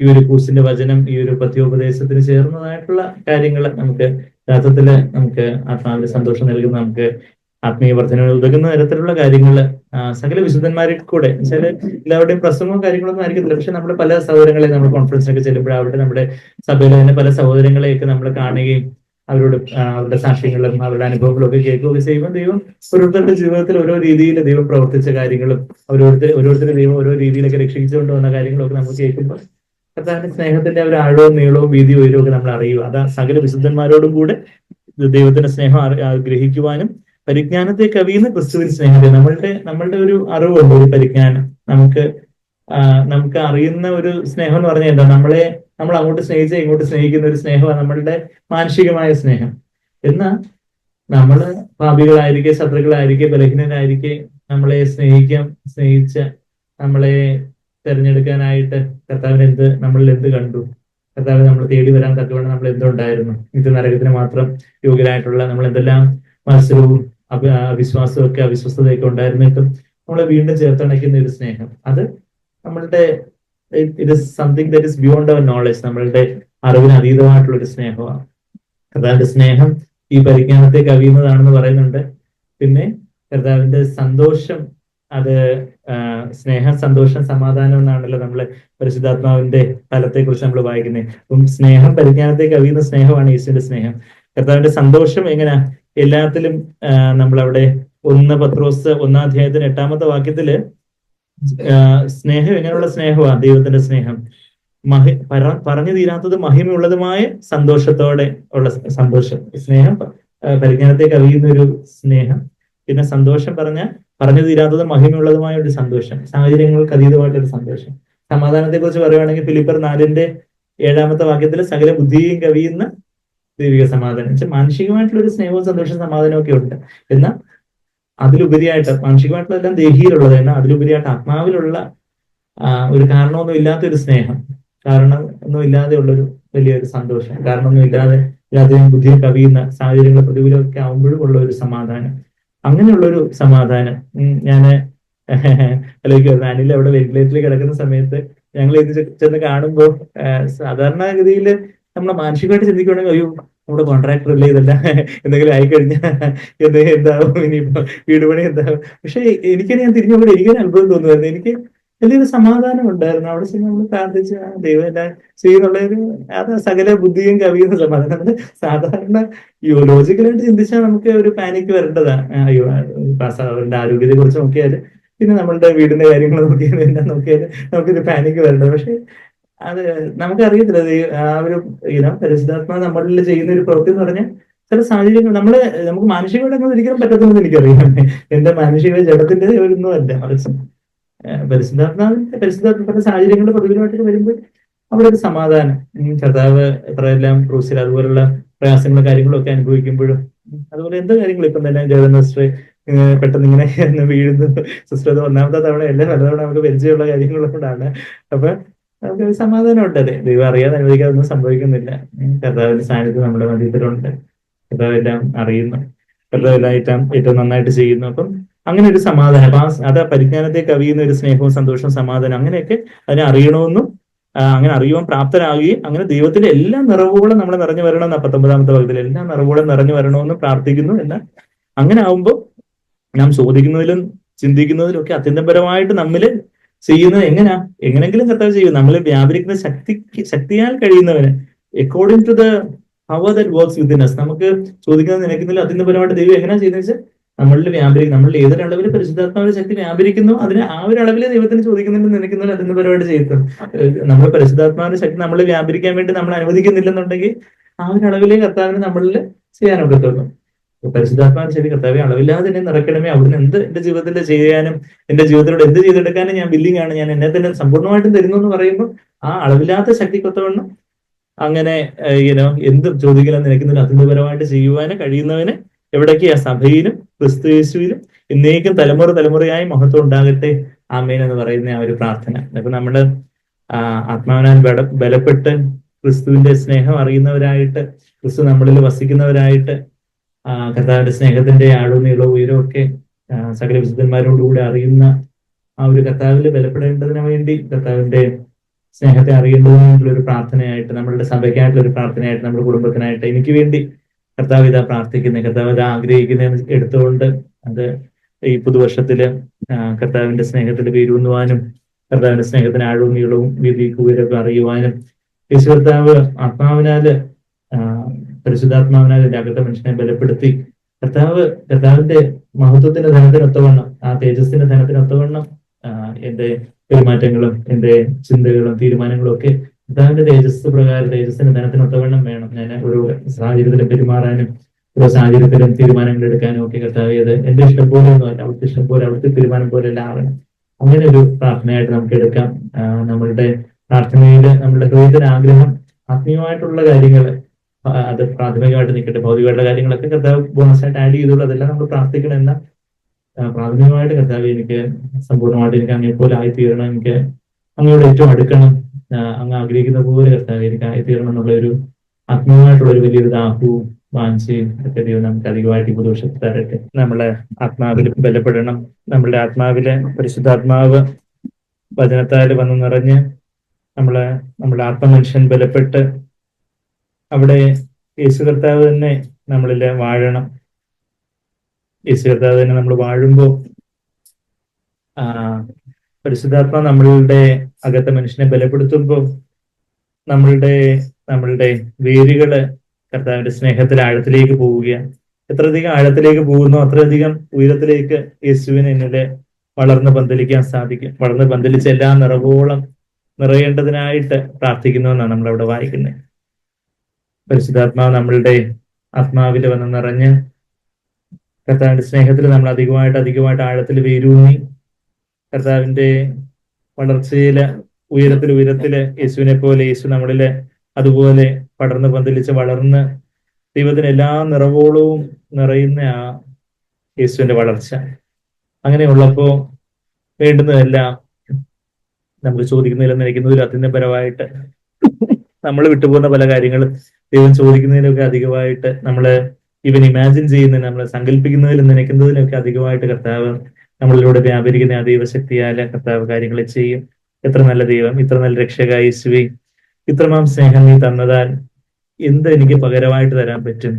ഈ ഒരു ക്രൂസിന്റെ വചനം, ഈ ഒരു പത്യോപദേശത്തിന് ചേർന്നതായിട്ടുള്ള കാര്യങ്ങൾ നമുക്ക് യഥാർത്ഥത്തില് നമുക്ക് ആത്മാവിന്റെ സന്തോഷം നൽകുന്ന, നമുക്ക് ആത്മീയ വർധന ഉതകുന്ന തരത്തിലുള്ള കാര്യങ്ങൾ സകല വിശുദ്ധന്മാരിൽ കൂടെ വെച്ചാൽ എല്ലാവരുടെയും പ്രസംഗവും കാര്യങ്ങളൊന്നും ആയിരിക്കത്തില്ല. പക്ഷെ നമ്മൾ പല സഹോദരങ്ങളെ നമ്മൾ കോൺഫറൻസിനൊക്കെ ചെല്ലുമ്പോൾ അവിടെ നമ്മുടെ സഭയിലെ തന്നെ പല സഹോദരങ്ങളെയൊക്കെ നമ്മൾ കാണുകയും അവരോട് അവരുടെ സാക്ഷ്യങ്ങളും അവരുടെ അനുഭവങ്ങളും ഒക്കെ കേൾക്കുകയൊക്കെ ചെയ്യുമ്പോൾ ദൈവം ഓരോരുത്തരുടെ ജീവിതത്തിൽ ഓരോ രീതിയിൽ ദൈവം പ്രവർത്തിച്ച കാര്യങ്ങളും ഓരോരുത്തരുടെ ദൈവം ഓരോ രീതിയിലൊക്കെ രക്ഷിച്ചുകൊണ്ട് വന്ന കാര്യങ്ങളൊക്കെ നമ്മൾ കേൾക്കുമ്പോൾ കർത്താവിന്റെ സ്നേഹത്തിന്റെ ഒരു ആഴവും നീളവും വീതിയും ഉയരവും ഒക്കെ നമ്മൾ അറിയുക. അതാ സകല വിശുദ്ധന്മാരോടും കൂടെ ദൈവത്തിന്റെ സ്നേഹം ഗ്രഹിക്കുവാനും പരിജ്ഞാനത്തെ കവിയുന്ന ക്രിസ്തുവിൻ സ്നേഹത്തെ നമ്മളുടെ ഒരു അറിവുണ്ട്, ഒരു പരിജ്ഞാനം. നമുക്ക് അറിയുന്ന ഒരു സ്നേഹം എന്ന് പറഞ്ഞാൽ എന്താ? നമ്മൾ അങ്ങോട്ട് സ്നേഹിച്ച ഇങ്ങോട്ട് സ്നേഹിക്കുന്ന ഒരു സ്നേഹമാണ് നമ്മളുടെ മാനുഷികമായ സ്നേഹം. എന്നാൽ നമ്മള് പാപികളായിരിക്കെ, ശത്രുക്കളായിരിക്കെ, ബലഹീനരായിരിക്കെ നമ്മളെ സ്നേഹിച്ച് നമ്മളെ തെരഞ്ഞെടുക്കാനായിട്ട് കർത്താവിന് നമ്മളിൽ എന്ത് കണ്ടു? കർത്താവ് നമ്മൾ തേടി വരാൻ തക്കവണ്ണം നമ്മൾ എന്തുണ്ടായിരുന്നു? ഇത് നരകത്തിന് മാത്രം യോഗ്യരായിട്ടുള്ള നമ്മൾ എന്തെല്ലാം മത്സരവും അവിശ്വാസവും ഒക്കെ അവിശ്വസ്തതയൊക്കെ ഉണ്ടായിരുന്നിട്ടും നമ്മളെ വീണ്ടും ചേർത്തണയ്ക്കുന്ന ഒരു സ്നേഹം, അത് നമ്മളുടെ it is something that is beyond our knowledge. നമ്മളുടെ അറിവിന് അതീതമായിട്ടുള്ള ഒരു സ്നേഹമാണ്. കർത്താവിന്റെ സ്നേഹം ഈ പരിജ്ഞാനത്തെ കവിയുന്നതാണെന്ന് പറയുന്നുണ്ട്. പിന്നെ കർത്താവിന്റെ സന്തോഷം, അത് സ്നേഹം, സന്തോഷം, സമാധാനം എന്നാണല്ലോ നമ്മള് പരിശുദ്ധാത്മാവിന്റെ ഫലത്തെ കുറിച്ച് നമ്മൾ വായിക്കുന്നത്. അപ്പം സ്നേഹം പരിജ്ഞാനത്തെ കവിയുന്ന സ്നേഹമാണ് യേശുവിന്റെ സ്നേഹം. കർത്താവിന്റെ സന്തോഷം എങ്ങനെയാ? എല്ലാത്തിലും നമ്മളവിടെ 1 പത്രോസ് 1-ാം അധ്യായത്തിന് 8-ാമത്തെ വാക്യത്തില് സ്നേഹം എങ്ങനെയുള്ള സ്നേഹമാണ്? ദൈവത്തിന്റെ സ്നേഹം പറഞ്ഞു തീരാത്തത് മഹിമയുള്ളതുമായ സന്തോഷത്തോടെ ഉള്ള സന്തോഷം. സ്നേഹം പരിജ്ഞാനത്തെ കവിയുന്ന ഒരു സ്നേഹം. പിന്നെ സന്തോഷം പറഞ്ഞു തീരാത്തത് മഹിമയുള്ളതുമായ ഒരു സന്തോഷം, സാഹചര്യങ്ങൾക്ക് അതീതമായിട്ടൊരു സന്തോഷം. സമാധാനത്തെ കുറിച്ച് പറയുകയാണെങ്കിൽ ഫിലിപ്പർ 4-ന്റെ ഏഴാമത്തെ വാക്യത്തിൽ സകല ബുദ്ധിയും കവിയുന്ന ദൈവിക സമാധാനം വെച്ചാൽ മാനുഷികമായിട്ടുള്ള ഒരു സ്നേഹവും സന്തോഷവും സമാധാനവും ഒക്കെ ഉണ്ട്. എന്നാൽ അതിലുപരിയായിട്ട് മാനുഷികമായിട്ടുള്ള എല്ലാം ദേഹിയിലുള്ളത്, എന്നാൽ അതിലുപരിയായിട്ട് ആത്മാവിലുള്ള ഒരു കാരണമൊന്നും ഇല്ലാത്ത ഒരു സ്നേഹം, കാരണം ഒന്നും ഇല്ലാതെ ഉള്ളൊരു വലിയൊരു സന്തോഷം, കാരണമൊന്നും ഇല്ലാതെ എല്ലാത്തിനും ബുദ്ധിയും കവിയുന്ന സാഹചര്യങ്ങൾ പ്രതികൂലമൊക്കെ ആവുമ്പോഴും ഉള്ള ഒരു സമാധാനം, അങ്ങനെയുള്ളൊരു സമാധാനം. ഞാന് ആലോചിക്കുമായിരുന്നു, അനിൽ അവിടെ വെന്റിലേറ്ററിൽ കിടക്കുന്ന സമയത്ത് ഞങ്ങൾ ഇത് ചെന്ന് കാണുമ്പോൾ സാധാരണഗതിയിൽ നമ്മളെ മാനസികമായിട്ട് ചിന്തിക്കുകയാണെങ്കിൽ അയ്യോ നമ്മുടെ കോൺട്രാക്ടർ അല്ലേ ഇതെല്ലാം എന്തെങ്കിലും ആയിക്കഴിഞ്ഞാൽ എന്താവും, ഇനിയിപ്പോ വീട് പണി എന്താവും. പക്ഷെ ഞാൻ തിരിഞ്ഞുകൊണ്ട് എനിക്കൊരു അത്ഭുതം തോന്നുമായിരുന്നു. എനിക്ക് വലിയൊരു സമാധാനം ഉണ്ടായിരുന്നു അവിടെ ചെന്ന് നമ്മൾ പ്രാർത്ഥിച്ച ദൈവം എല്ലാം ചെയ്യുന്നുള്ള ഒരു അത് സകല ബുദ്ധിയും കവിയുന്ന സമാധാനം. നമ്മള് സാധാരണ ലോജിക്കലായിട്ട് ചിന്തിച്ചാൽ നമുക്ക് ഒരു പാനിക്ക് വരേണ്ടതാണ്. അയ്യോ അവരുടെ ആരോഗ്യത്തെ കുറിച്ച് നോക്കിയാൽ, പിന്നെ നമ്മളുടെ വീടിന്റെ കാര്യങ്ങൾ നോക്കിയാൽ, എല്ലാം നോക്കിയാൽ നമുക്കൊരു പാനിക്ക് വരേണ്ടത്. പക്ഷെ അത് നമുക്കറിയത്തില്ല. ആ ഒരു പരിശുദ്ധാത്മാ നമ്മളിൽ ചെയ്യുന്ന ഒരു പ്രവൃത്തി എന്ന് പറഞ്ഞാൽ ചില സാഹചര്യങ്ങൾ നമുക്ക് മാനുഷികമായിട്ട് ഒരിക്കലും പറ്റത്തില്ലെന്ന് എനിക്കറിയാം. എന്റെ മാനുഷിക ജഡത്തിന്റെ ഒന്നും അല്ല, മറിച്ച് പരിശുദ്ധാത്മാവിന്റെ സാഹചര്യങ്ങളുടെ പ്രതികൂലമായിട്ട് വരുമ്പോൾ അവിടെ ഒരു സമാധാനം. കർത്താവ് എത്രയെല്ലാം ക്രൂസിൽ അതുപോലുള്ള പ്രയാസങ്ങളും കാര്യങ്ങളും ഒക്കെ അനുഭവിക്കുമ്പോഴും, അതുപോലെ എന്ത് കാര്യങ്ങളും ഇപ്പം തന്നെ ജഗന്ന സിസ്റ്റർ പെട്ടെന്ന് ഇങ്ങനെ വീഴുന്നു, സിസ്റ്റർ ഒന്നാമത്തെ തവണ എല്ലാം പലതവണ നമുക്ക് പരിചയമുള്ള കാര്യങ്ങളും കൊണ്ടാണ്. അപ്പൊ നമുക്ക് ഒരു സമാധാനം ഉണ്ട്. അതെ, ദൈവം അറിയാതെ അനുവദിക്കാതെ ഒന്നും സംഭവിക്കുന്നില്ല. കർത്താവിന്റെ സാന്നിധ്യം നമ്മുടെ മധ്യത്തിലുണ്ട്. കർത്താവ് എല്ലാം അറിയുന്നു, കർത്താവ് എല്ലാം ഏറ്റവും നന്നായിട്ട് ചെയ്യുന്നു. അപ്പം അങ്ങനെ ഒരു സമാധാനം, അപ്പൊ അത് പരിജ്ഞാനത്തെ കവിയുന്ന ഒരു സ്നേഹവും സന്തോഷവും സമാധാനം, അങ്ങനെയൊക്കെ അതിനെ അറിയണമെന്നും അങ്ങനെ അറിയുവാൻ പ്രാപ്തരാകുകയും അങ്ങനെ ദൈവത്തിന്റെ എല്ലാ നിറവുകളും നമ്മളെ നിറഞ്ഞു വരണമെന്ന് 19-ാമത്തെ ഭാഗത്തിൽ എല്ലാ നിറവുകളും നിറഞ്ഞു വരണമെന്ന് പ്രാർത്ഥിക്കുന്നു. എന്നാൽ അങ്ങനെ ആവുമ്പോൾ നാം ചോദിക്കുന്നതിലും ചിന്തിക്കുന്നതിലും ഒക്കെ അത്യന്തപരമായിട്ട് നമ്മില് ചെയ്യുന്നത് എങ്ങനെങ്കിലും കർത്താവ് ചെയ്യും. നമ്മൾ വ്യാപരിക്കുന്ന ശക്തിയാൽ കഴിയുന്നവന് according to the power that works within us, നമുക്ക് ചോദിക്കുന്നത് നിലയ്ക്കുന്നില്ല അത്യന്തപരമായിട്ട് ദൈവം എങ്ങനെയാ ചെയ്യുന്നത് വെച്ചാൽ നമ്മളിൽ വ്യാപരിക്കും. നമ്മളിൽ ഏതൊരളവിൽ പരിശുദ്ധാത്മാവിന്റെ ശക്തി വ്യാപരിക്കുന്നു, അതിന് ആ ഒരു അളവിൽ ദൈവത്തിന് ചോദിക്കുന്നുണ്ട്, നിലയ്ക്കുന്നില്ല അത്യന്തപരമായിട്ട് ചെയ്യുന്നു. നമ്മൾ പരിശുദ്ധാത്മാവിന്റെ ശക്തി നമ്മളിൽ വ്യാപരിക്കാൻ വേണ്ടി നമ്മൾ അനുവദിക്കുന്നില്ലെന്നുണ്ടെങ്കിൽ ആ ഒരു അളവിലെ കർത്താവിന് നമ്മളിൽ ചെയ്യാനൊക്കത്തുള്ളൂ. പരിശുദ്ധാത്മാവിന്റെ ശക്തി കർത്താവെ അളവില്ലാതെ എന്നെ നിറയ്ക്കണമേ, അവിടുന്ന് എന്ത് എന്റെ ജീവിതത്തിൽ ചെയ്യാനും എന്റെ ജീവിതത്തിലൂടെ എന്ത് ചെയ്തെടുക്കാനും ഞാൻ വില്ലിങ് ആണ്, ഞാൻ എന്നെ തന്നെ സമ്പൂർണ്ണമായിട്ടും തരുന്നു എന്ന് പറയുമ്പോൾ ആ അളവില്ലാത്ത ശക്തിക്കൊത്തവണ്ണം അങ്ങനെ എന്തും ചോദിക്കലും നിലയ്ക്കുന്നില്ല അത്യന്തപരമായിട്ട് ചെയ്യുവാനും കഴിയുന്നവന് എവിടേക്കാ സഭയിലും ക്രിസ്തു യേശുവിലും എന്നേക്കും തലമുറയായി മഹത്വം ഉണ്ടാകട്ടെ, ആമേൻ എന്ന് പറയുന്ന ആ ഒരു പ്രാർത്ഥന. അപ്പൊ നമ്മള് ആത്മാവിനാൽ ബലപ്പെട്ട് ക്രിസ്തുവിന്റെ സ്നേഹം അറിയുന്നവരായിട്ട്, ക്രിസ്തു നമ്മളിൽ വസിക്കുന്നവരായിട്ട്, കർത്താവിന്റെ സ്നേഹത്തിന്റെ ആഴവും നീളവും ഉയരവും ഒക്കെ സകല വിശുദ്ധന്മാരോടുകൂടി അറിയുന്ന ആ ഒരു കർത്താവിൽ ബലപ്പെടേണ്ടതിന് വേണ്ടി, കർത്താവിന്റെ സ്നേഹത്തെ അറിയേണ്ടതിന് വേണ്ടിയുള്ള ഒരു പ്രാർത്ഥനയായിട്ട്, നമ്മളുടെ സഭയ്ക്കായിട്ടുള്ള ഒരു പ്രാർത്ഥനയായിട്ട്, നമ്മുടെ കുടുംബത്തിനായിട്ട് എനിക്ക് വേണ്ടി കർത്താവ് ഇതാ പ്രാർത്ഥിക്കുന്നത്, കർത്താവ് ഇതാ ആഗ്രഹിക്കുന്നതെന്ന് എടുത്തുകൊണ്ട് അത് ഈ പുതുവർഷത്തില് കർത്താവിന്റെ സ്നേഹത്തിൽ പേരൂന്നുവാനും, കർത്താവിന്റെ സ്നേഹത്തിന് ആഴവും നീളവും വീതി ഉയരവും അറിയുവാനും, യേശു കർത്താവ് ആത്മാവിനാല് പരിശുദ്ധാത്മാവിനാൽ എന്റെ അകത്തെ മനുഷ്യനെ ബലപ്പെടുത്തി കർത്താവിന്റെ മഹത്വത്തിന്റെ ധനത്തിനൊത്തവണ്ണം, ആ തേജസ്സിന്റെ ധനത്തിനൊത്തവണ്ണം എന്റെ പെരുമാറ്റങ്ങളും എന്റെ ചിന്തകളും തീരുമാനങ്ങളും ഒക്കെ കർത്താവിന്റെ തേജസ്സിന്റെ ധനത്തിനൊത്തവണ്ണം വേണം. ഞാൻ ഒരു സാഹചര്യത്തിലും പെരുമാറാനും ഓരോ സാഹചര്യത്തിലും തീരുമാനങ്ങൾ എടുക്കാനും ഒക്കെ കർത്താവ് അത് എന്റെ ഇഷ്ടം പോലെ ഒന്നും അല്ല, അവിടുത്തെ ഇഷ്ടം പോലെ, അവിടുത്തെ തീരുമാനം പോലെ എല്ലാം ആവണം. അങ്ങനെ ഒരു പ്രാർത്ഥനയായിട്ട് നമുക്ക് എടുക്കാം. നമ്മളുടെ പ്രാർത്ഥനയിൽ നമ്മളുടെ ഹൃദയത്തിന് ആഗ്രഹം ആത്മീയമായിട്ടുള്ള കാര്യങ്ങൾ അത് പ്രാഥമികമായിട്ട് നിൽക്കട്ടെ, ഭൗതികമായിട്ടുള്ള കാര്യങ്ങളൊക്കെ കർത്താവ് ബോണസായിട്ട് ആഡ് ചെയ്തോളൂ, അതെല്ലാം നമ്മൾ പ്രാർത്ഥിക്കണം. എന്ന പ്രാഥമികമായിട്ട് കർത്താവ് എനിക്ക് സമ്പൂർണ്ണമായിട്ട് എനിക്ക് അങ്ങേപ്പോലെ ആയിത്തീരണം, എനിക്ക് അങ്ങയോട് ഏറ്റവും അടുക്കണം, അങ്ങ് ആഗ്രഹിക്കുന്ന പോലെ കർത്താവ് എനിക്ക് ആയിത്തീരണം എന്നുള്ള ഒരു ആത്മീയമായിട്ടുള്ള ഒരു വലിയൊരു ദാഹവും വാഞ്ചയും ഒക്കെ ദൈവം നമുക്ക് അധികമായിട്ട് ഈ പുതുവർഷത്തിൽ തരട്ടെ. നമ്മളെ ആത്മാവിൽ ബലപ്പെടണം. നമ്മളുടെ ആത്മാവിലെ പരിശുദ്ധാത്മാവ് വചനത്താൽ വന്ന് നിറഞ്ഞ് നമ്മുടെ ആത്മമനുഷ്യൻ ബലപ്പെട്ട് അവിടെ യേശു കർത്താവ് തന്നെ നമ്മളിൽ വാഴണം. യേശു കർത്താവ് തന്നെ നമ്മൾ വാഴുമ്പോൾ പരിശുദ്ധാത്മ നമ്മളുടെ അകത്തെ മനുഷ്യനെ ബലപ്പെടുത്തുമ്പോൾ നമ്മളുടെ വേരുകള് കർത്താവിന്റെ സ്നേഹത്തിൽ ആഴത്തിലേക്ക് പോവുകയാണ്. എത്രയധികം ആഴത്തിലേക്ക് പോകുന്നു അത്രയധികം ഉയരത്തിലേക്ക് യേശുവിന് എന്നിലെ വളർന്ന് പന്തലിക്കാൻ സാധിക്കും. വളർന്ന് പന്തലിച്ച് എല്ലാ നിറവോളം നിറയേണ്ടതിനായിട്ട് പ്രാർത്ഥിക്കുന്നു എന്നാണ് നമ്മളവിടെ വായിക്കുന്നത്. പരിശുദ്ധാത്മാവ് നമ്മളുടെ ആത്മാവിൽ വന്ന് നിറഞ്ഞ് കർത്താവിന്റെ സ്നേഹത്തിൽ നമ്മൾ അധികമായിട്ട് ആഴത്തിൽ വേരൂന്നി കർത്താവിന്റെ വളർച്ചയില് ഉയരത്തില് യേശുവിനെ പോലെ യേശു നമ്മളിലെ അതുപോലെ പടർന്ന് പന്തലിച്ച് വളർന്ന് ദൈവത്തിന് എല്ലാ നിറവോളവും നിറയുന്ന ആ യേശുവിന്റെ വളർച്ച. അങ്ങനെയുള്ളപ്പോ വേണ്ടുന്നതെല്ലാം നമ്മൾ ചോദിക്കുന്നതിലും നയിക്കുന്നതിലും അത്യന്തപരമായിട്ട് നമ്മൾ വിട്ടുപോകുന്ന പല കാര്യങ്ങളും ദൈവം ചോദിക്കുന്നതിനൊക്കെ അധികമായിട്ട് നമ്മള് ഇവൻ ഇമാജിൻ ചെയ്യുന്നതിന്, നമ്മളെ സങ്കല്പിക്കുന്നതിലും നനയ്ക്കുന്നതിനൊക്കെ അധികമായിട്ട് കർത്താവ് നമ്മളിലൂടെ വ്യാപരിക്കുന്ന ആ ദൈവശക്തിയാല് കർത്താവ് കാര്യങ്ങൾ ചെയ്യും. എത്ര നല്ല ദൈവം, ഇത്ര നല്ല രക്ഷക യേശുവേ, ഇത്രമാം സ്നേഹം നീ തന്നതാൽ എന്ത് എനിക്ക് പകരമായിട്ട് തരാൻ പറ്റും?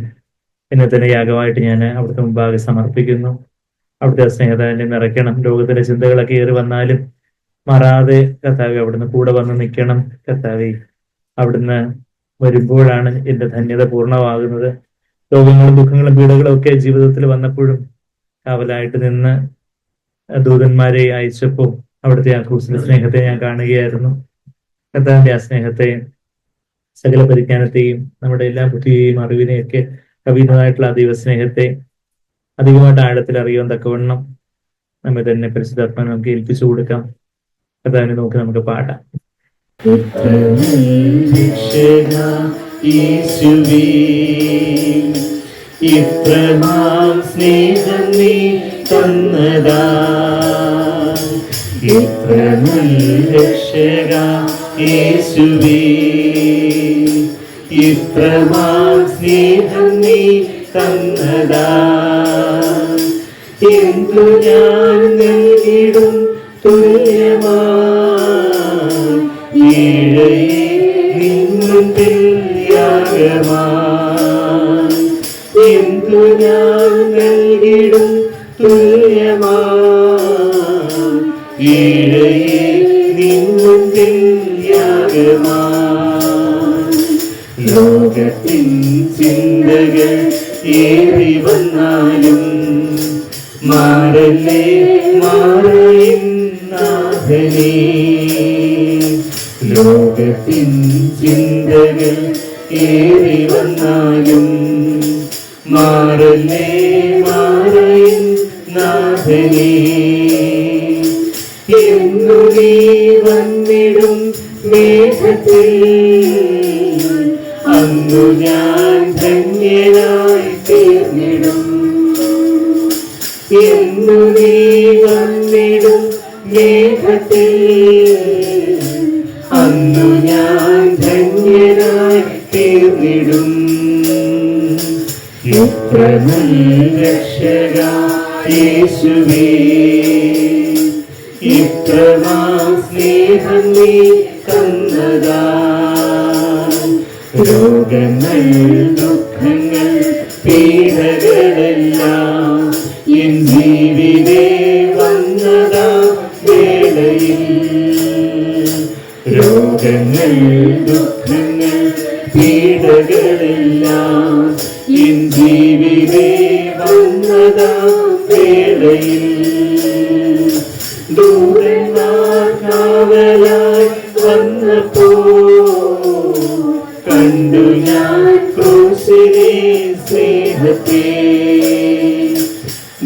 എന്നെ തന്നെ യാഗമായിട്ട് ഞാൻ അവിടുത്തെ മുമ്പാകെ സമർപ്പിക്കുന്നു. അവിടുത്തെ സ്നേഹത്തെ എന്നെ നിറയ്ക്കണം. ലോകത്തിന്റെ ചിന്തകളൊക്കെ ഏറി വന്നാലും മാറാതെ കർത്താവെ അവിടുന്ന് കൂടെ വന്ന് നിൽക്കണം. കർത്താവെ അവിടുന്ന് വരുമ്പോഴാണ് എന്റെ ധന്യത പൂർണ്ണമാകുന്നത്. രോഗങ്ങളും ദുഃഖങ്ങളും പീഡകളും ഒക്കെ ജീവിതത്തിൽ വന്നപ്പോഴും കാവലായിട്ട് നിന്ന് ദൂതന്മാരെ അയച്ചപ്പോൾ അവിടുത്തെ ആ ക്രൂസിലെ സ്നേഹത്തെ ഞാൻ കാണുകയായിരുന്നു. കർത്താവിന്റെ ആ സ്നേഹത്തെ, സകല പരിജ്ഞാനത്തെയും നമ്മുടെ എല്ലാ ബുദ്ധിയെയും അറിവിനെയൊക്കെ കവിയുന്നതായിട്ടുള്ള ആ ദൈവസ്നേഹത്തെ അധികമായിട്ട് ആഴത്തിൽ അറിയാൻ തക്കവണ്ണം നമ്മെ തന്നെ പരിശുദ്ധാത്മാവിനെ നമുക്ക് ഏൽപ്പിച്ചു കൊടുക്കാം. കർത്താവിനെ നോക്കി നമുക്ക് പാടാം. ഇത്രമാം സ്നേഹം നീ തന്നതാ, ഇത്ര നല്ല രക്ഷക യേശുവേ, ഇത്രമാം സ്നേഹം നീ തന്നതാ, എന്തു ഞാൻ നൽകിടും തുല്യമാ, ഈഴയെ നിന്നുണ്ടിൽ യാഗമാ, എന്തു ഞാൻ നൽകിടും തുല്യമാ, ഈഴയെ നിന്നുണ്ടിൽ യാഗമാ. ലോകത്തിൻ ചിന്തകൾ ഏറി വന്നാലും മാറല്ലേ മാറയിന്നാഥനേ, ലോകത്തിൻ ചിന്തകൾ ഏറി വന്നാലും മാറല്ലേ മാറയിന്നാഥനേ, എന്നു നീ വന്നിടും മേഘത്തിൽ അന്നു ഞാൻ ധന്യനായി തീർന്നിടും, എന്നു നീ വന്നിടും മേഘത്തിൽ അന്നു ഞാൻ ധന്യനായി തീർന്നിടും. ഇത്ര നല്ല രക്ഷക യേശുവേ, ഇത്രമാം സ്നേഹം നീ തന്നതാ, രോഗങ്ങൾ ദുഃഖങ്ങൾ പീഡകളെല്ലാം എൻ ജീവിതേ വന്നതാ വേളയിൽ, രോഗങ്ങൾ ദുഃഖങ്ങൾ പീഡകളെല്ലാം എൻ ജീവിതേ വന്നതാ വേളയിൽ, ദൂരന്മാർ കാവലായി വന്നപ്പോ കണ്ടു ഞാൻ ക്രൂശിലെ സ്നേഹത്തെ,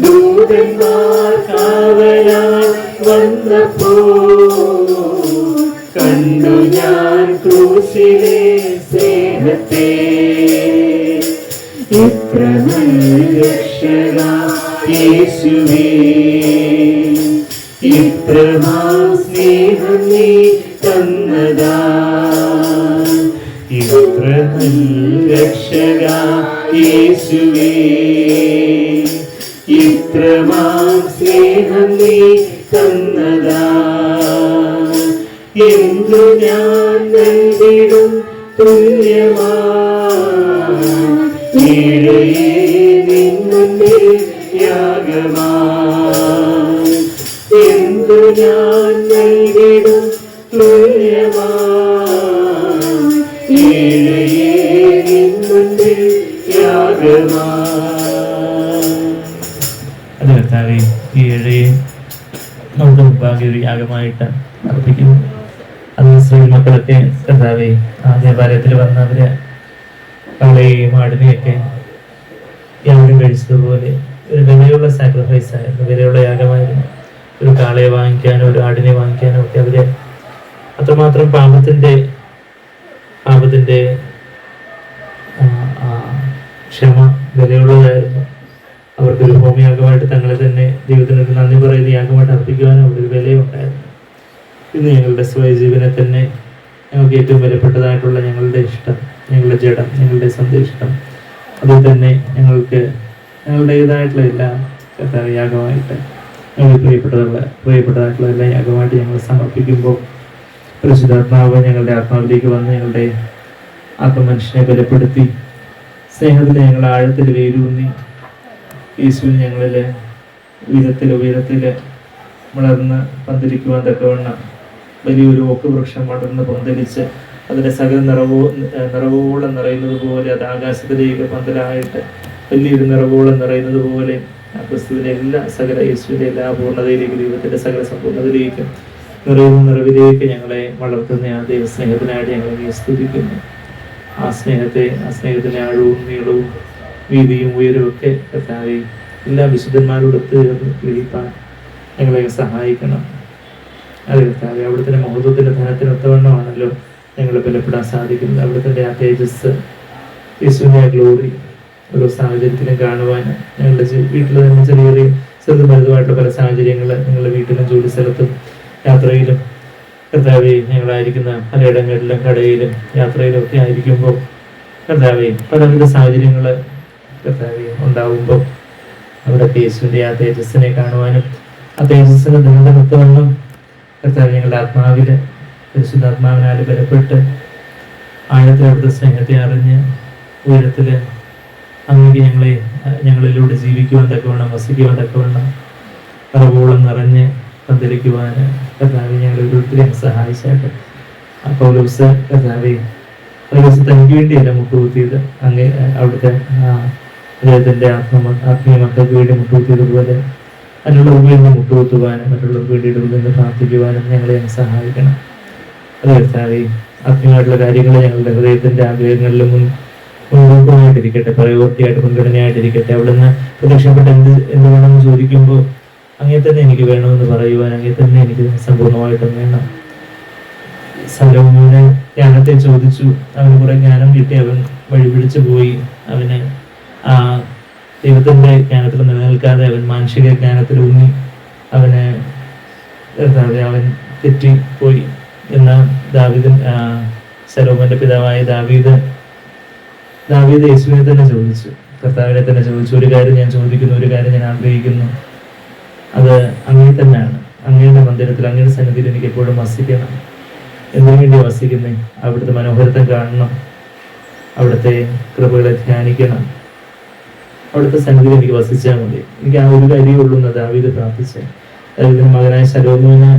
ദൂതന്മാർ കാവലായി വന്നപ്പോ കണ്ടു ഞാൻ ക്രൂശിലെ സ്നേഹത്തെ, ഇത്ര നല്ല രക്ഷക യേശുവേ, ഇത്രമാം സ്നേഹം നീ തന്നതാ, ഇത്ര നല്ല രക്ഷക യേശുവേ, ഇത്രമാം സ്നേഹം നീ തന്നതാ, എന്തു ഞാൻ നൽകിടും തുല്യമാ, ഈഴയെ നിന്നുണ്ടിൽ യാഗമാ, എന്തു ഞാൻ നൽകിടും തുല്യമാ, ഈഴയെ നിന്നുണ്ടിൽ യാഗമാ. അത് കർത്താവേ, ഈ ഏഴയെ നമുക്ക് മുമ്പാകെ ഒരു യാഗമായിട്ട് അർപ്പിക്കുന്നു. അത് ഇസ്രായേൽ മക്കളൊക്കെ കർത്താവേ ആ ദേവാലയത്തിൽ വന്നവര് കാളയെയും ആടിനെയൊക്കെ യാഗം കഴിച്ചതുപോലെ ഒരു വിലയുള്ള സാക്രിഫൈസ് ആയിരുന്നു, വിലയുള്ള യാഗമായിരുന്നു. ഒരു കാളയെ വാങ്ങിക്കാനോ ഒരു ആടിനെ വാങ്ങിക്കാനോ ഒക്കെ അവര് അത്രമാത്രം പാപത്തിന്റെ ആ, ആ, ക്ഷമ വിലയുള്ളതായിരുന്നു. അവർക്കൊരു ഹോമയാഗമായിട്ട് തങ്ങളെ തന്നെ ദൈവത്തിനൊരു നന്ദി പറയുന്ന യാഗമായിട്ട് അർപ്പിക്കുവാനും അവിടെ ഒരു വിലയുണ്ടായിരുന്നു. ഇന്ന് ഞങ്ങളുടെ സ്വയജീവനെ തന്നെ ഞങ്ങൾക്ക് ഏറ്റവും വിലപ്പെട്ടതായിട്ടുള്ള ഞങ്ങളുടെ ഇഷ്ടം, ഞങ്ങളുടെ ജഡം, ഞങ്ങളുടെ സ്വന്തം ഇഷ്ടം, അതിൽ തന്നെ ഞങ്ങളുടേതായിട്ടുള്ള എല്ലാ യാഗമായിട്ട് ഞങ്ങൾക്ക് പ്രിയപ്പെട്ടതായിട്ടുള്ള എല്ലാ യാഗമായിട്ട് ഞങ്ങൾ സമർപ്പിക്കുമ്പോൾ പരിശുദ്ധാത്മാവ് ഞങ്ങളുടെ ആത്മാവിലേക്ക് വന്ന് ഞങ്ങളുടെ ആത്മമനുഷ്യനെ ബലപ്പെടുത്തി സ്നേഹത്തിൽ ഞങ്ങൾ ആഴത്തിൽ വേരൂന്നി യേശുവിന് ഞങ്ങളിൽ ഉയരത്തിൽ വളർന്ന് പന്തലിക്കുവാൻ തക്കവണ്ണം വലിയൊരു ഓക്ക് വൃക്ഷം വളർന്ന് പന്തലിച്ച് അതിൻ്റെ സകല നിറവോളം നിറയുന്നത് പോലെ അത് ആകാശത്തിലേക്ക് പന്തലായിട്ട് വലിയൊരു നിറവോളം നിറയുന്നത് പോലെ ആ ക്രിസ്തുവിൻ്റെ എല്ലാ യേശുവിൻ്റെ എല്ലാ പൂർണ്ണതയിലേക്ക് ദൈവത്തിൻ്റെ സകല സമ്പൂർണ്ണതയിലേക്ക് നിറയുന്ന നിറവിലേക്ക് ഞങ്ങളെ വളർത്തുന്ന ആ ദൈവസ്നേഹത്തിനായിട്ട് ഞങ്ങളെ സ്തുതിക്കുന്നു. ആ സ്നേഹത്തിൻ്റെ ആഴവും നീളവും വീതിയും ഉയരവും ഒക്കെ കർത്താവേ എല്ലാ വിശുദ്ധന്മാരോടൊത്ത് ചേർന്ന് ഗ്രഹിപ്പാൻ ഞങ്ങളെ സഹായിക്കണം. അത് കർത്താവേ അവിടുത്തെ മഹത്വത്തിൻ്റെ ധനത്തിനൊത്തവണ്ണമാണല്ലോ ഞങ്ങളെ ബലപ്പെടാൻ സാധിക്കുന്നത്. അവിടുത്തെ ആ തേജസ്, യേശുവിൻ്റെ ആ ഗ്ലോറി ഓരോ സാഹചര്യത്തിലും കാണുവാൻ ഞങ്ങളുടെ വീട്ടിൽ തന്നെ ചെറിയ ചെറുതും പല സാഹചര്യങ്ങൾ ഞങ്ങളുടെ വീട്ടിലും ജോലി സ്ഥലത്തും യാത്രയിലും കർത്താവെ ഞങ്ങളായിരിക്കുന്ന പലയിടങ്ങളിലും കടയിലും യാത്രയിലും ഒക്കെ ആയിരിക്കുമ്പോൾ കർത്താവെ പലവിധ സാഹചര്യങ്ങൾ കർത്താവെ ഉണ്ടാവുമ്പോൾ അവിടെ യേശുവിൻ്റെ ആ തേജസ്സിനെ കാണുവാനും ആ തേജസ്സിന് ദുരിതമൊത്തവണ്ണം കർത്താവ് ഞങ്ങളുടെ ആത്മാവില് പരിശുദ്ധാത്മാവിനാൽ ബലപ്പെട്ട് ആഴത്തിൽ അവിടുത്തെ സ്നേഹത്തെ അറിഞ്ഞ് ഉയരത്തില് അങ്ങേക്ക് ഞങ്ങളിലൂടെ ജീവിക്കുവാൻ തക്കവണ്ണം, വസിക്കുവാൻ തക്കവണ്ണം പറവോളം നിറഞ്ഞ് പന്തലിക്കുവാൻ കർത്താവെ ഞങ്ങളെ ഒത്തിരി സഹായിച്ചായിട്ട് ആ പൗലോസ് കർത്താവെ തനിക്ക് വേണ്ടിയല്ല മുട്ടുകുത്തിയത്, അങ്ങേ അവിടുത്തെ അദ്ദേഹത്തിൻ്റെ ആത്മീയ മക്കൾക്ക് വേണ്ടി മുട്ടുകുത്തിയതുപോലെ മറ്റുള്ളവർക്ക് വേണ്ടി മുട്ടുകുത്തുവാനും മറ്റുള്ളവർക്ക് വേണ്ടി ഇടുന്നതെന്ന് പ്രാർത്ഥിക്കുവാനും ഞങ്ങളെ സഹായിക്കണം. അത് കർത്താവെ ആത്മീയമായിട്ടുള്ള കാര്യങ്ങൾ ഞങ്ങളുടെ ഹൃദയത്തിൻ്റെ ആഗ്രഹങ്ങളിൽ മുൻതൂക്കമായിട്ടിരിക്കട്ടെ, പ്രയോറിറ്റിയായിട്ട് മുൻഗണനയായിട്ടിരിക്കട്ടെ. അവിടുന്ന് പ്രത്യക്ഷപ്പെട്ട് എന്ത് വേണമെന്ന് ചോദിക്കുമ്പോൾ അങ്ങനെ തന്നെ എനിക്ക് വേണമെന്ന് പറയുവാൻ അങ്ങനെ തന്നെ എനിക്ക് സമ്പൂർണ്ണമായിട്ടും വേണം. സലോമോനെ ജ്ഞാനത്തെ ചോദിച്ചു, അവന് കുറെ ജ്ഞാനം കിട്ടി, അവൻ വഴിപിടിച്ചു പോയി. അവന് ആ ദൈവത്തിന്റെ ജ്ഞാനത്തിൽ നിലനിൽക്കാതെ അവൻ മാനുഷിക ജ്ഞാനത്തിൽ ഊന്നി അവൻ തെറ്റിപ്പോയി. എന്നാൽ സലോമോന്റെ പിതാവായ ദാവീദ് യേശുവിനെ തന്നെ ചോദിച്ചു, കർത്താവിനെ തന്നെ ചോദിച്ചു, ഒരു കാര്യം ഞാൻ ചോദിക്കുന്നു, ഒരു കാര്യം ഞാൻ ആഗ്രഹിക്കുന്നു, അത് അങ്ങേ തന്നെയാണ്. അങ്ങയുടെ മന്ദിരത്തിൽ, അങ്ങയുടെ സന്നിധിയിൽ എനിക്ക് എപ്പോഴും വസിക്കണം. എന്തിനു വേണ്ടി വസിക്കുന്നേ? അവിടുത്തെ മനോഹരത്വം കാണണം, അവിടുത്തെ കൃപകളെ ധ്യാനിക്കണം, അവിടുത്തെ സന്നിധിയിൽ എനിക്ക് വസിച്ചാൽ മതി. എനിക്ക് ആ ഒരു കാര്യമേ ഉള്ളൂ എന്ന് ദാവീദ് പ്രാർത്ഥിച്ചു. ദാവീദിന്റെ മകനായ ശലോമോന്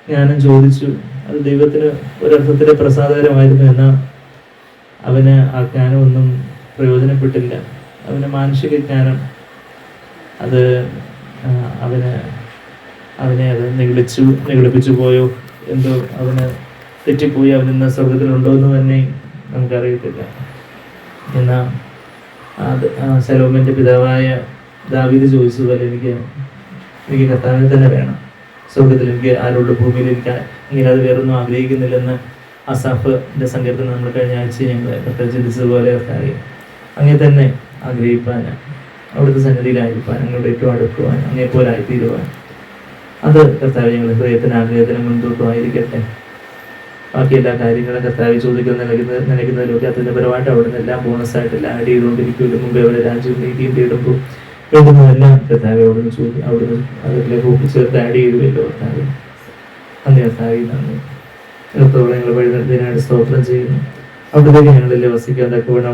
ജ്ഞാനം ചോദിച്ചു. അത് ദൈവത്തിന് ഒരർത്ഥത്തിലെ പ്രസാദകരമായിരുന്നു. എന്നാൽ അവന് ആ ജ്ഞാനമൊന്നും പ്രയോജനപ്പെട്ടില്ല. അവന് മാനുഷിക ജ്ഞാനം അത് അവനെ അത് നിഗളിപ്പിച്ചു പോയോ എന്തോ, അവന് തെറ്റിപ്പോയി. അവനിന്ന് സ്വർഗത്തിലുണ്ടോ എന്ന് തന്നെ നമുക്കറിയത്തില്ല. എന്നാൽ ശലോമോന്റെ പിതാവായ ദാവീദ് ചോദിച്ചതുപോലെ എനിക്ക് കർത്താവിനെ തന്നെ വേണം. സ്വർഗത്തിൽ എനിക്ക് ആരോട്, ഭൂമിയിൽ എനിക്ക് ഇങ്ങനെ അത് വേറൊന്നും ആഗ്രഹിക്കുന്നില്ലെന്ന് അസാഫിന്റെ സങ്കീർത്തനം നമ്മൾ കഴിഞ്ഞ ആഴ്ച ഞങ്ങൾ കർത്താവ് ചിന്തിച്ചതുപോലെ കർത്താവ് അങ്ങനെ തന്നെ ആഗ്രഹിപ്പാൻ, അവിടുത്തെ സന്നിധിയിലായിരിക്കാൻ, അങ്ങോട്ട് ഏറ്റവും അടുക്കുവാൻ, അങ്ങേപ്പോലെ ആയിത്തീരുവാൻ, അത് കർത്താവ് ഞങ്ങളുടെ ഹൃദയത്തിന് ആഗ്രഹത്തിന് മുൻതൂക്കമായിരിക്കട്ടെ. ബാക്കി എല്ലാ കാര്യങ്ങളും കർത്താവ് നനയ്ക്കുന്നതിലൊക്കെ അതിൻ്റെ പരമായിട്ട് അവിടുന്ന് എല്ലാം ബോണസായിട്ടെല്ലാം ആഡ് ചെയ്തുകൊണ്ടിരിക്കുമല്ലോ. മുമ്പേ അവിടെ രാജ്യവും നീതിയും തേടുമ്പോൾ വേണ്ടുന്നതെല്ലാം കർത്താവ് അവിടുന്ന് അതിലേക്ക് ഒപ്പിച്ചേർത്ത് ആഡ് ചെയ്തുവല്ലോ കർത്താവ്. അന്ന് കർത്താവ് നന്ദി. ഇടത്തോളം ഞങ്ങൾ വഴി നടത്തിയതിനായിട്ട് സ്തോത്രം ചെയ്യുന്നു. അവിടത്തേക്ക് ഞങ്ങളിലെ വസിക്കാൻ തക്കവണ്ണം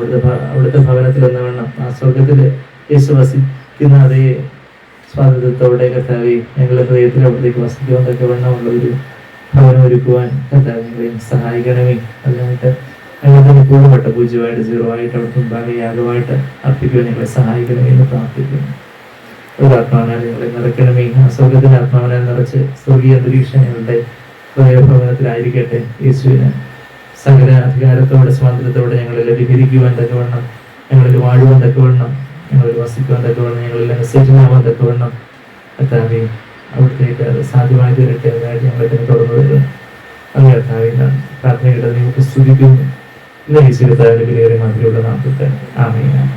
അവിടുത്തെ ഭവനത്തിൽ എന്നവണ്ണം ആ സ്വർഗത്തിൽ യേശു വസിക്കുന്ന അതേ സ്വാതന്ത്ര്യത്തോടെ കർത്താവെ ഞങ്ങളുടെ ഹൃദയത്തിൽ അവിടത്തേക്ക് വസിക്കുവാൻ തക്കവണ്ണമുള്ള ഒരു ഭവനം ഒരുക്കുവാൻ കർത്താവ് ഞങ്ങളെയും സഹായിക്കണമേ. അതിനായിട്ട് ഞങ്ങൾക്ക് എപ്പോഴും വട്ടപൂജ്യമായിട്ട് 0 ആയിട്ട് അവിടുത്തെ മുമ്പാകെ യാഗമായിട്ട് അർപ്പിക്കുവാൻ ഞങ്ങളെ സഹായിക്കണമേ എന്ന് പ്രാർത്ഥിക്കുന്നു. ഒരു ആത്മാവിനാൽ ഞങ്ങളെ നിറയ്ക്കണമേ. ആ സ്വർഗത്തിന്റെ ആത്മാവിനാൽ നിറച്ച് സ്വർഗീയ അന്തരീക്ഷം ഞങ്ങളുടെ ഹൃദയഭവനത്തിലായിരിക്കട്ടെ. യേശുവിന് സകല അധികാരത്തോടെ സ്വാതന്ത്ര്യത്തോടെ ഞങ്ങളെ വിഹരിക്കുവാൻ തക്കവണ്ണം, ഞങ്ങളിൽ വാഴുവാൻ തക്കവണ്ണം, ഞങ്ങളിൽ വസിക്കുവാൻ തക്കവണ്ണം, ഞങ്ങളെല്ലാം സെറ്റിലാവാൻ തക്കവണ്ണം കർത്താവേ അവിടത്തേക്ക് അത് സാധ്യമായി തീരട്ടെ. അതിനായിട്ട് ഞങ്ങളെ തന്നെ തുറന്നു തരുന്നു. അത് കർത്താവേ, പ്രാർത്ഥനയുടെ നിങ്ങൾക്ക് സ്തുതിക്കുന്നു. ഇന്ന് ഈശ്വരത്താവിന്റെ വിലയേറിയ മാതിരിയുള്ള നാമത്തിൽ തന്നെ ആമേൻ.